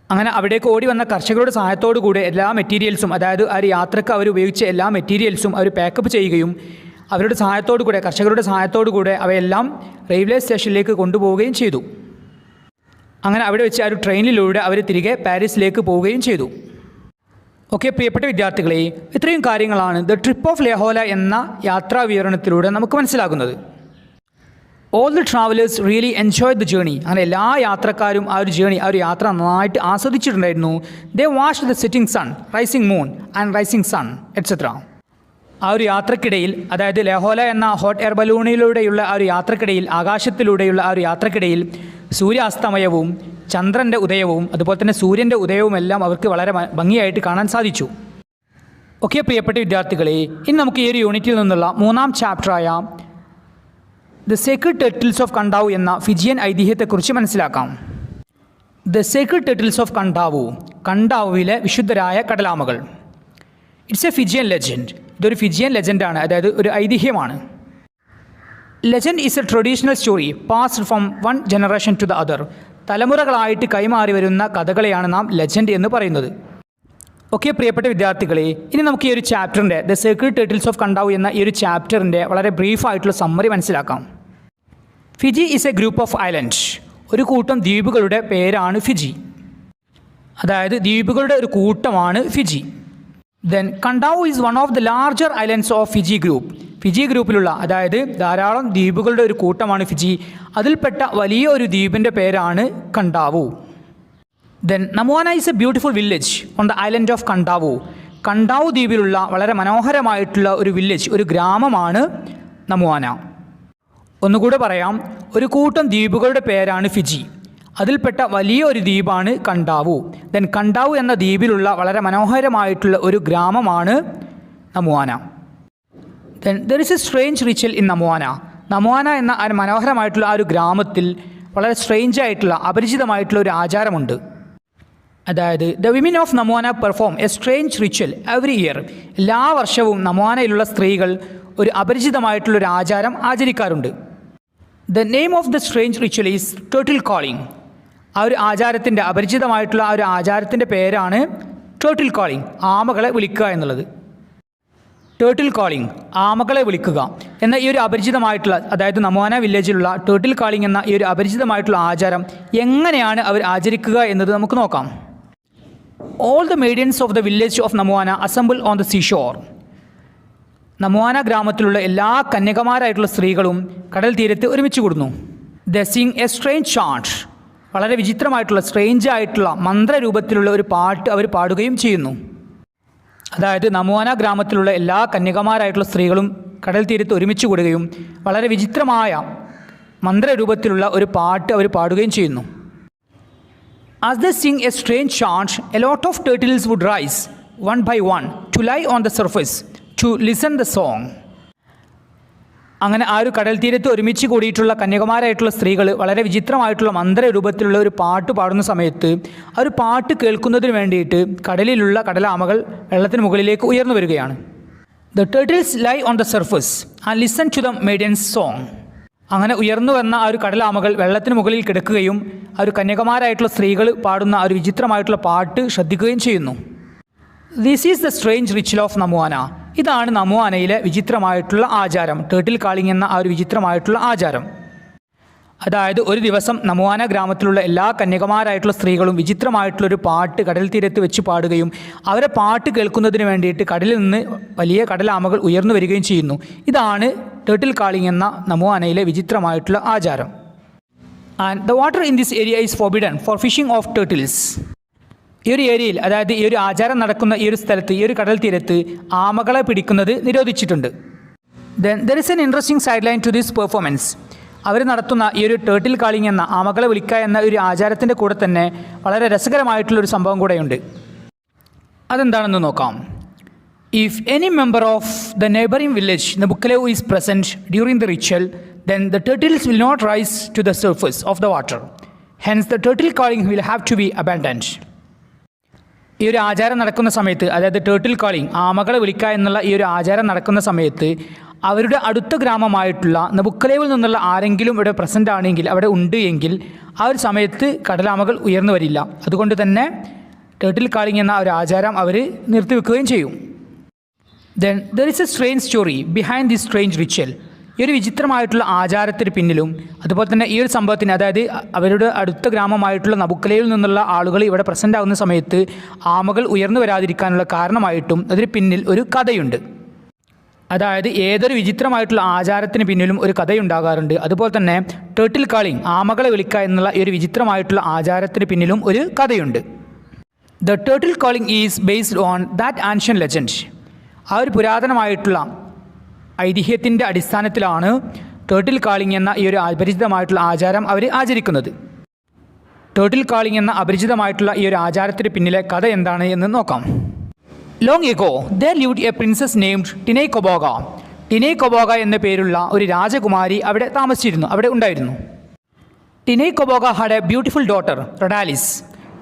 അങ്ങനെ അവിടേക്ക് ഓടി വന്ന കർഷകരുടെ സഹായത്തോടു കൂടെ എല്ലാ മെറ്റീരിയൽസും, അതായത് ആ ഒരു യാത്രക്ക് അവർ ഉപയോഗിച്ച എല്ലാ മെറ്റീരിയൽസും അവർ പാക്കപ്പ് ചെയ്യുകയും അവരുടെ സഹായത്തോടു കൂടെ, കർഷകരുടെ സഹായത്തോടു കൂടെ അവയെല്ലാം റെയിൽവേ സ്റ്റേഷനിലേക്ക് കൊണ്ടുപോവുകയും ചെയ്തു. അങ്ങനെ അവിടെ വെച്ച് ആ ഒരു ട്രെയിനിലൂടെ അവർ തിരികെ പാരീസിലേക്ക് പോവുകയും ചെയ്തു. ഓക്കെ പ്രിയപ്പെട്ട വിദ്യാർത്ഥികളെ, ഇത്രയും കാര്യങ്ങളാണ് ദ ട്രിപ്പ് ഓഫ് ലെഹോല എന്ന യാത്രാ വിവരണത്തിലൂടെ നമുക്ക് മനസ്സിലാകുന്നത്. All the travellers really enjoy the journey. അങ്ങനെ എല്ലാ യാത്രക്കാരും ആ ഒരു യാത്ര നന്നായിട്ട് ആസ്വദിച്ചിട്ടുണ്ടായിരുന്നു. They watch the setting sun, rising moon and rising sun etcetera. ആ ഒരു യാത്രക്കിടയിൽ, അതായത് ലഹോല എന്ന ഹോട്ട് എയർ ബലൂണിലൂടെയുള്ള ആ ഒരു യാത്രക്കിടയിൽ, ആകാശത്തിലൂടെയുള്ള ആ ഒരു യാത്രക്കിടയിൽ സൂര്യാസ്തമയവും ചന്ദ്രൻ്റെ ഉദയവും അതുപോലെ തന്നെ സൂര്യൻ്റെ ഉദയവും എല്ലാം അവർക്ക് വളരെ ഭംഗിയായിട്ട് കാണാൻ സാധിച്ചു. ഓക്കെ പ്രിയപ്പെട്ട വിദ്യാർത്ഥികളെ, ഇനി നമുക്ക് ഈ ഒരു യൂണിറ്റിൽ നിന്നുള്ള 3-ാം ചാപ്റ്ററായ the sacred turtles of Kandavu എന്ന ഫിജിയൻ ഐതിഹ്യത്തെക്കുറിച്ച് മനസ്സിലാക്കാം. The sacred turtles of Kandavu, കണ്ടാവുവിലെ വിശുദ്ധരായ കടലാമകൾ. It's a Fijian legend. ഇതൊരു ഫിജിയൻ ലെജൻഡാണ്, അതായത് ഒരു ഐതിഹ്യമാണ്. Legend is a traditional story passed from one generation to the other. തലമുറകളായിട്ട് കൈമാറി വരുന്ന കഥകളെയാണ് നാം ലെജൻഡ് എന്ന് പറയുന്നത്. ഓക്കെ പ്രിയപ്പെട്ട വിദ്യാർത്ഥികളെ, ഇനി നമുക്ക് ഈ ഒരു ചാപ്റ്ററിൻ്റെ the sacred turtles of Kandavu എന്ന ഈ ഒരു ചാപ്റ്ററിൻ്റെ വളരെ ബ്രീഫായിട്ടുള്ള സമ്മറി മനസ്സിലാക്കാം. Fiji is a group of island. ഒരു കൂട്ടം ദ്വീപുകളുടെ പേരാണ് ഫിജി, അതായത് ദ്വീപുകളുടെ ഒരു കൂട്ടമാണ് Fiji. Then Kandavu is one of the larger islands of Fiji group. Fiji ഗ്രൂപ്പിലുള്ള, അതായത് ധാരാളം ദ്വീപുകളുടെ ഒരു കൂട്ടമാണ് ഫിജി. അതിൽപ്പെട്ട വലിയ ഒരു ദ്വീപിൻ്റെ പേരാണ് Kandavu. Then Namuana is a beautiful village on the island of Kandavu. Kandavu ദ്വീപിലുള്ള വളരെ മനോഹരമായിട്ടുള്ള ഒരു വില്ലേജ്, ഒരു ഗ്രാമമാണ് നമുവാന. ഒന്നുകൂടെ പറയാം, ഒരു കൂട്ടം ദ്വീപുകളുടെ പേരാണ് ഫിജി. അതിൽപ്പെട്ട വലിയ ഒരു ദ്വീപാണ് കണ്ടാവു. ദെൻ കണ്ടാവു എന്ന ദ്വീപിലുള്ള വളരെ മനോഹരമായിട്ടുള്ള ഒരു ഗ്രാമമാണ് Namuana. Then there is a strange ritual in Namuana. Namuana എന്ന ആ മനോഹരമായിട്ടുള്ള ആ ഒരു ഗ്രാമത്തിൽ വളരെ സ്ട്രേഞ്ച് ആയിട്ടുള്ള, അപരിചിതമായിട്ടുള്ള ഒരു ആചാരമുണ്ട്. അതായത് the women of Namuana perform a strange ritual every year. എല്ലാ വർഷവും നമുവാനയിലുള്ള സ്ത്രീകൾ ഒരു അപരിചിതമായിട്ടുള്ളൊരു ആചാരം ആചരിക്കാറുണ്ട്. The name of the strange ritual is turtle calling. ആ ഒരു ആചാരത്തിൻ്റെ, അപരിചിതമായിട്ടുള്ള ആ ഒരു ആചാരത്തിൻ്റെ പേരാണ് ടേർട്ടിൽ കോളിംഗ്, ആമകളെ വിളിക്കുക എന്നുള്ളത്. ടേർട്ടിൽ കോളിംഗ്, ആമകളെ വിളിക്കുക എന്ന ഈ ഒരു അപരിചിതമായിട്ടുള്ള, അതായത് നമുവാന വില്ലേജിലുള്ള ടേർട്ടിൽ കോളിംഗ് എന്ന ഈ ഒരു അപരിചിതമായിട്ടുള്ള ആചാരം എങ്ങനെയാണ് അവർ ആചരിക്കുക എന്നത് നമുക്ക് നോക്കാം. All the maidens of the village of Namuana assemble on the seashore. Namuana ഗ്രാമത്തിലുള്ള എല്ലാ കന്യകമാരായിട്ടുള്ള സ്ത്രീകളും കടൽ തീരത്ത് ഒരുമിച്ച് കൂടുന്നു. They sing a strange chant. വളരെ വിചിത്രമായിട്ടുള്ള, സ്ട്രേഞ്ച് ആയിട്ടുള്ള മന്ത്രരൂപത്തിലുള്ള ഒരു പാട്ട് അവർ പാടുകയും ചെയ്യുന്നു. അതായത് നമുവാന ഗ്രാമത്തിലുള്ള എല്ലാ കന്യകമാരായിട്ടുള്ള സ്ത്രീകളും കടൽ തീരത്ത് ഒരുമിച്ച് കൂടുകയും വളരെ വിചിത്രമായ മന്ത്രരൂപത്തിലുള്ള ഒരു പാട്ട് അവർ പാടുകയും ചെയ്യുന്നു. As they sing a strange chant, a lot of turtles would rise one by one to lie on the surface to listen the song. അങ്ങനെ ആ ഒരു കടൽ തീരത്ത് ഒരുമിച്ച് കൂടിയിട്ടുള്ള കന്യകുമാരായിട്ടുള്ള സ്ത്രീകൾ വളരെ വിചിത്രമായിട്ടുള്ള മന്ത്രരൂപത്തിലുള്ള ഒരു പാട്ട് പാടുന്ന സമയത്ത് ആ ഒരു പാട്ട് കേൾക്കുന്നതിന് വേണ്ടിയിട്ട് കടലിലുള്ള കടലാമകൾ വെള്ളത്തിന് മുകളിലേക്ക് ഉയർന്നു വരികയാണ്. The turtles lie on the surface and listen to the maidens song. അങ്ങനെ ഉയർന്നു വന്ന ആ ഒരു കടലാമകൾ വെള്ളത്തിന് മുകളിൽ കിടക്കുകയും ആ ഒരു കന്യകമാരായിട്ടുള്ള സ്ത്രീകൾ പാടുന്ന ആ ഒരു വിചിത്രമായിട്ടുള്ള പാട്ട് ശ്രദ്ധിക്കുകയും ചെയ്യുന്നു. This is the strange ritual of Namuana. ഇതാണ് നമുവാനയിലെ വിചിത്രമായിട്ടുള്ള ആചാരം, ടേർട്ടിൽ കാളിംഗ് എന്ന ആ ഒരു വിചിത്രമായിട്ടുള്ള ആചാരം. അതായത് ഒരു ദിവസം നമുവാന ഗ്രാമത്തിലുള്ള എല്ലാ കന്യകമാരായിട്ടുള്ള സ്ത്രീകളും വിചിത്രമായിട്ടുള്ളൊരു പാട്ട് കടൽ തീരത്ത് വെച്ച് പാടുകയും അവരെ പാട്ട് കേൾക്കുന്നതിന് വേണ്ടിയിട്ട് കടലിൽ നിന്ന് വലിയ കടലാമകൾ ഉയർന്നു വരികയും ചെയ്യുന്നു. ഇതാണ് ടേർട്ടിൽ കാളിംഗ് എന്ന നമുവാനയിലെ വിചിത്രമായിട്ടുള്ള ആചാരം. And the water in this area is forbidden for fishing of turtles. ഈ ഒരു ഏരിയയിൽ, അതായത് ഈ ഒരു ആചാരം നടക്കുന്ന ഈ ഒരു സ്ഥലത്ത്, ഈ ഒരു കടൽ തീരത്ത് ആമകളെ പിടിക്കുന്നത് നിരോധിച്ചിട്ടുണ്ട്. Then there is an interesting side line to this performance. അവർ നടത്തുന്ന ഈ ഒരു ടേർട്ടിൽ കാളിംഗ് എന്ന ആമകളെ വിളിക്കുക എന്ന ഒരു ആചാരത്തിൻ്റെ കൂടെ തന്നെ വളരെ രസകരമായിട്ടുള്ളൊരു സംഭവം കൂടെയുണ്ട്. അതെന്താണെന്ന് നോക്കാം. If any member of the neighbouring village Nabukelevu is present during the ritual, then the turtles will not rise to the surface of the water. Hence the turtle calling will have to be abandoned. ഈ ഒരു ആചാരം നടക്കുന്ന സമയത്ത്, അതായത് turtle calling, ആമകളെ വിളിക്കുക എന്നുള്ള ഈ ഒരു ആചാരം നടക്കുന്ന സമയത്ത് അവരുടെ അടുത്ത ഗ്രാമമായിട്ടുള്ള നബുക്കലേവിൽ നിന്നുള്ള ആരെങ്കിലും ഇവിടെ പ്രസൻ്റ് ആണെങ്കിൽ, അവിടെ ഉണ്ട് എങ്കിൽ ആ ഒരു സമയത്ത് കടലാമകൾ ഉയർന്നു വരില്ല. അതുകൊണ്ട് തന്നെ ടേർട്ടിൽ കാളിംഗ് എന്ന ഒരു ആചാരം അവർ നിർത്തിവെക്കുകയും ചെയ്യും. Then there is a strange story behind this strange ritual. ഈ ഒരു വിചിത്രമായിട്ടുള്ള ആചാരത്തിന് പിന്നിലും അതുപോലെ തന്നെ ഈ ഒരു സംഭവത്തിന്, അതായത് അവരുടെ അടുത്ത ഗ്രാമമായിട്ടുള്ള നബുക്കലയിൽ നിന്നുള്ള ആളുകൾ ഇവിടെ പ്രസൻ്റ് ആകുന്ന സമയത്ത് ആമകൾ ഉയർന്നു വരാതിരിക്കാനുള്ള കാരണമായിട്ടും അതിന് പിന്നിൽ ഒരു കഥയുണ്ട്. അതായത് ഏതൊരു വിചിത്രമായിട്ടുള്ള ആചാരത്തിന് പിന്നിലും ഒരു കഥയുണ്ടാകാറുണ്ട്. അതുപോലെ തന്നെ ടേർട്ടിൽ കാളിംഗ്, ആമകളെ വിളിക്കുക എന്നുള്ള ഈ ഒരു വിചിത്രമായിട്ടുള്ള ആചാരത്തിന് പിന്നിലും ഒരു കഥയുണ്ട്. The turtle calling is based on that ancient legend. ആ ഒരു പുരാതനമായിട്ടുള്ള ഐതിഹ്യത്തിൻ്റെ അടിസ്ഥാനത്തിലാണ് ടേർട്ടിൽ കാളിംഗ് എന്ന ഈ ഒരു അപരിചിതമായിട്ടുള്ള ആചാരം അവർ ആചരിക്കുന്നത്. ടേർട്ടിൽ കാളിംഗ് എന്ന അപരിചിതമായിട്ടുള്ള ഈ ഒരു ആചാരത്തിന് പിന്നിലെ കഥ എന്താണ് എന്ന് നോക്കാം. Long ago there lived a princess named Tinaicoboga. Tinaicoboga എന്ന പേരുള്ള ഒരു രാജകുമാരി അവിടെ ഉണ്ടായിരുന്നു. Tinaicoboga had a beautiful daughter Raudalice.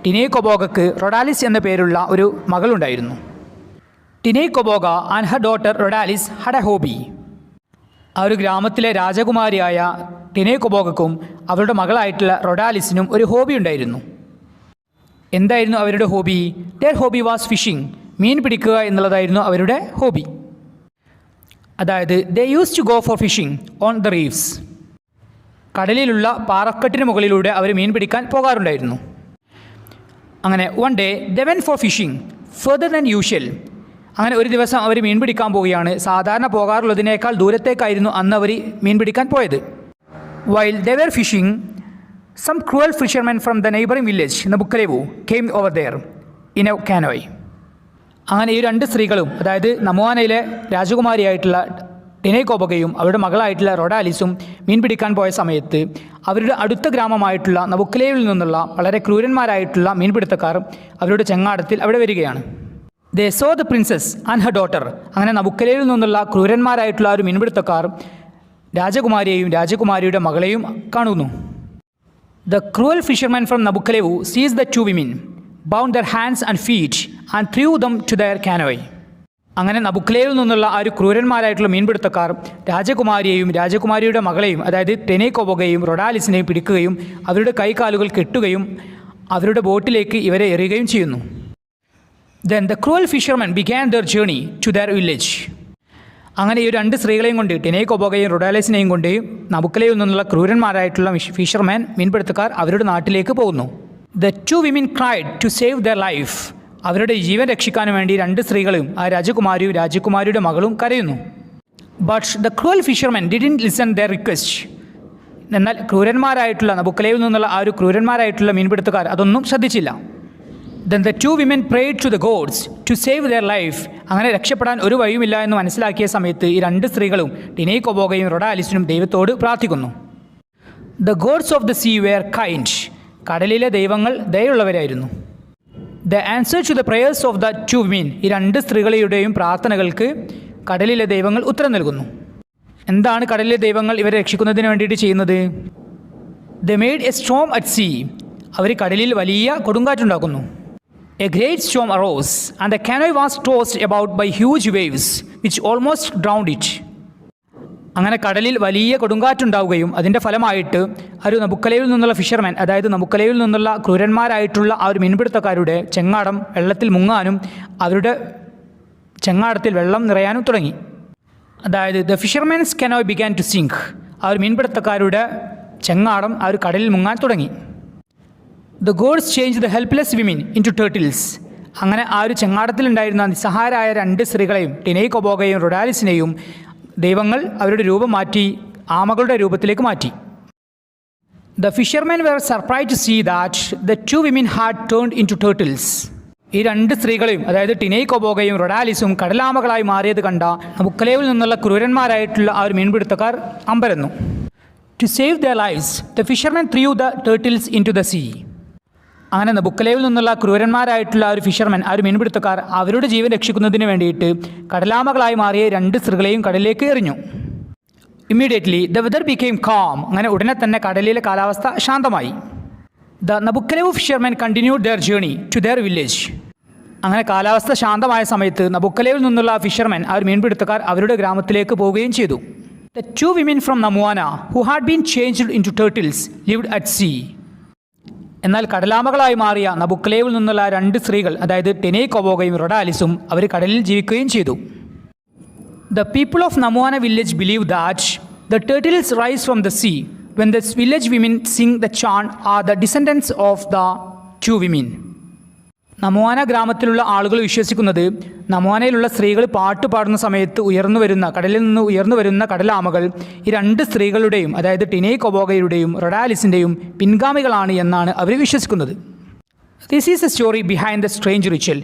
ടിനൈ കൊബോഗക്ക് റൊഡാലിസ് എന്ന പേരുള്ള ഒരു മകളുണ്ടായിരുന്നു. Tinaicoboga and her daughter Raudalice had a hobby. ആ ഒരു ഗ്രാമത്തിലെ രാജകുമാരിയായ ടിനൈ കൊബോഗക്കും അവരുടെ മകളായിട്ടുള്ള റൊഡാലിസിനും ഒരു ഹോബി ഉണ്ടായിരുന്നു. എന്തായിരുന്നു അവരുടെ hobby? Their hobby was fishing. മീൻ പിടിക്കുക എന്നുള്ളതായിരുന്നു അവരുടെ ഹോബി. അതായത് they use to go for fishing on the reefs. കടലിലുള്ള പാറക്കെട്ടിന് മുകളിലൂടെ അവർ മീൻ പിടിക്കാൻ പോകാറുണ്ടായിരുന്നു. അങ്ങനെ one day they went for fishing further than usual. അങ്ങനെ ഒരു ദിവസം അവർ മീൻ പിടിക്കാൻ പോവുകയാണ്. സാധാരണ പോകാറുള്ളതിനേക്കാൾ ദൂരത്തേക്കായിരുന്നു അന്ന് അവർ മീൻ പിടിക്കാൻ പോയത്. While they were fishing some cruel fishermen from the neighbouring village Nabukelevu came over there in a canoe. അങ്ങനെ ഈ രണ്ട് സ്ത്രീകളും, അതായത് നമുവാനയിലെ രാജകുമാരിയായിട്ടുള്ള ടിനൈ കൊബോഗയും അവരുടെ മകളായിട്ടുള്ള റൊഡാലിസും മീൻ പിടിക്കാൻ പോയ സമയത്ത് അവരുടെ അടുത്ത ഗ്രാമമായിട്ടുള്ള നബുക്കലേവിൽ നിന്നുള്ള വളരെ ക്രൂരന്മാരായിട്ടുള്ള മീൻപിടുത്തക്കാർ അവരുടെ ചെങ്ങാടത്തിൽ അവിടെ വരികയാണ്. They saw the princess and her daughter. അങ്ങനെ നബുക്കലേവിൽ നിന്നുള്ള ക്രൂരന്മാരായിട്ടുള്ള ഒരു മീൻപിടുത്തക്കാർ രാജകുമാരിയെയും രാജകുമാരിയുടെ മകളെയും കാണുന്നു. The cruel fisherman from Nabukelevu seize the two women, bound their hands and feet and threw them to their canoe. അങ്ങനെ നബുക്കലേവിൽ നിന്നുള്ള ആ ഒരു ക്രൂരന്മാരായിട്ടുള്ള മീൻപിടുത്തക്കാർ രാജകുമാരിയെയും രാജകുമാരിയുടെ മകളെയും, അതായത് ടിനൈ കൊബോഗയെയും റൊഡാലിസിനെയും പിടിക്കുകയും അവരുടെ കൈകാലുകൾ കെട്ടുകയും അവരുടെ ബോട്ടിലേക്ക് ഇവരെ എറിയുകയും ചെയ്യുന്നു. Then the cruel fisherman began their journey to their village. അങ്ങനെ ഈ രണ്ട് സ്ത്രീകളെയും കൊണ്ട്, ടിനൈ കൊബോഗയെയും റൊഡാലിസിനെയും കൊണ്ട് നബുക്കലേവിൽ നിന്നുള്ള ക്രൂരന്മാരായിട്ടുള്ള ഫിഷർമാൻ മീൻപിടുത്തക്കാർ അവരുടെ നാട്ടിലേക്ക് പോകുന്നു. The two women cried to save their life. അവരുടെ ജീവൻ രക്ഷിക്കാൻ വേണ്ടി രണ്ട് സ്ത്രീകളും ആ രാജകുമാരിയും രാജകുമാരിയുടെ മകളും കരയുന്നു. But the cruel fisherman didn't listen there request. എന്നാൽ ക്രൂരന്മാരായിട്ടുള്ള നബുക്കലേവിൽ നിന്നുള്ള ആ ഒരു ക്രൂരന്മാരായിട്ടുള്ള മീൻപിടുത്തക്കാർ അതൊന്നും ശ്രദ്ധിച്ചില്ല. Then the two women prayed to the gods to save their life. അങ്ങനെ രക്ഷപ്പെടാൻ ഒരു വഴിയുമില്ല എന്ന് മനസ്സിലാക്കിയ സമയത്ത് ഈ രണ്ട് സ്ത്രീകളും ടിനൈ കൊബോഗയും റൊഡാലിസിനും ദൈവത്തോട് പ്രാർത്ഥിക്കുന്നു. The gods of the sea were kind. കടലിലെ ദൈവങ്ങൾ ദയുള്ളവരായിരുന്നു. They answer to the prayers of the two women. ഈ രണ്ട് സ്ത്രീകളുടെയും പ്രാർത്ഥനകൾക്ക് കടലിലെ ദൈവങ്ങൾ ഉത്തരം നൽകുന്നു. എന്താണ് കടലിലെ ദൈവങ്ങൾ ഇവരെ രക്ഷിക്കുന്നതിന് വേണ്ടിയിട്ട് ചെയ്യുന്നത്? They made a storm at sea. അവർ കടലിൽ വലിയ കൊടുങ്കാറ്റുണ്ടാക്കുന്നു. A great storm arose and the canoe was tossed about by huge waves which almost drowned it. അങ്ങനെ കടലിൽ വലിയ കൊടുങ്കാറ്റുണ്ടാവുകയും അതിൻ്റെ ഫലമായിട്ട് ഒരു നബുക്കലേവിൽ നിന്നുള്ള ഫിഷർമാൻ, അതായത് നബുക്കലേവിൽ നിന്നുള്ള ക്രൂരന്മാരായിട്ടുള്ള ആ ഒരു മീൻപിടുത്തക്കാരുടെ ചെങ്ങാടം വെള്ളത്തിൽ മുങ്ങാനും അവരുടെ ചെങ്ങാടത്തിൽ വെള്ളം നിറയാനും തുടങ്ങി. അതായത് the fisherman's canoe began to sink. ആ ഒരു മീൻപിടുത്തക്കാരുടെ ചെങ്ങാടം ആ ഒരു കടലിൽ മുങ്ങാൻ തുടങ്ങി. The gods change the helpless women in to turtles. അങ്ങനെ ആ ഒരു ചെങ്ങാടത്തിലുണ്ടായിരുന്ന നിസ്സഹായരായ രണ്ട് സ്ത്രീകളെയും ടിനൈ കൊബോഗയെയും റൊഡാലിസിനെയും ദൈവങ്ങൾ അവരുടെ രൂപം മാറ്റി ആമകളുടെ രൂപത്തിലേക്ക് മാറ്റി. The fishermen were surprised to see that the two women had turned in to turtles. ഈ രണ്ട് സ്ത്രീകളെയും, അതായത് ടിനൈ കൊബോഗയും റൊഡാലിസും കടലാമകളായി മാറിയത് കണ്ട നബുക്കലേവിൽ നിന്നുള്ള ക്രൂരന്മാരായിട്ടുള്ള ആ ഒരു മീൻപിടുത്തക്കാർ അമ്പരന്നു. To save their lives the fishermen threw the turtles in to the sea. അങ്ങനെ നബുക്കലേവിൽ നിന്നുള്ള ക്രൂരന്മാരായിട്ടുള്ള ആ ഒരു ഫിഷർമാൻ, ആ ഒരു മീൻപിടുത്തക്കാർ അവരുടെ ജീവൻ രക്ഷിക്കുന്നതിന് വേണ്ടിയിട്ട് കടലാമകളായി മാറിയ രണ്ട് സ്ത്രീകളെയും കടലിലേക്ക് എറിഞ്ഞു. Immediately the weather became calm. അങ്ങനെ ഉടനെ തന്നെ കടലിലെ കാലാവസ്ഥ ശാന്തമായി. The Nabukelevu fisherman continued their journey to their village. അങ്ങനെ കാലാവസ്ഥ ശാന്തമായ സമയത്ത് നബുക്കലേവിൽ നിന്നുള്ള ഫിഷർമാൻ, ആ ഒരു മീൻപിടുത്തക്കാർ അവരുടെ ഗ്രാമത്തിലേക്ക് പോവുകയും ചെയ്തു. The two women from Namuana who had been changed in to turtles lived at sea. എന്നാൽ കടലാമകളായി മാറിയ നബുക്കലേവിൽ നിന്നുള്ള രണ്ട് സ്ത്രീകൾ, അതായത് ടിനൈ കൊബോഗയും റൊഡാലിസും അവർ കടലിൽ ജീവിക്കുകയും ചെയ്തു. The people of Namuana village believe that the turtles rise from the sea when the village women sing the chant are the descendants of the two women. Namuana ഗ്രാമത്തിലുള്ള ആളുകൾ വിശ്വസിക്കുന്നത് നമോനയിലുള്ള സ്ത്രീകൾ പാട്ട് പാടുന്ന സമയത്ത് കടലിൽ നിന്ന് ഉയർന്നു വരുന്ന കടലാമകൾ ഈ രണ്ട് സ്ത്രീകളുടെയും, അതായത് ടിനേ കൊബോഗയുടെയും റൊഡാലിസിൻ്റെയും പിൻഗാമികളാണ് എന്നാണ് അവർ വിശ്വസിക്കുന്നത്. This is a story behind the strange ritual.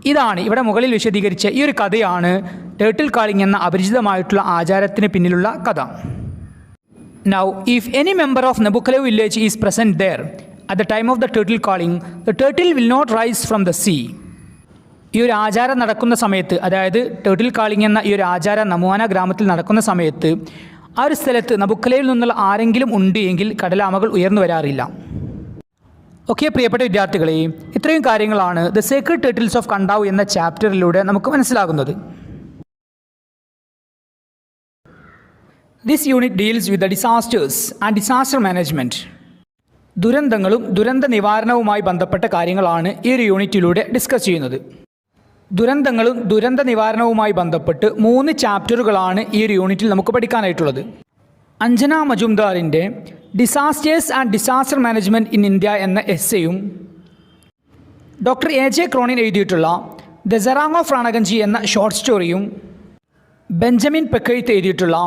ഇതാണ് ഇവിടെ മുകളിൽ വിശദീകരിച്ച ഈ ഒരു കഥയാണ് ടേർട്ടിൽ കാളിംഗ് എന്ന അപരിചിതമായിട്ടുള്ള ആചാരത്തിന് പിന്നിലുള്ള കഥ. Now if any member of Nabukelevu village is present there at the time of the turtle calling, the turtle will not rise from the sea. ഈ ഒരു ആചാരം നടക്കുന്ന സമയത്ത്, അതായത് ടേർട്ടിൽ കാളിംഗ് എന്ന ഈ ഒരു ആചാരം നമോന ഗ്രാമത്തിൽ നടക്കുന്ന സമയത്ത് ആ ഒരു സ്ഥലത്ത് നബുക്കലയിൽ നിന്നുള്ള ആരെങ്കിലും ഉണ്ട് എങ്കിൽ കടലാമകൾ ഉയർന്നു വരാറില്ല. ഓക്കെ പ്രിയപ്പെട്ട വിദ്യാർത്ഥികളെ, ഇത്രയും കാര്യങ്ങളാണ് ദ സേക്രഡ് ടേർട്ടിൽസ് ഓഫ് കണ്ടാവ് എന്ന ചാപ്റ്ററിലൂടെ നമുക്ക് മനസ്സിലാകുന്നത്. This unit deals with the disasters and disaster management. ദുരന്തങ്ങളും ദുരന്ത നിവാരണവുമായി ബന്ധപ്പെട്ട കാര്യങ്ങളാണ് ഈ ഒരു യൂണിറ്റിലൂടെ ഡിസ്കസ് ചെയ്യുന്നത്. ദുരന്തങ്ങളും ദുരന്ത നിവാരണവുമായി ബന്ധപ്പെട്ട് 3 ചാപ്റ്ററുകളാണ് ഈ ഒരു യൂണിറ്റിൽ നമുക്ക് പഠിക്കാനായിട്ടുള്ളത്. അഞ്ജന മജുംദാറിൻ്റെ disasters and disaster management in India എന്ന എസ്സേയും ഡോക്ടർ എ ജെ ക്രോണിൻ എഴുതിയിട്ടുള്ള ദ സെറാങ് ഓഫ് റാണഗഞ്ചി എന്ന ഷോർട്ട് സ്റ്റോറിയും ബെഞ്ചമിൻ പെക്കഴ്ത്ത് എഴുതിയിട്ടുള്ള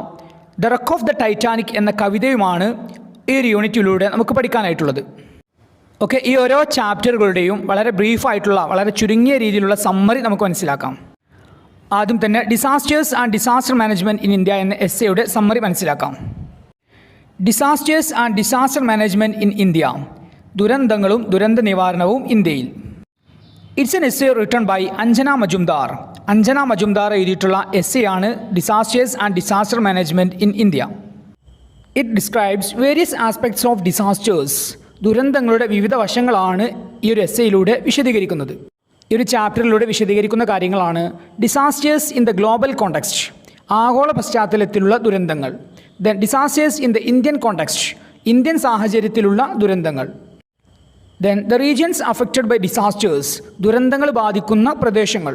the wreck of the Titanic എന്ന കവിതയുമാണ് ഈ ഒരു യൂണിറ്റിലൂടെ നമുക്ക് പഠിക്കാനായിട്ടുള്ളത്. ഓക്കെ, ഈ ഓരോ ചാപ്റ്ററുകളുടെയും വളരെ ബ്രീഫായിട്ടുള്ള, വളരെ ചുരുങ്ങിയ രീതിയിലുള്ള സമ്മറി നമുക്ക് മനസ്സിലാക്കാം. ആദ്യം തന്നെ disasters and disaster management in India എന്ന എസ്സേയുടെ സമ്മറി മനസ്സിലാക്കാം. Disasters and disaster management in India, ദുരന്തങ്ങളും ദുരന്ത നിവാരണവും ഇന്ത്യയിൽ. It's an essay written by Anjana Majumdar. Anjana Majumdar എഴുതിയിട്ടുള്ള എസ്സേയാണ് disasters and disaster management in India. It describes various aspects of disasters. ദുരന്തങ്ങളുടെ വിവിധ വശങ്ങളാണ് ഈ ഒരു എസ്സേയിലൂടെ വിശദീകരിക്കുന്നത്. ഈ ഒരു ചാപ്റ്ററിലൂടെ വിശദീകരിക്കുന്ന കാര്യങ്ങളാണ് disasters in the global context, ആഗോള പശ്ചാത്തലത്തിലുള്ള ദുരന്തങ്ങൾ. Then disasters in the Indian context, Indian സാഹചര്യത്തിലുള്ള ദുരന്തങ്ങൾ. Then the regions affected by disasters, ദുരന്തങ്ങൾ ബാധിക്കുന്ന പ്രദേശങ്ങൾ.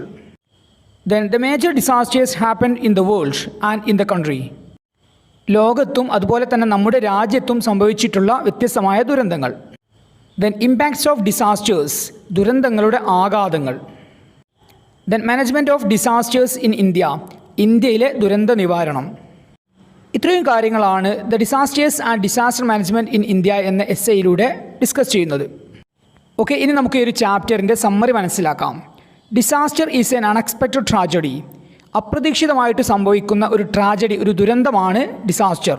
Then the major disasters happened in the world and in the country, ലോകത്തും അതുപോലെ തന്നെ നമ്മുടെ രാജ്യത്തും സംഭവിച്ചിട്ടുള്ള വ്യത്യസ്തമായ ദുരന്തങ്ങൾ. ദെൻ ഇമ്പാക്ട്സ് ഓഫ് ഡിസാസ്റ്റേഴ്സ്, ദുരന്തങ്ങളുടെ ആഘാതങ്ങൾ. Then management of disasters in India, ഇന്ത്യയിലെ ദുരന്ത നിവാരണം. ഇത്രയും കാര്യങ്ങളാണ് the disasters and disaster management in India എന്ന എസ്സേയിലൂടെ ഡിസ്കസ് ചെയ്യുന്നത്. ഓക്കെ, ഇനി നമുക്ക് ഈ ഒരു ചാപ്റ്ററിൻ്റെ സമ്മറി മനസ്സിലാക്കാം. Disaster is an unexpected tragedy, അപ്രതീക്ഷിതമായിട്ട് സംഭവിക്കുന്ന ഒരു ട്രാജഡി, ഒരു ദുരന്തമാണ് disaster.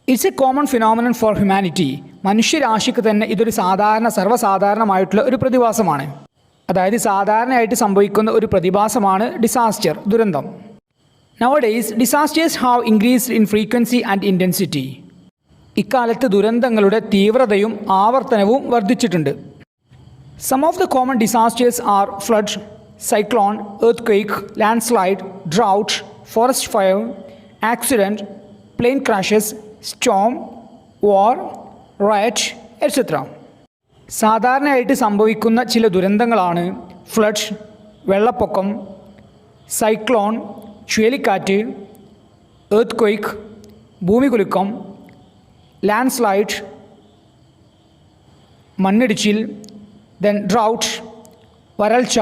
It's a common phenomenon for humanity, മനുഷ്യരാശിക്ക് തന്നെ ഇതൊരു സർവ്വസാധാരണമായിട്ടുള്ള ഒരു പ്രതിഭാസമാണ്. അതായത് സാധാരണയായിട്ട് സംഭവിക്കുന്ന ഒരു പ്രതിഭാസമാണ് ഡിസാസ്റ്റർ, ദുരന്തം. Nowadays disasters have increased in frequency and intensity. ഇക്കാലത്ത് ദുരന്തങ്ങളുടെ തീവ്രതയും ആവർത്തനവും വർദ്ധിച്ചിട്ടുണ്ട്. Some of the common disasters are flood, cyclone, earthquake, landslide, drought, forest fire, accident, plane crashes, storm, war, riot, etc. സാധാരണയായിട്ട് സംഭവിക്കുന്ന ചില ദുരന്തങ്ങളാണ് ഫ്ലഡ്, വെള്ളപ്പൊക്കം, സൈക്ലോൺ, ചുഴലിക്കാറ്റ്, എർത്ത് ഭൂമികുലുക്കം, ലാൻഡ്സ്ലൈഡ്, മണ്ണിടിച്ചിൽ, ദെൻ ഡ്രൗട്ട്, വരൾച്ച,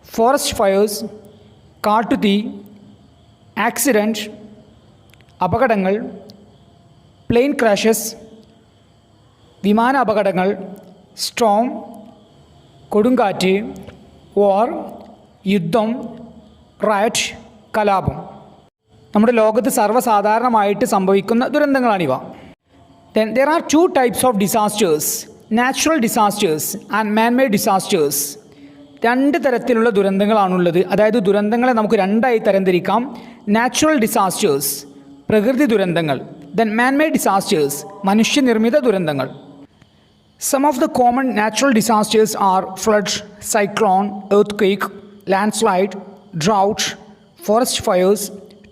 ഫോറസ്റ്റ് ഫയേഴ്സ്, കാട്ടുതീ, ആക്സിഡൻറ്റ്, അപകടങ്ങൾ, പ്ലെയിൻ ക്രാഷസ്, വിമാന അപകടങ്ങൾ, സ്റ്റോം, കൊടുങ്കാറ്റ്, വാർ, യുദ്ധം, റയറ്റ്, കലാപം. നമ്മുടെ ലോകത്ത് സർവ്വസാധാരണമായിട്ട് സംഭവിക്കുന്ന ദുരന്തങ്ങളാണിവ. Then there are 2 types of disasters, natural disasters and manmade disasters. 2 തരത്തിലുള്ള ദുരന്തങ്ങളാണുള്ളത്. അതായത് ദുരന്തങ്ങളെ നമുക്ക് 2ആയി തരംതിരിക്കാം. നാച്ചുറൽ ഡിസാസ്റ്റേഴ്സ്, പ്രകൃതി ദുരന്തങ്ങൾ. ദെൻ മാൻമെയ്ഡ് ഡിസാസ്റ്റേഴ്സ്, മനുഷ്യനിർമ്മിത ദുരന്തങ്ങൾ. Some of the common natural disasters are flood, cyclone, earth landslide, drought, forest fires,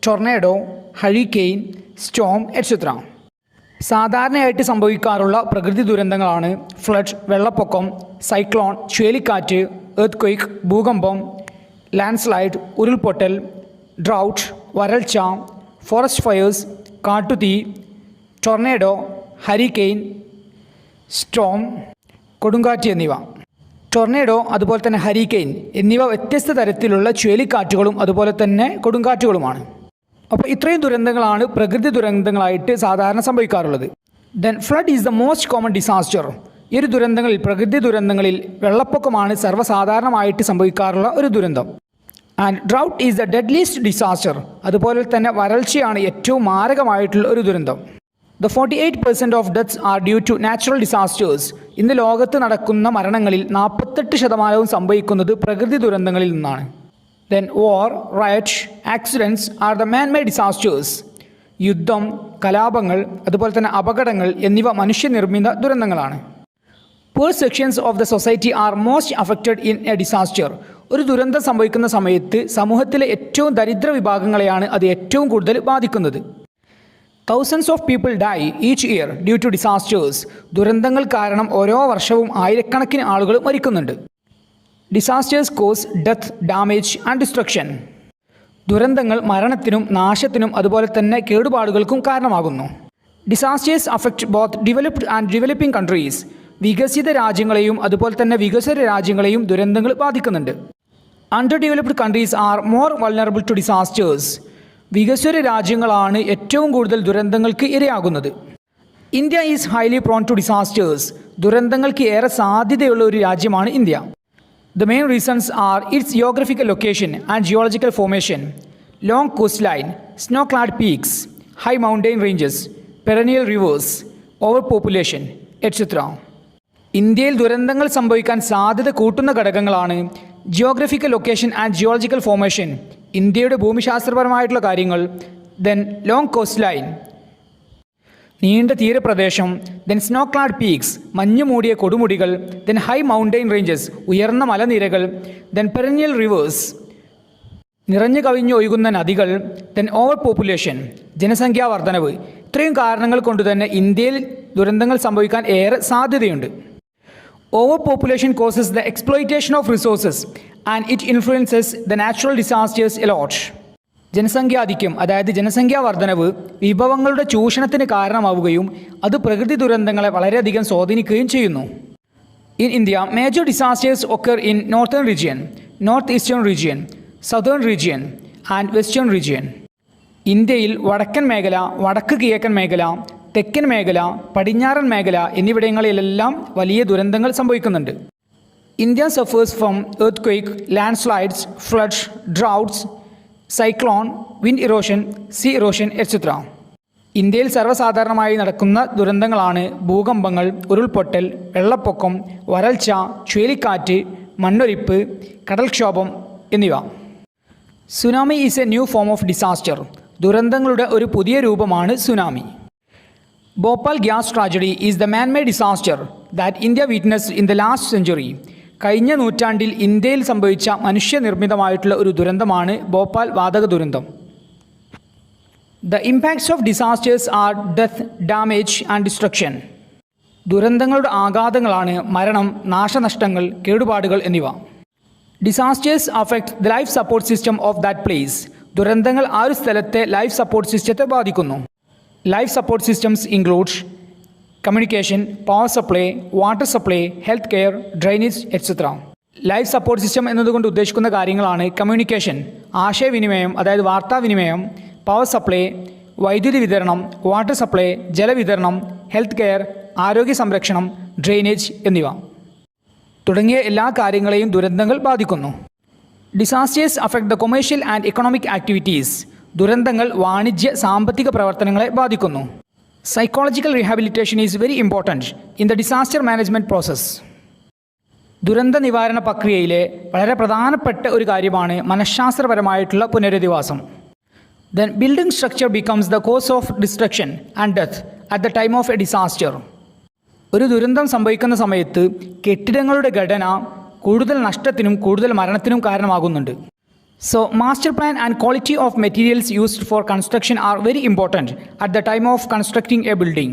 tornado, hurricane, storm, etcetera. സാധാരണയായിട്ട് സംഭവിക്കാറുള്ള പ്രകൃതി ദുരന്തങ്ങളാണ് ഫ്ലഡ്, വെള്ളപ്പൊക്കം, സൈക്ലോൺ, ചുഴലിക്കാറ്റ്, എർത്ത് ഭൂകമ്പം, ലാൻഡ്സ്ലൈഡ്, ഉരുൾപൊട്ടൽ, ഡ്രൗട്ട്, വരൾച്ച, ഫോറസ്റ്റ് ഫയേഴ്സ്, കാട്ടുതീ, ടൊർണേഡോ, ഹരിക്കെയിൻ, സ്റ്റോം, കൊടുങ്കാറ്റ് എന്നിവ. ടൊർണേഡോ അതുപോലെ തന്നെ ഹരിക്കെയിൻ എന്നിവ വ്യത്യസ്ത തരത്തിലുള്ള ചുഴലിക്കാറ്റുകളും അതുപോലെ തന്നെ കൊടുങ്കാറ്റുകളുമാണ്. അപ്പോൾ ഇത്രയും ദുരന്തങ്ങളാണ് പ്രകൃതി ദുരന്തങ്ങളായിട്ട് സാധാരണ സംഭവിക്കാറുള്ളത്. Then flood is the most common disaster. ഈ ഒരു ദുരന്തങ്ങളിൽ പ്രകൃതി ദുരന്തങ്ങളിൽ വെള്ളപ്പൊക്കമാണ് സർവ്വസാധാരണമായിട്ട് സംഭവിക്കാറുള്ള ഒരു ദുരന്തം. And drought is the deadliest disaster. അതുപോലെ തന്നെ വരൾച്ചയാണ് ഏറ്റവും മാരകമായിട്ടുള്ള ഒരു ദുരന്തം. The 48% of deaths are due to natural disasters. ഇന്ന് ലോകത്ത് നടക്കുന്ന മരണങ്ങളിൽ 48% സംഭവിക്കുന്നത് പ്രകൃതി ദുരന്തങ്ങളിൽ നിന്നാണ്. Then war, riot, accidents are the man made disasters. യുദ്ധം, കലാപങ്ങൾ, അതുപോലെ തന്നെ അപകടങ്ങൾ എന്നിവ മനുഷ്യനിർമ്മിത ദുരന്തങ്ങളാണ്. Poor sections of the society are most affected in a disaster. ഒരു ദുരന്തം സംഭവിക്കുന്ന സമയത്ത് സമൂഹത്തിലെ ഏറ്റവും ദരിദ്ര വിഭാഗങ്ങളെയാണ് അത് ഏറ്റവും കൂടുതൽ ബാധിക്കുന്നത്. Thousands of people die each year due to disasters. ദുരന്തങ്ങൾ കാരണം ഓരോ വർഷവും ആയിരക്കണക്കിന് ആളുകൾ മരിക്കുന്നുണ്ട്. Disasters cause death, damage and destruction. ദുരന്തങ്ങൾ മരണത്തിനും നാശത്തിനും അതുപോലെ തന്നെ കേടുപാടുകൾക്കും കാരണമാകുന്നു. Disasters affect both developed and developing countries. വികസിത രാജ്യങ്ങളെയും അതുപോലെ തന്നെ വികസ്വര രാജ്യങ്ങളെയും ദുരന്തങ്ങൾ ബാധിക്കുന്നുണ്ട്. Underdeveloped countries are more vulnerable to disasters. വികസ്വര രാജ്യങ്ങളാണ് ഏറ്റവും കൂടുതൽ ദുരന്തങ്ങൾക്ക് ഇരയാകുന്നത്. India is highly prone to disasters. ദുരന്തങ്ങൾക്ക് ഏറെ സാധ്യതയുള്ള ഒരു രാജ്യമാണ് India. The main reasons are its geographical location and geological formation, long coast line, snow clad peaks, high mountain ranges, perennial rivers, over population etcetera. ഇന്ത്യയിൽ ദുരന്തങ്ങൾ സംഭവിക്കാൻ സാധ്യത കൂട്ടുന്ന ഘടകങ്ങളാണ് geographical location and geological formation, ഇന്ത്യയുടെ ഭൂമിശാസ്ത്രപരമായിട്ടുള്ള കാര്യങ്ങൾ, ദെൻ ലോങ് കോസ്റ്റ് ലൈൻ, നീണ്ട തീരപ്രദേശം, ദെൻ സ്നോ ക്ലാഡ് പീക്സ്, മഞ്ഞു മൂടിയ കൊടുമുടികൾ, ദെൻ ഹൈ മൗണ്ടെയിൻ റേഞ്ചസ്, ഉയർന്ന മലനിരകൾ, ദെൻ പെരനിയൽ റിവേഴ്സ്, നിറഞ്ഞു കവിഞ്ഞു ഒഴുകുന്ന നദികൾ, ദെൻ ഓവർ പോപ്പുലേഷൻ, ജനസംഖ്യാ വർധനവ്. ഇത്രയും കാരണങ്ങൾ കൊണ്ട് തന്നെ ഇന്ത്യയിൽ ദുരന്തങ്ങൾ സംഭവിക്കാൻ ഏറെ സാധ്യതയുണ്ട്. Over population causes the exploitation of resources and it influences the natural disasters a lot. ജനസംഖ്യാധിക്യം അതായത് ജനസംഖ്യാ വർധനവ് വിഭവങ്ങളുടെ ചൂഷണത്തിന് കാരണമാവുകയും അത് പ്രകൃതി ദുരന്തങ്ങളെ വളരെയധികം സ്വാധീനിക്കുകയും ചെയ്യുന്നു. In India major disasters occur in northern region, north eastern region, southern region and western region. ഇന്ത്യയിൽ വടക്കൻ മേഖല, വടക്ക് കിഴക്കൻ മേഖല, തെക്കൻ മേഖല, പടിഞ്ഞാറൻ മേഖല എന്നിവിടങ്ങളിലെല്ലാം വലിയ ദുരന്തങ്ങൾ സംഭവിക്കുന്നുണ്ട്. India suffers from earthquake, landslides, floods, droughts, cyclone, wind erosion, sea erosion et cetera. ഇന്ത്യയിൽ സർവ്വസാധാരണമായി നടക്കുന്ന ദുരന്തങ്ങളാണ് ഭൂകമ്പങ്ങൾ, ഉരുൾപൊട്ടൽ, വെള്ളപ്പൊക്കം, വരൾച്ച, ചുഴലിക്കാറ്റ്, മണ്ണൊലിപ്പ്, കടൽക്ഷോഭം എന്നിവ. Tsunami is A new form of disaster. ദുരന്തങ്ങളുടെ ഒരു പുതിയ രൂപമാണ് tsunami. Bhopal gas tragedy is the man made disaster that India witnessed in the last century. കഴിഞ്ഞ നൂറ്റാണ്ടിൽ ഇന്ത്യയിൽ സംഭവിച്ച മനുഷ്യനിർമ്മിതമായിട്ടുള്ള ഒരു ദുരന്തമാണ് ഭോപ്പാൽ വാതക ദുരന്തം. The impacts of disasters are death, damage and destruction. ദുരന്തങ്ങളുടെ ആഘാതങ്ങളാണ് മരണം, നാശനഷ്ടങ്ങൾ, കേടുപാടുകൾ എന്നിവ. Disasters affect the life support system of that place. ദുരന്തങ്ങൾ ആ ഒരു സ്ഥലത്തെ ലൈഫ് സപ്പോർട്ട് സിസ്റ്റത്തെ ബാധിക്കുന്നു. Life support systems includes communication, power supply, water supply, health care, drainage et cetera. Life support system എന്നതുകൊണ്ട് ഉദ്ദേശിക്കുന്ന കാര്യങ്ങളാണ് കമ്മ്യൂണിക്കേഷൻ, ആശയവിനിമയം അതായത് വാർത്താവിനിമയം, പവർ സപ്ലൈ, വൈദ്യുതി വിതരണം, വാട്ടർ സപ്ലൈ, ജലവിതരണം, ഹെൽത്ത് കെയർ, ആരോഗ്യ സംരക്ഷണം, ഡ്രെയിനേജ് എന്നിവ തുടങ്ങിയ എല്ലാ കാര്യങ്ങളെയും ദുരന്തങ്ങൾ ബാധിക്കുന്നു. Disasters affect the commercial and economic activities. ദുരന്തങ്ങൾ വാണിജ്യ സാമ്പത്തിക പ്രവർത്തനങ്ങളെ ബാധിക്കുന്നു. Psychological rehabilitation is very important in the disaster management process. ദുരന്ത നിവാരണ പ്രക്രിയയിലെ വളരെ പ്രധാനപ്പെട്ട ഒരു കാര്യമാണ് മനഃശാസ്ത്രപരമായിട്ടുള്ള പുനരധിവാസം. Then building structure becomes the cause of destruction and death at the time of A disaster. ഒരു ദുരന്തം സംഭവിക്കുന്ന സമയത്ത് കെട്ടിടങ്ങളുടെ ഘടന കൂടുതൽ നഷ്ടത്തിനും കൂടുതൽ മരണത്തിനും കാരണമാകുന്നുണ്ട്. So, master plan and quality of materials used for construction are very important at the time of constructing a building.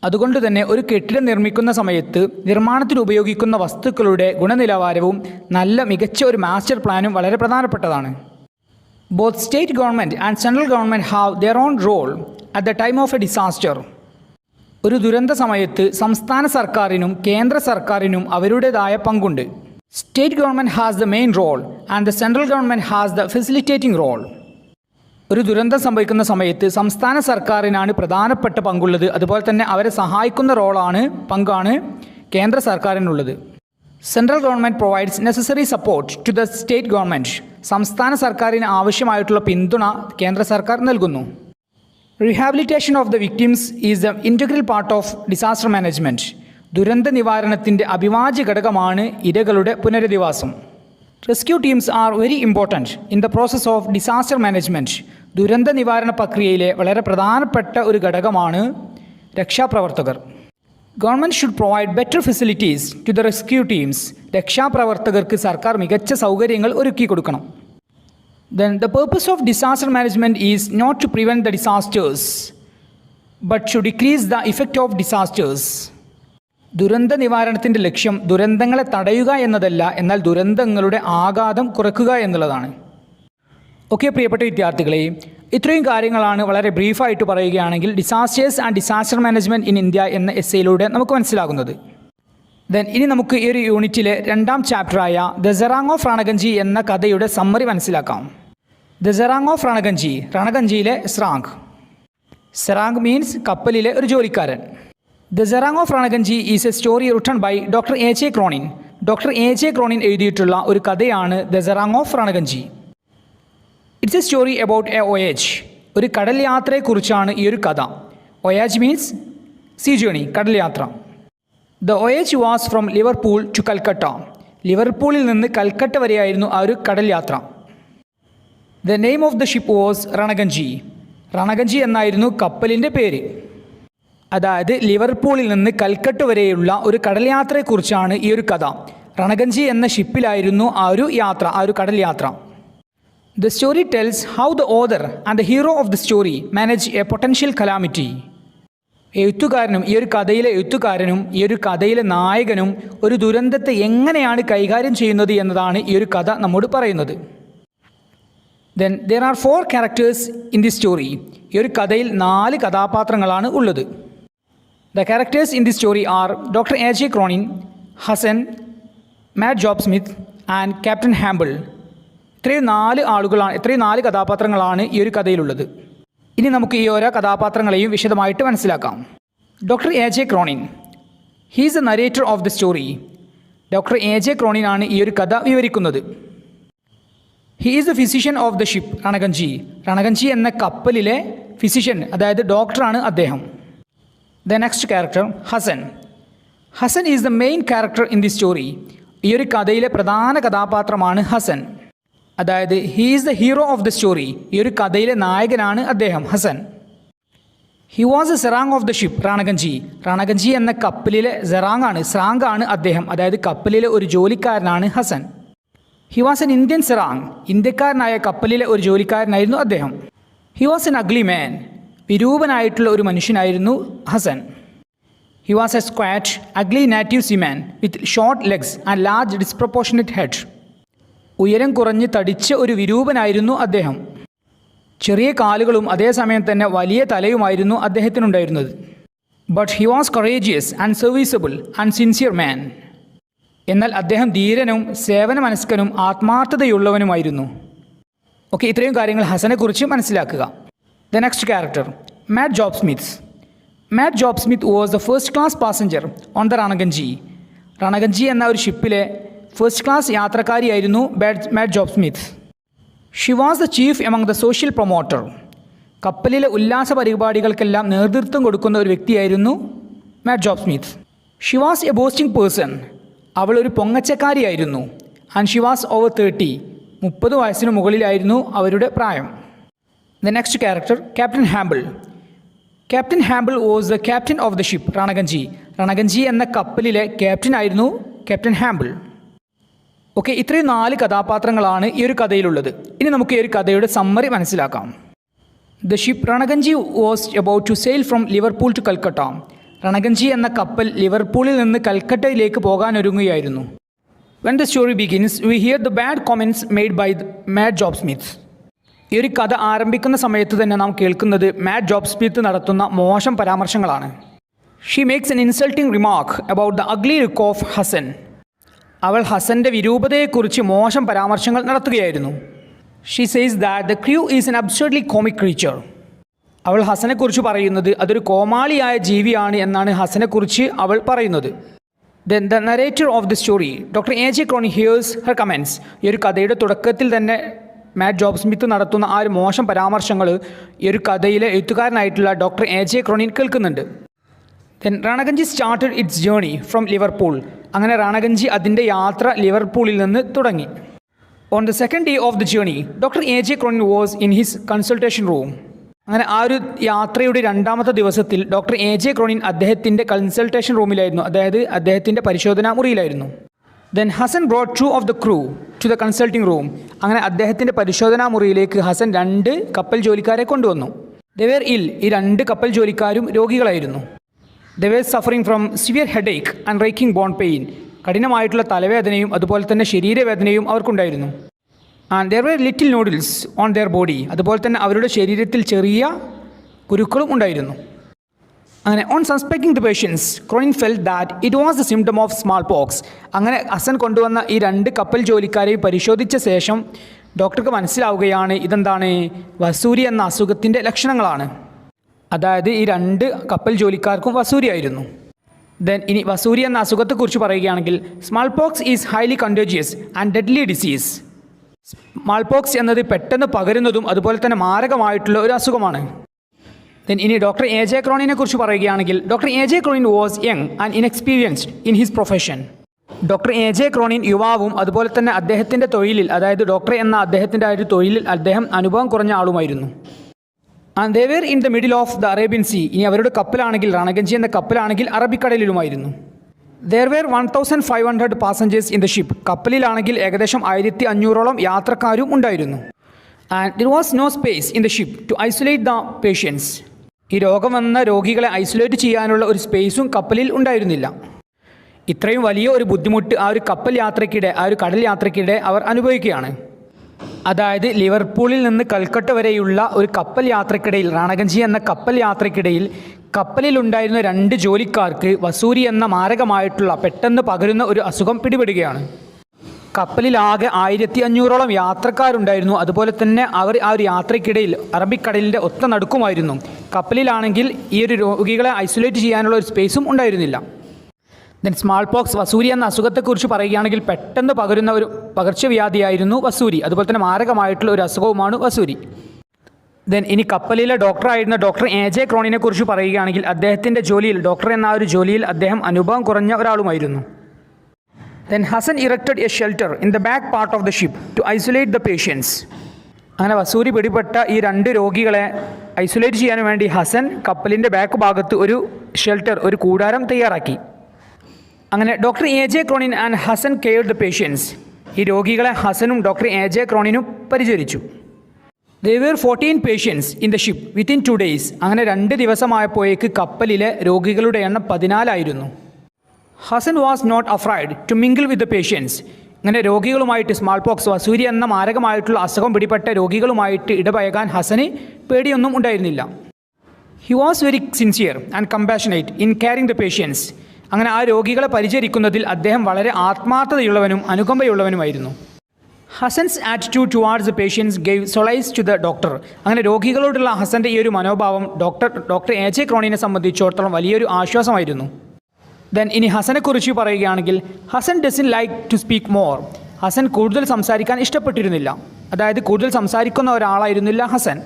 അതുകൊണ്ട് തന്നെ ഒരു കെട്ടിടം നിർമ്മിക്കുന്ന സമയത്ത് നിർമ്മാണത്തിന് ഉപയോഗിക്കുന്ന വസ്തുക്കളുടെ ഗുണനിലവാരവും നല്ല മികച്ച ഒരു മാസ്റ്റർ പ്ലാനും വളരെ പ്രധാനപ്പെട്ടതാണ്. Both state government and central government have their own role at the time of a disaster. ഒരു ദുരന്ത സമയത്ത് സംസ്ഥാന സർക്കാരിനും കേന്ദ്ര സർക്കാരിനും അവരുടേതായ പങ്കുണ്ട്. State government has the main role and the central government has the facilitating role. ഒരു ദുരന്തം സംഭവിക്കുന്ന സമയത്ത് സംസ്ഥാന സർക്കാരിനാണ് പ്രധാനപ്പെട്ട പങ്കുള്ളത്. അതുപോലെ തന്നെ അവരെ സഹായിക്കുന്ന പങ്കാണ് കേന്ദ്ര സർക്കാരിനുള്ളത്. Central government provides necessary support to the state government. സംസ്ഥാന സർക്കാരിന് ആവശ്യമായിട്ടുള്ള പിന്തുണ കേന്ദ്ര സർക്കാർ നൽകുന്നു. Rehabilitation of the victims is the integral part of disaster management. ദുരന്ത നിവാരണത്തിൻ്റെ അവിഭാജ്യ ഘടകമാണ് ഇരകളുടെ പുനരധിവാസം. Rescue teams are very important in the process of disaster management. ദുരന്ത നിവാരണ പ്രക്രിയയിലെ വളരെ പ്രധാനപ്പെട്ട ഒരു ഘടകമാണ് രക്ഷാപ്രവർത്തകർ. Government should provide better facilities to the rescue teams. രക്ഷാപ്രവർത്തകർക്ക് സർക്കാർ മികച്ച സൗകര്യങ്ങൾ ഒരുക്കി കൊടുക്കണം. Then the purpose of disaster management is not to prevent the disasters, but to decrease the effect of disasters. ദുരന്ത നിവാരണത്തിൻ്റെ ലക്ഷ്യം ദുരന്തങ്ങളെ തടയുക എന്നതല്ല, എന്നാൽ ദുരന്തങ്ങളുടെ ആഘാതം കുറയ്ക്കുക എന്നുള്ളതാണ്. ഓക്കെ പ്രിയപ്പെട്ട വിദ്യാർത്ഥികളെ, ഇത്രയും കാര്യങ്ങളാണ് വളരെ ബ്രീഫായിട്ട് പറയുകയാണെങ്കിൽ disasters and disaster management in India എന്ന എസ്സേയിലൂടെ നമുക്ക് മനസ്സിലാകുന്നത്. ദെൻ ഇനി നമുക്ക് ഈ ഒരു യൂണിറ്റിലെ 2ാം ചാപ്റ്ററായ ദ സെറാങ് ഓഫ് റാണഗഞ്ചി എന്ന കഥയുടെ സമ്മറി മനസ്സിലാക്കാം. ദ സെറാങ് ഓഫ് റാണഗഞ്ചി, റാണഗഞ്ചിയിലെ സ്രാങ്. സെറാങ് മീൻസ് കപ്പലിലെ ഒരു ജോലിക്കാരൻ. The serang of Ranaganji is a story written by doctor A Cronin. Doctor A Cronin എഴുതിയിട്ടുള്ള ഒരു കഥയാണ് the serang of Ranaganji. It's a story about a voyage. ഒരു കടൽ യാത്രയെക്കുറിച്ചാണ് ഈ ഒരു കഥ. വോയേജ് മീൻസ് സീ ജേണി, കടൽ യാത്ര. The voyage was from Liverpool to Calcutta. ലിവർപൂളിൽ നിന്ന് കൽക്കട്ട വരെയായിരുന്നു ആ ഒരു കടൽ യാത്ര. The name of the ship was Ranaganji. Ranaganji എന്നായിരുന്നു കപ്പലിൻ്റെ പേര്. അതായത് ലിവർപൂളിൽ നിന്ന് കൽക്കട്ട വരെയുള്ള ഒരു കടൽ യാത്രയെക്കുറിച്ചാണ് ഈ ഒരു കഥ. റാണഗഞ്ചി എന്ന ഷിപ്പിലായിരുന്നു ആ ഒരു യാത്ര, ആ ഒരു കടൽ യാത്ര. The story tells how the author and the hero of the story manage A potential calamity. എഴുത്തുകാരനും ഈ ഒരു കഥയിലെ നായകനും ഒരു ദുരന്തത്തെ എങ്ങനെയാണ് കൈകാര്യം ചെയ്യുന്നത് എന്നതാണ് ഈ ഒരു കഥ നമ്മോട് പറയുന്നത്. Then there are 4 characters in the story. ഈ ഒരു കഥയിൽ 4 കഥാപാത്രങ്ങളാണ് ഉള്ളത്. The characters in the story are doctor A Cronin, Hasan, Matt Job Smith and captain Hample. ഇത്രയും 4 കഥാപാത്രങ്ങളാണ് ഈ ഒരു കഥയിലുള്ളത്. ഇനി നമുക്ക് ഈ ഓരോ കഥാപാത്രങ്ങളെയും വിശദമായിട്ട് മനസ്സിലാക്കാം. Doctor A Cronin, he is the narrator of the story. Doctor A Cronin ആണ് ഈ ഒരു കഥ വിവരിക്കുന്നത്. He is the physician of the ship Ranaganji. Ranaganji എന്ന കപ്പലിലെ ഫിസിഷ്യൻ, അതായത് ഡോക്ടറാണ് അദ്ദേഹം. The next character Hasan. Hasan is the main character in the story. ഈ ഒരു കഥയിലെ പ്രധാന കഥാപാത്രമാണ് ഹസൻ, അതായത് he is the hero of the story. ഈ ഒരു കഥയിലെ നായകനാണ് അദ്ദേഹം, Hasan. He was a serang of the ship Ranaganji. Ranaganji എന്ന കപ്പലിലെ സ്രാങ് ആണ് അദ്ദേഹം, അതായത് കപ്പലിലെ ഒരു ജോലിക്കാരനാണ് Hasan. He was an Indian serang. ഇന്ത്യക്കാരനായ കപ്പലിലെ ഒരു ജോലിക്കാരനായിരുന്നു അദ്ദേഹം. He was an ugly man. വിരൂപനായിട്ടുള്ള ഒരു മനുഷ്യനായിരുന്നു Hasan. He was a squat ugly native seaman with short legs and large disproportionate head. ഉയരം കുറഞ്ഞ് തടിച്ച ഒരു വിരൂപനായിരുന്നു അദ്ദേഹം. ചെറിയ കാലുകളും അതേസമയം തന്നെ വലിയ തലയുമായിരുന്നു അദ്ദേഹത്തിനുണ്ടായിരുന്നത്. But he was courageous and serviceable and sincere man. എന്നാൽ അദ്ദേഹം ധീരനും സേവനമനസ്കനും ആത്മാർത്ഥതയുള്ളവനുമായിരുന്നു. ഓക്കെ, ഇത്രയും കാര്യങ്ങൾ ഹസനെക്കുറിച്ച് മനസ്സിലാക്കുക. The next character Mat Job Smith. Mat Job Smith was the first class passenger on the Ranaganji. Ranaganji എന്ന ഒരു ഷിപ്പിലെ ഫസ്റ്റ് ക്ലാസ് യാത്രക്കാരിയായിരുന്നു Mat Job Smith. She was the chief among the social promoter. കപ്പലിലെ ഉല്ലാസ പരിപാടികൾക്കെല്ലാം നേതൃത്വം കൊടുക്കുന്ന ഒരു വ്യക്തിയായിരുന്നു Mat Job Smith. She was a boasting person. അവൾ ഒരു പൊങ്ങച്ചക്കാരിയായിരുന്നു. And she was over 30. 30 വയസ്സിന് മുകളിലായിരുന്നു അവരുടെ പ്രായം. The next character captain Hample. Captain Hample was the captain of the ship Ranaganji. Ranaganji എന്ന കപ്പലിലെ ക്യാപ്റ്റനായിരുന്നു ക്യാപ്റ്റൻ ഹാമ്പിൾ. ഓക്കെ, ഇത്രയും 4 കഥാപാത്രങ്ങളാണ് ഈ ഒരു കഥയിലുള്ളത്. ഇനി നമുക്ക് ഈ ഒരു കഥയുടെ സമ്മറി മനസ്സിലാക്കാം. The ship Ranaganji was about to sail from Liverpool to Calcutta. Ranaganji എന്ന കപ്പൽ ലിവർപൂളിൽ നിന്ന് കൽക്കട്ടയിലേക്ക് പോകാനൊരുങ്ങുകയായിരുന്നു. When the story begins we hear the bad comments made by Mat Job Smith. ഈ ഒരു കഥ ആരംഭിക്കുന്ന സമയത്ത് തന്നെ നാം കേൾക്കുന്നത് മാറ്റ് ജോബ് സ്മിത്ത് നടത്തുന്ന മോശം പരാമർശങ്ങളാണ്. She makes an insulting remark about the ugly look of Hasan. അവൾ ഹസൻ്റെ വിരൂപതയെക്കുറിച്ച് മോശം പരാമർശങ്ങൾ നടത്തുകയായിരുന്നു. She says that the crew is an absurdly comic creature. അവൾ ഹസനെക്കുറിച്ച് പറയുന്നത് അതൊരു കോമാളിയായ ജീവിയാണ് എന്നാണ് ഹസനെക്കുറിച്ച് അവൾ പറയുന്നത്. Then the narrator of the story doctor A J crony here's her comments. ഈ ഒരു കഥയുടെ തുടക്കത്തിൽ തന്നെ മാറ്റ് ജോബ് സ്മിത്ത് നടത്തുന്ന ആ ഒരു മോശം പരാമർശങ്ങൾ ഈ ഒരു കഥയിലെ എഴുത്തുകാരനായിട്ടുള്ള ഡോക്ടർ എ ജെ ക്രോണിൻ കേൾക്കുന്നുണ്ട്. Then Ranaganji started its journey from Liverpool. അങ്ങനെ റാണഗഞ്ചി അതിൻ്റെ യാത്ര ലിവർപൂളിൽ നിന്ന് തുടങ്ങി. On the second day of the journey doctor A J Cronin was in his consultation room. അങ്ങനെ ആ ഒരു യാത്രയുടെ രണ്ടാമത്തെ ദിവസത്തിൽ ഡോക്ടർ എ ജെ ക്രോണിൻ അദ്ദേഹത്തിൻ്റെ കൺസൾട്ടേഷൻ റൂമിലായിരുന്നു, അതായത് അദ്ദേഹത്തിൻ്റെ പരിശോധനാ മുറിയിലായിരുന്നു. Then Hasan brought 2 of the crew to the consulting room. അങ്ങനെ അദ്ദേഹത്തിൻ്റെ പരിശോധനാ മുറിയിലേക്ക് ഹസൻ 2 കപ്പൽ ജോലിക്കാരെ കൊണ്ടുവന്നു. ദേ വെർ ഇൽ. ഈ 2 കപ്പൽ ജോലിക്കാരും രോഗികളായിരുന്നു. They were suffering from severe headache and racking bone pain. കഠിനമായിട്ടുള്ള തലവേദനയും അതുപോലെ തന്നെ ശരീരവേദനയും അവർക്കുണ്ടായിരുന്നു. And there were little nodules on their body. അതുപോലെ തന്നെ അവരുടെ ശരീരത്തിൽ ചെറിയ കുരുക്കളും ഉണ്ടായിരുന്നു. അങ്ങനെ on suspecting the patients Cronin felt that it was the symptom of smallpox. അങ്ങനെ ഹസൻ കൊണ്ടുവന്ന ഈ 2 കപ്പൽ ജോലിക്കാരെയും പരിശോധിച്ച ശേഷം ഡോക്ടർക്ക് മനസ്സിലാവുകയാണ് ഇതെന്താണ്, വസൂരി എന്ന അസുഖത്തിൻ്റെ ലക്ഷണങ്ങളാണ്. അതായത് ഈ 2 കപ്പൽ ജോലിക്കാർക്കും വസൂരിയായിരുന്നു. ദെൻ ഇനി വസൂരി എന്ന അസുഖത്തെക്കുറിച്ച് പറയുകയാണെങ്കിൽ small pox is highly contagious and deadly disease. Small pox എന്നത് പെട്ടെന്ന് പകരുന്നതും അതുപോലെ തന്നെ മാരകമായിട്ടുള്ള ഒരു അസുഖമാണ്. ദെൻ ഇനി ഡോക്ടർ എ ജെ ക്രോണിനെ കുറിച്ച് പറയുകയാണെങ്കിൽ doctor A J Cronin was young and inexperienced in his profession. Doctor A J Cronin യുവാവും അതുപോലെ തന്നെ അദ്ദേഹത്തിൻ്റെ തൊഴിലിൽ, അതായത് ഡോക്ടർ എന്ന അദ്ദേഹത്തിൻ്റെ ആ ഒരു തൊഴിലിൽ അദ്ദേഹം അനുഭവം കുറഞ്ഞ ആളുമായിരുന്നു. And they were in the middle of the Arabian sea. ഇനി അവരുടെ കപ്പലാണെങ്കിൽ റാണഗഞ്ചി എന്ന കപ്പലാണെങ്കിൽ അറബിക്കടലിലുമായിരുന്നു. There were 1500 passengers in the ship. കപ്പലിലാണെങ്കിൽ ഏകദേശം 1500ഓളം യാത്രക്കാരും ഉണ്ടായിരുന്നു. And there was no space in the ship to isolate the patients. ഈ രോഗം വന്ന രോഗികളെ ഐസൊലേറ്റ് ചെയ്യാനുള്ള ഒരു സ്പേസും കപ്പലിൽ ഉണ്ടായിരുന്നില്ല. ഇത്രയും വലിയ ഒരു ബുദ്ധിമുട്ട് ആ ഒരു കപ്പൽ യാത്രയ്ക്കിടെ, ആ ഒരു കടൽ യാത്രയ്ക്കിടെ അവർ അനുഭവിക്കുകയാണ്. അതായത് ലിവർപൂളിൽ നിന്ന് കൽക്കട്ട വരെയുള്ള ഒരു കപ്പൽ യാത്രയ്ക്കിടയിൽ, റാണഗഞ്ചി എന്ന കപ്പൽ യാത്രയ്ക്കിടയിൽ കപ്പലിലുണ്ടായിരുന്ന 2 ജോലിക്കാർക്ക് വസൂരി എന്ന മാരകമായിട്ടുള്ള പെട്ടെന്ന് പകരുന്ന ഒരു അസുഖം പിടിപെടുകയാണ്. കപ്പലിലാകെ 1500ഓളം യാത്രക്കാരുണ്ടായിരുന്നു. അതുപോലെ തന്നെ അവർ ആ ഒരു യാത്രയ്ക്കിടയിൽ അറബിക്കടലിൻ്റെ ഒത്ത നടുക്കുമായിരുന്നു. കപ്പലിലാണെങ്കിൽ ഈ ഒരു രോഗികളെ ഐസൊലേറ്റ് ചെയ്യാനുള്ള ഒരു സ്പേസും ഉണ്ടായിരുന്നില്ല. ദെൻ സ്മാൾ പോക്സ്, വസൂരി എന്ന അസുഖത്തെക്കുറിച്ച് പറയുകയാണെങ്കിൽ പെട്ടെന്ന് പകരുന്ന ഒരു പകർച്ചവ്യാധിയായിരുന്നു വസൂരി. അതുപോലെ തന്നെ മാരകമായിട്ടുള്ള ഒരു അസുഖവുമാണ് വസൂരി. ദെൻ ഇനി കപ്പലിലെ ഡോക്ടറായിരുന്ന ഡോക്ടർ എ ജെ ക്രോണിനെ കുറിച്ച് പറയുകയാണെങ്കിൽ അദ്ദേഹത്തിൻ്റെ ജോലിയിൽ, ഡോക്ടർ എന്ന ആ ഒരു ജോലിയിൽ അദ്ദേഹം അനുഭവം കുറഞ്ഞ ഒരാളുമായിരുന്നു. Then Hasan erected a shelter in the back part of the ship to isolate the patients. അങ്ങനെ വസൂരി പിടിപെട്ട ഈ 2 രോഗികളെ ഐസൊലേറ്റ് ചെയ്യാൻ വേണ്ടി ഹസൻ കപ്പലിൻ്റെ ബാക്ക് ഭാഗത്ത് ഒരു ഷെൽട്ടർ, ഒരു കൂടാരം തയ്യാറാക്കി. അങ്ങനെ doctor A J Cronin and Hasan cared the patients. ഈ രോഗികളെ ഹസനും ഡോക്ടർ എ ജെ ക്രോണിനും പരിചരിച്ചു. There were 14 patients in the ship within 2 days. അങ്ങനെ 2 ദിവസമായപ്പോഴേക്ക് കപ്പലിലെ രോഗികളുടെ എണ്ണം 14 ആയിരുന്നു. Hasan was not afraid to mingle with the patients. അങ്ങനെ രോഗികളുമായിട്ട്, സ്മാൾ പോക്സ്, വസൂരി എന്ന മാരകമായിട്ടുള്ള അസുഖം പിടിപെട്ട രോഗികളുമായിട്ട് ഇടപഴകാൻ ഹസന് പേടിയൊന്നും ഉണ്ടായിരുന്നില്ല. He was very sincere and compassionate in caring the patients. അങ്ങനെ ആ രോഗികളെ പരിചരിക്കുന്നതിൽ അദ്ദേഹം വളരെ ആത്മാർത്ഥതയുള്ളവനും അനുകമ്പയുള്ളവനുമായിരുന്നു. Hasan's attitude towards the patients gave solace to the doctor. അങ്ങനെ രോഗികളോടുള്ള ഹസൻ്റെ ഈ ഒരു മനോഭാവം ഡോക്ടർ എ ജെ ക്രോണിനെ സംബന്ധിച്ചിടത്തോളം വലിയൊരു ആശ്വാസമായിരുന്നു. ദെൻ ഇനി ഹസനെക്കുറിച്ച് പറയുകയാണെങ്കിൽ Hasan doesn't like to speak more. Hasan കൂടുതൽ സംസാരിക്കാൻ ഇഷ്ടപ്പെട്ടിരുന്നില്ല, അതായത് കൂടുതൽ സംസാരിക്കുന്ന ഒരാളായിരുന്നില്ല Hasan.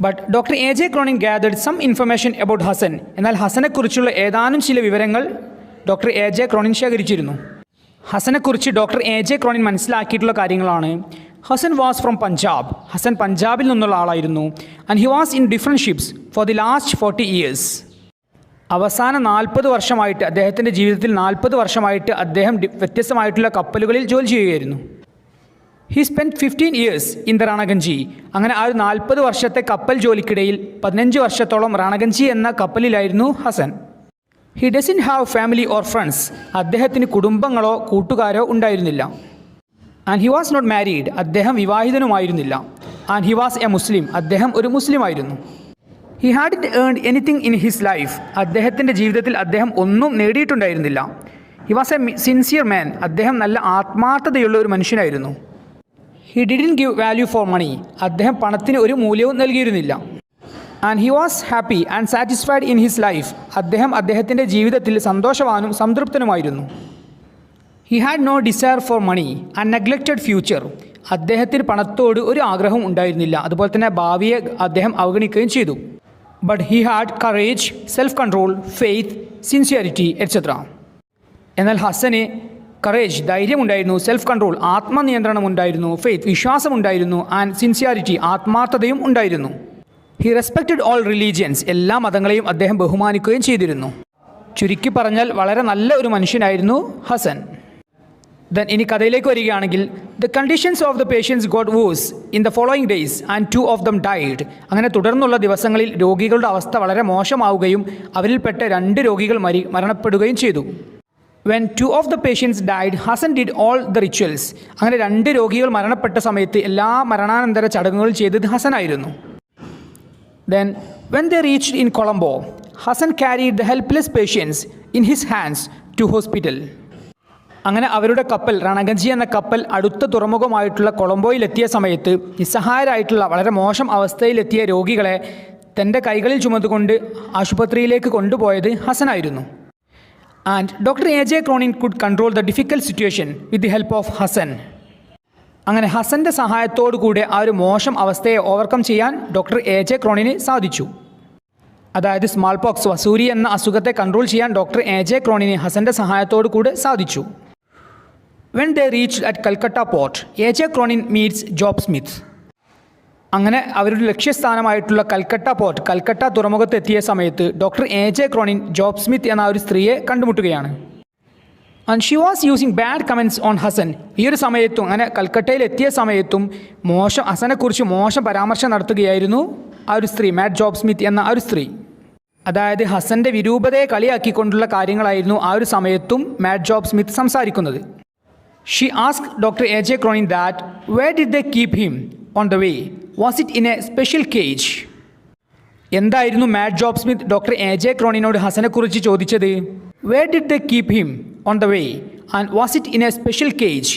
But doctor A J Cronin gathered some information about Hasan. എന്നാൽ ഹസനെക്കുറിച്ചുള്ള ഏതാനും ചില വിവരങ്ങൾ ഡോക്ടർ എ ജെ ക്രോണിൻ ശേഖരിച്ചിരുന്നു. ഹസനെക്കുറിച്ച് ഡോക്ടർ എ ജെ ക്രോണിൻ മനസ്സിലാക്കിയിട്ടുള്ള കാര്യങ്ങളാണ്: ഹസൻ വാസ് ഫ്രം പഞ്ചാബ്. ഹസൻ പഞ്ചാബിൽ നിന്നുള്ള ആളായിരുന്നു. And he was in different ships for the last 40 years. അവസാന 40 വർഷമായിട്ട്, അദ്ദേഹത്തിൻ്റെ ജീവിതത്തിൽ 40 വർഷമായിട്ട് അദ്ദേഹം വ്യത്യസ്തമായിട്ടുള്ള കപ്പലുകളിൽ ജോലി ചെയ്യുകയായിരുന്നു. He spend 15 years in the Ranaganji. അങ്ങനെ ആ ഒരു 40 വർഷത്തെ കപ്പൽ ജോലിക്കിടയിൽ 15 വർഷത്തോളം റാണഗഞ്ചി എന്ന കപ്പലിലായിരുന്നു Hasan. He doesn't have family or friends. അദ്ദേഹത്തിന് കുടുംബങ്ങളോ കൂട്ടുകാരോ ഉണ്ടായിരുന്നില്ല. And he was not married. അദ്ദേഹം വിവാഹിതനുമായിരുന്നില്ല. And he was a Muslim. അദ്ദേഹം ഒരു മുസ്ലിമായിരുന്നു. He hadn't earned anything in his life. അദ്ദേഹത്തിൻ്റെ ജീവിതത്തിൽ അദ്ദേഹം ഒന്നും നേടിയിട്ടുണ്ടായിരുന്നില്ല. He was a sincere man. അദ്ദേഹം നല്ല ആത്മാർത്ഥതയുള്ള ഒരു മനുഷ്യനായിരുന്നു. He didn't give value for money. അദ്ദേഹം പണത്തിന് ഒരു മൂല്യവും നൽകിയിരുന്നില്ല. And he was happy and satisfied in his life. അദ്ദേഹം അദ്ദേഹത്തിൻ്റെ ജീവിതത്തിൽ സന്തോഷവാനും സംതൃപ്തനുമായിരുന്നു. He had no desire for money and neglected future. അദ്ദേഹത്തിന് പണത്തോട് ഒരു ആഗ്രഹം ഉണ്ടായിരുന്നില്ല, അതുപോലെ തന്നെ ഭാവിയെ അദ്ദേഹം അവഗണിക്കുകയും ചെയ്തു. But he had courage, self control, faith, sincerity et cetera. എന്നാൽ ഹസന് കറേജ്, ധൈര്യമുണ്ടായിരുന്നു, സെൽഫ് കൺട്രോൾ, ആത്മനിയന്ത്രണം ഉണ്ടായിരുന്നു, ഫെയ്ത്ത്, വിശ്വാസമുണ്ടായിരുന്നു, ആൻഡ് സിൻസിയാരിറ്റി, ആത്മാർത്ഥതയും ഉണ്ടായിരുന്നു. He respected all religions. എല്ലാ മതങ്ങളെയും അദ്ദേഹം ബഹുമാനിക്കുകയും ചെയ്തിരുന്നു. ചുരുക്കി പറഞ്ഞാൽ വളരെ നല്ല ഒരു മനുഷ്യനായിരുന്നു ഹസൻ. ദെൻ ഇനി കഥയിലേക്ക് വരികയാണെങ്കിൽ, the conditions of the patients got worse in the following days and 2 of them died. അങ്ങനെ തുടർന്നുള്ള ദിവസങ്ങളിൽ രോഗികളുടെ അവസ്ഥ വളരെ മോശമാവുകയും അവരിൽപ്പെട്ട 2 രോഗികൾ മരണപ്പെടുകയും ചെയ്തു. When 2 of the patients died, Hasan did all the rituals. അങ്ങനെ 2 രോഗികൾ മരണപ്പെട്ട സമയത്ത് എല്ലാ മരണാനന്തര ചടങ്ങുകളും ചെയ്തത് ഹസനായിരുന്നു. Then, when they reached in Colombo, Hassan carried the helpless patients in his hands to hospital. അങ്ങനെ അവരുടെ കപ്പൽ, രണഗഞ്ചി എന്ന കപ്പൽ, അടുത്ത തുറമുഖമായിട്ടുള്ള കൊളംബോയിലെത്തിയ സമയത്ത് നിസ്സഹായരായിട്ടുള്ള വളരെ മോശം അവസ്ഥയിലെത്തിയ രോഗികളെ തൻ്റെ കൈകളിൽ ചുമന്നുകൊണ്ട് ആശുപത്രിയിലേക്ക് കൊണ്ടുപോയത് ഹസനായിരുന്നു. And doctor A J. Cronin could control the difficult situation with the help of Hasan. അങ്ങനെ ഹസൻ്റെ സഹായത്തോടു കൂടെ ആ ഒരു മോശം അവസ്ഥയെ ഓവർകം ചെയ്യാൻ ഡോക്ടർ എ.ജെ. ക്രോണിന് സാധിച്ചു. അതായത് സ്മാൾ പോക്സ്, വസൂരി എന്ന അസുഖത്തെ കൺട്രോൾ ചെയ്യാൻ ഡോക്ടർ എ.ജെ. ക്രോണിന് ഹസൻ്റെ സഹായത്തോടു കൂടെ സാധിച്ചു. When they reached at Calcutta port, A J. Cronin meets Job Smith. അങ്ങനെ അവരുടെ ലക്ഷ്യസ്ഥാനമായിട്ടുള്ള കൽക്കട്ട പോർട്ട്, കൽക്കട്ട തുറമുഖത്തെത്തിയ സമയത്ത് doctor A J. Cronin Job Smith എന്ന ഒരു സ്ത്രീയെ കണ്ടുമുട്ടുകയാണ്. And she was using bad comments on Hasan. ഈ ഒരു സമയത്തും, അങ്ങനെ കൽക്കട്ടയിൽ എത്തിയ സമയത്തും ഹസനെക്കുറിച്ച് മോശം പരാമർശം നടത്തുകയായിരുന്നു ആ ഒരു സ്ത്രീ, മാഡ് ജോബ് സ്മിത്ത് എന്ന ആ ഒരു സ്ത്രീ. അതായത് ഹസൻ്റെ വിരൂപതയെ കളിയാക്കിക്കൊണ്ടുള്ള കാര്യങ്ങളായിരുന്നു ആ ഒരു സമയത്തും മാഡ് ജോബ് സ്മിത്ത് സംസാരിക്കുന്നത്. She ask doctor A J. Cronin that where did they keep him on the way, was it in a special cage. എന്തായിരുന്നു Mad Job Smith doctor A J. ക്രോണിനോട് ഹസനെക്കുറിച്ച് ചോദിച്ചത്? Where did they keep him on the way and was it in a special cage.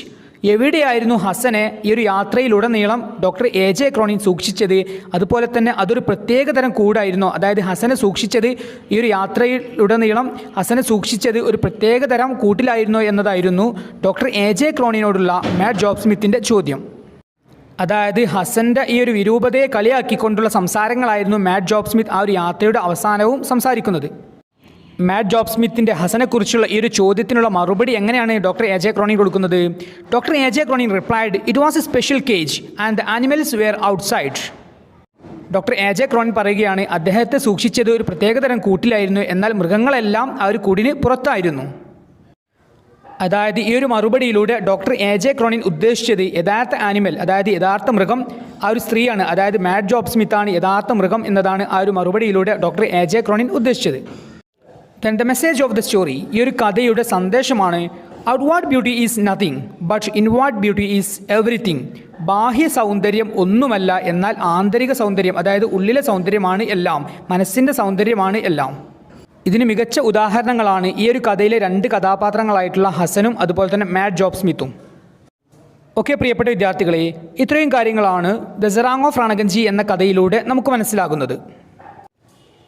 എവിടെയായിരുന്നു ഹസനെ ഈ ഒരു യാത്രയിലുടനീളം doctor A J. Cronin സൂക്ഷിച്ചത്? അതുപോലെ തന്നെ അതൊരു പ്രത്യേകതരം കൂടായിരുന്നു. അതായത് ഹസനെ സൂക്ഷിച്ചത്, ഈ ഒരു യാത്രയിലുടനീളം ഹസനെ സൂക്ഷിച്ചത് ഒരു പ്രത്യേകതരം കൂട്ടിലായിരുന്നോ എന്നതായിരുന്നു ഡോക്ടർ എ.ജെ. ക്രോണിനോടുള്ള മാഡ് ജോബ് സ്മിത്തിൻ്റെ ചോദ്യം. അതായത് ഹസൻ്റെ ഈ ഒരു വിരൂപതയെ കളിയാക്കിക്കൊണ്ടുള്ള സംസാരങ്ങളായിരുന്നു മാഡ് ജോബ് സ്മിത്ത് ആ ഒരു യാത്രയുടെ അവസാനവും സംസാരിക്കുന്നത്. മാഡ് ജോബ് സ്മിത്തിൻ്റെ ഹസനെക്കുറിച്ചുള്ള ഈ ഒരു ചോദ്യത്തിനുള്ള മറുപടി എങ്ങനെയാണ് ഡോക്ടർ എ.ജെ. ക്രോണിൻ കൊടുക്കുന്നത്? Doctor A J. Cronin replied, it was a special cage and the animals were outside. Doctor A J. Cronin പറയുകയാണ്, അദ്ദേഹത്തെ സൂക്ഷിച്ചത് ഒരു പ്രത്യേകതരം കൂട്ടിലായിരുന്നു, എന്നാൽ മൃഗങ്ങളെല്ലാം ആ ഒരു കൂടിന് പുറത്തായിരുന്നു. അതായത് ഈ ഒരു മറുപടിയിലൂടെ ഡോക്ടർ എ.ജെ. ക്രോണിൻ ഉദ്ദേശിച്ചത് യഥാർത്ഥ ആനിമൽ, അതായത് യഥാർത്ഥ മൃഗം ആ ഒരു സ്ത്രീയാണ്. അതായത് മാഡ് ജോബ് സ്മിത്താണ് യഥാർത്ഥ മൃഗം എന്നതാണ് ആ ഒരു മറുപടിയിലൂടെ ഡോക്ടർ എ.ജെ. ക്രോണിൻ ഉദ്ദേശിച്ചത്. Then the message of the story, ഈ ഒരു കഥയുടെ സന്ദേശമാണ്, outward beauty is nothing but inward beauty is everything. ബാഹ്യ സൗന്ദര്യം ഒന്നുമല്ല, എന്നാൽ ആന്തരിക സൗന്ദര്യം, അതായത് ഉള്ളിലെ സൗന്ദര്യമാണ് എല്ലാം, മനസ്സിൻ്റെ സൗന്ദര്യമാണ് എല്ലാം. ഇതിന് മികച്ച ഉദാഹരണങ്ങളാണ് ഈ ഒരു കഥയിലെ 2 കഥാപാത്രങ്ങളായിട്ടുള്ള ഹസനും അതുപോലെ തന്നെ മാഡ് ജോബ് സ്മിത്തും. ഓക്കെ പ്രിയപ്പെട്ട വിദ്യാർത്ഥികളെ, ഇത്രയും കാര്യങ്ങളാണ് ദ സെറാങ് ഓഫ് രണഗഞ്ചി എന്ന കഥയിലൂടെ നമുക്ക് മനസ്സിലാകുന്നത്.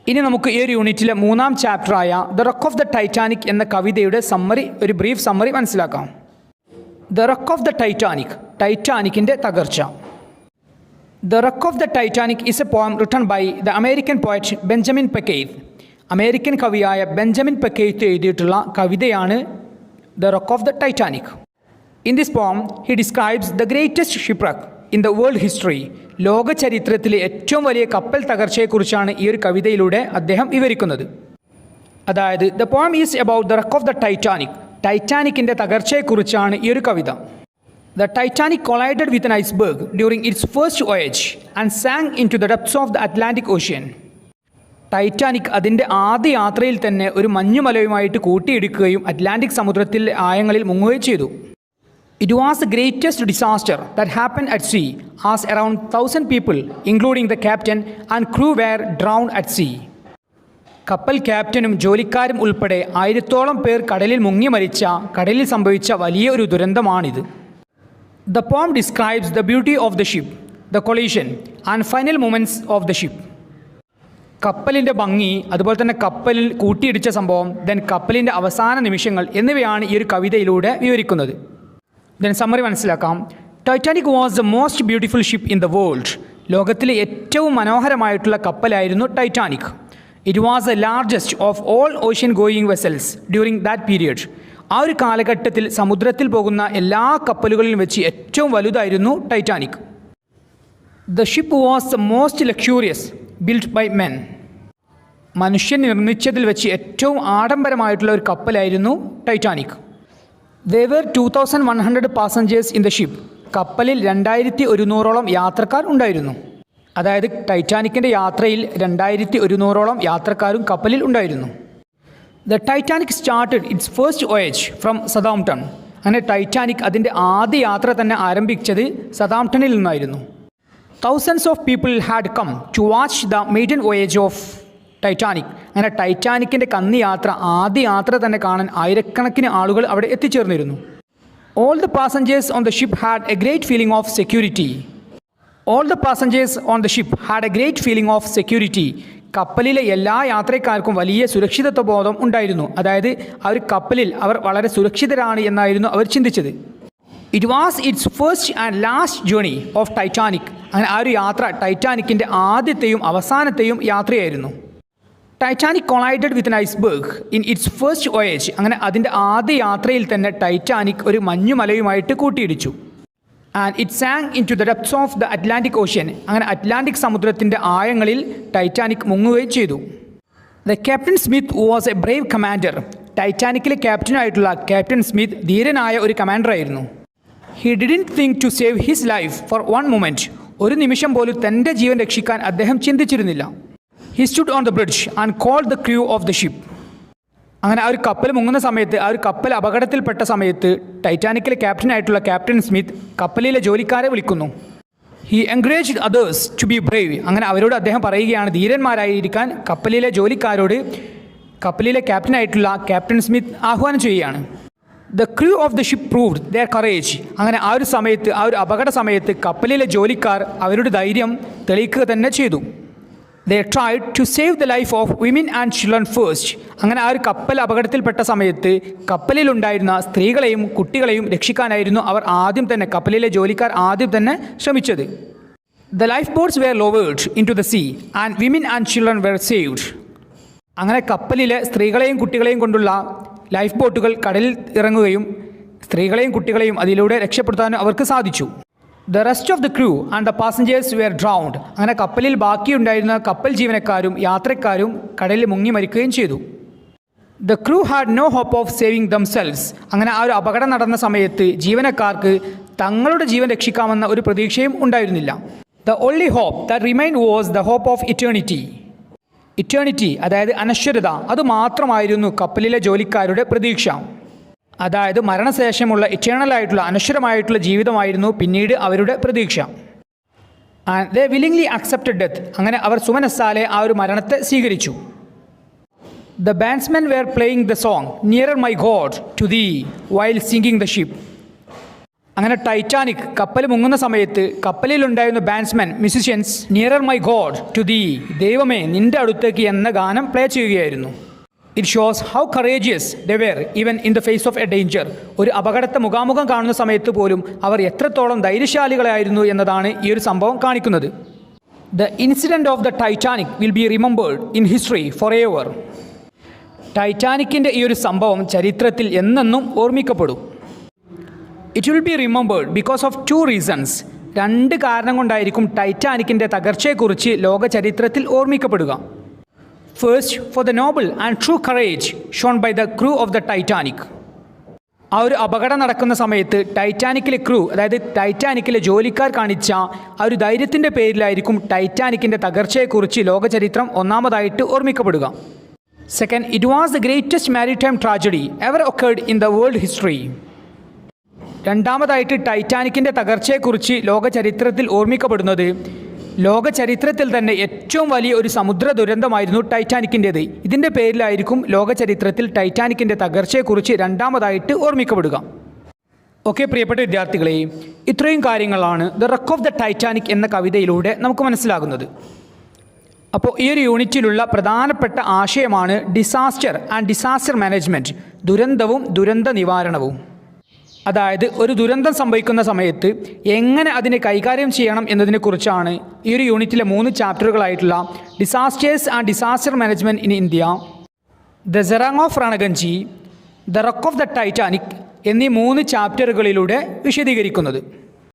ഇനി നമുക്ക് ഈ ഒരു യൂണിറ്റിലെ 3-ാം ചാപ്റ്ററായ the rock of the Titanic എന്ന കവിതയുടെ സമ്മറി, ഒരു ബ്രീഫ് സമ്മറി മനസ്സിലാക്കാം. The rock of the Titanic, ടൈറ്റാനിക്കിൻ്റെ തകർച്ച. The rock of the Titanic is a poem written by the American poet Benjamin Peckeith. American കവിയായ ബെഞ്ചമിൻ പെക്കെയ്ത്ത് എഴുതിയിട്ടുള്ള കവിതയാണ് the rock of the Titanic. In this poem he describes the greatest shipwreck in the world history. ലോക ചരിത്രത്തിലെ ഏറ്റവും വലിയ കപ്പൽ തകർച്ചയെക്കുറിച്ചാണ് ഈ ഒരു കവിതയിലൂടെ അദ്ദേഹം വിവരിക്കുന്നത്. അതായത് the poem is about the rock of the Titanic, ടൈറ്റാനിക്കിൻ്റെ തകർച്ചയെക്കുറിച്ചാണ് ഈ ഒരു കവിത. The Titanic collided with an iceberg during its first voyage and sank into the depths of the Atlantic Ocean. Titanic അതിൻ്റെ ആദ്യ യാത്രയിൽ തന്നെ ഒരു മഞ്ഞുമലയുമായിട്ട് കൂട്ടിയിടിക്കുകയും അറ്റ്ലാന്റിക് സമുദ്രത്തിലെ ആഴങ്ങളിൽ മുങ്ങുകയും ചെയ്തു. It was the greatest disaster that happened at sea, as around 1,000 people, including the captain and crew, were drowned at sea. കപ്പൽ ക്യാപ്റ്റനും ജോലിക്കാരും ഉൾപ്പെടെ 1000-ഓളം പേർ കടലിൽ മുങ്ങി മരിച്ച കടലിൽ സംഭവിച്ച വലിയ ഒരു ദുരന്തമാണിത്. The poem describes the beauty of the ship, the collision and final moments of the ship. കപ്പലിൻ്റെ ഭംഗി, അതുപോലെ തന്നെ കപ്പലിൽ കൂട്ടിയിടിച്ച സംഭവം, ദെൻ കപ്പലിൻ്റെ അവസാന നിമിഷങ്ങൾ എന്നിവയാണ് ഈ ഒരു കവിതയിലൂടെ വിവരിക്കുന്നത്. ദെൻ സമ്മറി മനസ്സിലാക്കാം. Titanic was the most beautiful ship in the world. ലോകത്തിലെ ഏറ്റവും മനോഹരമായിട്ടുള്ള കപ്പലായിരുന്നു Titanic. It was the largest of all ocean going vessels during that period. ആ ഒരു കാലഘട്ടത്തിൽ സമുദ്രത്തിൽ പോകുന്ന എല്ലാ കപ്പലുകളിലും വെച്ച് ഏറ്റവും വലുതായിരുന്നു Titanic. The ship was the most luxurious built by men. മനുഷ്യൻ നിർമ്മിച്ചതിൽ വെച്ച് ഏറ്റവും ആഡംബരമായിട്ടുള്ള ഒരു കപ്പലായിരുന്നു Titanic. There were 2,100 passengers in the ship. കപ്പലിൽ 2100-ഓളം യാത്രക്കാർ ഉണ്ടായിരുന്നു. അതായത് ടൈറ്റാനിക്കിൻ്റെ യാത്രയിൽ 2100-ഓളം യാത്രക്കാരും കപ്പലിൽ ഉണ്ടായിരുന്നു. The Titanic started its first voyage from Southampton. അങ്ങനെ ടൈറ്റാനിക് അതിൻ്റെ ആദ്യ യാത്ര തന്നെ ആരംഭിച്ചത് സതാംപ്ടണിൽ നിന്നായിരുന്നു. Thousands of people had come to watch the maiden voyage of Titanic. അങ്ങനെ ടൈറ്റാനിക്കിൻ്റെ കന്നി യാത്ര, ആദ്യ യാത്ര തന്നെ കാണാൻ ആയിരക്കണക്കിന് ആളുകൾ അവിടെ എത്തിച്ചേർന്നിരുന്നു. All the passengers on the ship had a great feeling of security. All the passengers on the ship had a great feeling of security. കപ്പലിലെ എല്ലാ യാത്രക്കാർക്കും വലിയ സുരക്ഷിതത്വ ബോധം ഉണ്ടായിരുന്നു. അതായത് ആ ഒരു കപ്പലിൽ അവർ വളരെ സുരക്ഷിതരാണ് എന്നായിരുന്നു അവർ ചിന്തിച്ചത്. It was its first and last journey of Titanic. അങ്ങനെ ആ ഒരു യാത്ര ടൈറ്റാനിക്കിൻ്റെ ആദ്യത്തെയും അവസാനത്തെയും യാത്രയായിരുന്നു. Titanic collided with an iceberg in its first voyage. അങ്ങനെ അതിൻ്റെ ആദ്യ യാത്രയിൽ തന്നെ ടൈറ്റാനിക് ഒരു മഞ്ഞുമലയുമായിട്ട് കൂട്ടിയിടിച്ചു. And it sank in to the depths of the Atlantic ocean. അങ്ങനെ അറ്റ്ലാന്റിക് സമുദ്രത്തിൻ്റെ ആഴങ്ങളിൽ ടൈറ്റാനിക് മുങ്ങുകയും ചെയ്തു. The captain Smith was a brave commander. ടൈറ്റാനിക്കിലെ ക്യാപ്റ്റനായിട്ടുള്ള ക്യാപ്റ്റൻ സ്മിത്ത് ധീരനായ ഒരു കമാൻഡറായിരുന്നു. He didn't think to save his life for one moment. ഒരു നിമിഷം പോലും തൻ്റെ ജീവൻ രക്ഷിക്കാൻ അദ്ദേഹം ചിന്തിച്ചിരുന്നില്ല. He stood on the bridge and called the crew of the ship. അങ്ങനെ ആ ഒരു കപ്പൽ മുങ്ങുന്ന സമയത്ത്, ആ ഒരു കപ്പൽ അപകടത്തിൽപ്പെട്ട സമയത്ത് ടൈറ്റാനിക്കിലെ ക്യാപ്റ്റനായിട്ടുള്ള ക്യാപ്റ്റൻ സ്മിത്ത് കപ്പലിലെ ജോലിക്കാരെ വിളിക്കുന്നു. He encouraged others to be brave. അങ്ങനെ അവരോട് അദ്ദേഹം പറയുകയാണ് ധീരന്മാരായിരിക്കാൻ കപ്പലിലെ ജോലിക്കാരോട് കപ്പലിലെ ക്യാപ്റ്റനായിട്ടുള്ള ക്യാപ്റ്റൻ സ്മിത്ത് ആഹ്വാനം ചെയ്യുകയാണ്. The crew of the ship proved their courage. അങ്ങനെ ആ ഒരു സമയത്ത്, ആ ഒരു അപകട സമയത്ത് കപ്പലിലെ ജോലിക്കാർ അവരുടെ ധൈര്യം തെളിയിക്കുക തന്നെ ചെയ്തു. They tried to save the life of women and children first. അങ്ങനെ ആ ഒരു കപ്പൽ അപകടത്തിൽപ്പെട്ട സമയത്ത് കപ്പലിലുണ്ടായിരുന്ന സ്ത്രീകളെയും കുട്ടികളെയും രക്ഷിക്കാനായിരുന്നു അവർ ആദ്യം തന്നെ, കപ്പലിലെ ജോലിക്കാർ ആദ്യം തന്നെ ശ്രമിച്ചത്. The lifeboats were lowered into the sea and women and children were saved. അങ്ങനെ കപ്പലിലെ സ്ത്രീകളെയും കുട്ടികളെയും കൊണ്ടുള്ള ലൈഫ് ബോട്ടുകൾ കടലിൽ ഇറങ്ങുകയും സ്ത്രീകളെയും കുട്ടികളെയും അതിലൂടെ രക്ഷപ്പെടുത്താനും അവർക്ക് സാധിച്ചു. The rest of the crew and the passengers were drowned. അങ്ങനെ കപ്പലിൽ ബാക്കിയുണ്ടായിരുന്ന കപ്പൽ ജീവനക്കാരും യാത്രക്കാരും കടലിൽ മുങ്ങി മരിക്കുകയും ചെയ്തു. The crew had no hope of saving themselves. അങ്ങനെ ആ ഒരു അപകടം നടന്ന സമയത്ത് ജീവനക്കാർക്ക് തങ്ങളുടെ ജീവൻ രക്ഷിക്കാമെന്ന ഒരു പ്രതീക്ഷയും ഉണ്ടായിരുന്നില്ല. The only hope that remained was the hope of eternity. Eternity, അതായത് അനശ്വരത, അത് മാത്രമായിരുന്നു കപ്പലിലെ ജോലിക്കാരുടെ പ്രതീക്ഷ. അതായത് മരണശേഷമുള്ള ഇറ്റേണലായിട്ടുള്ള അനശ്വരമായിട്ടുള്ള ജീവിതമായിരുന്നു പിന്നീട് അവരുടെ പ്രതീക്ഷ. And they willingly accepted death. അങ്ങനെ അവർ സുമനസ്സാലെ ആ ഒരു മരണത്തെ സ്വീകരിച്ചു. The bandsmen were playing the song nearer my God to thee while sinking the ship. അങ്ങനെ ടൈറ്റാനിക് കപ്പൽ മുങ്ങുന്ന സമയത്ത് കപ്പലിലുണ്ടായിരുന്ന bandsmen, musicians, nearer my God to thee, ദൈവമേ നിൻ്റെ അടുത്തേക്ക് എന്ന ഗാനം പ്ലേ ചെയ്യുകയായിരുന്നു. It shows how courageous they were even in the face of a danger. ഒരു അപകടത്തെ മുഖാമുഖം കാണുന്ന സമയത്ത് പോലും അവർ എത്രത്തോളം ധൈര്യശാലികളായിരുന്നു എന്നതാണ് ഈ ഒരു സംഭവം കാണിക്കുന്നത്. The incident of the Titanic will be remembered in history for ever. ടൈറ്റാനിക്കിൻ്റെ ഈ ഒരു സംഭവം ചരിത്രത്തിൽ എന്നെന്നും ഓർമ്മിക്കപ്പെടും. It will be remembered because of two reasons. രണ്ട് കാരണം കൊണ്ടായിരിക്കും ടൈറ്റാനിക്കിൻ്റെ തകർച്ചയെക്കുറിച്ച് ലോക ചരിത്രത്തിൽ ഓർമ്മിക്കപ്പെടുക. First, for the noble and true courage shown by the crew of the Titanic. ആ ഒരു അപകടം നടക്കുന്ന സമയത്ത് ടൈറ്റാനിക്കിലെ ക്രൂ, അതായത് ടൈറ്റാനിക്കിലെ ജോലിക്കാർ കാണിച്ച ആ ഒരു ധൈര്യത്തിൻ്റെ പേരിലായിരിക്കും ടൈറ്റാനിക്കിൻ്റെ തകർച്ചയെക്കുറിച്ച് ലോകചരിത്രം ഒന്നാമതായിട്ട് ഓർമ്മിക്കപ്പെടുക. Second, it was the greatest maritime tragedy ever occurred in the world history. രണ്ടാമതായിട്ട് ടൈറ്റാനിക്കിൻ്റെ തകർച്ചയെക്കുറിച്ച് ലോക ചരിത്രത്തിൽ ഓർമ്മിക്കപ്പെടുന്നത് ലോക ചരിത്രത്തിൽ തന്നെ ഏറ്റവും വലിയ ഒരു സമുദ്ര ദുരന്തമായിരുന്നു ടൈറ്റാനിക്കിൻ്റേത്. ഇതിൻ്റെ പേരിലായിരിക്കും ലോക ചരിത്രത്തിൽ ടൈറ്റാനിക്കിൻ്റെ തകർച്ചയെക്കുറിച്ച് രണ്ടാമതായിട്ട് ഓർമ്മിക്കപ്പെടുക. ഓക്കെ പ്രിയപ്പെട്ട വിദ്യാർത്ഥികളെ, ഇത്രയും കാര്യങ്ങളാണ് the wreck of the Titanic എന്ന കവിതയിലൂടെ നമുക്ക് മനസ്സിലാകുന്നത്. അപ്പോൾ ഈ ഒരു യൂണിറ്റിലുള്ള പ്രധാനപ്പെട്ട ആശയമാണ് ഡിസാസ്റ്റർ ആൻഡ് ഡിസാസ്റ്റർ മാനേജ്മെൻറ്റ്, ദുരന്തവും ദുരന്ത നിവാരണവും. അതായത് ഒരു ദുരന്തം സംഭവിക്കുന്ന സമയത്ത് എങ്ങനെ അതിനെ കൈകാര്യം ചെയ്യണം എന്നതിനെക്കുറിച്ചാണ് ഈ ഒരു യൂണിറ്റിലെ 3 ചാപ്റ്ററുകളായിട്ടുള്ള disasters and disaster management in India, the serang of Ranaganji, the wreck of the Titanic എന്നീ 3 ചാപ്റ്ററുകളിലൂടെ വിശദീകരിക്കുന്നത്.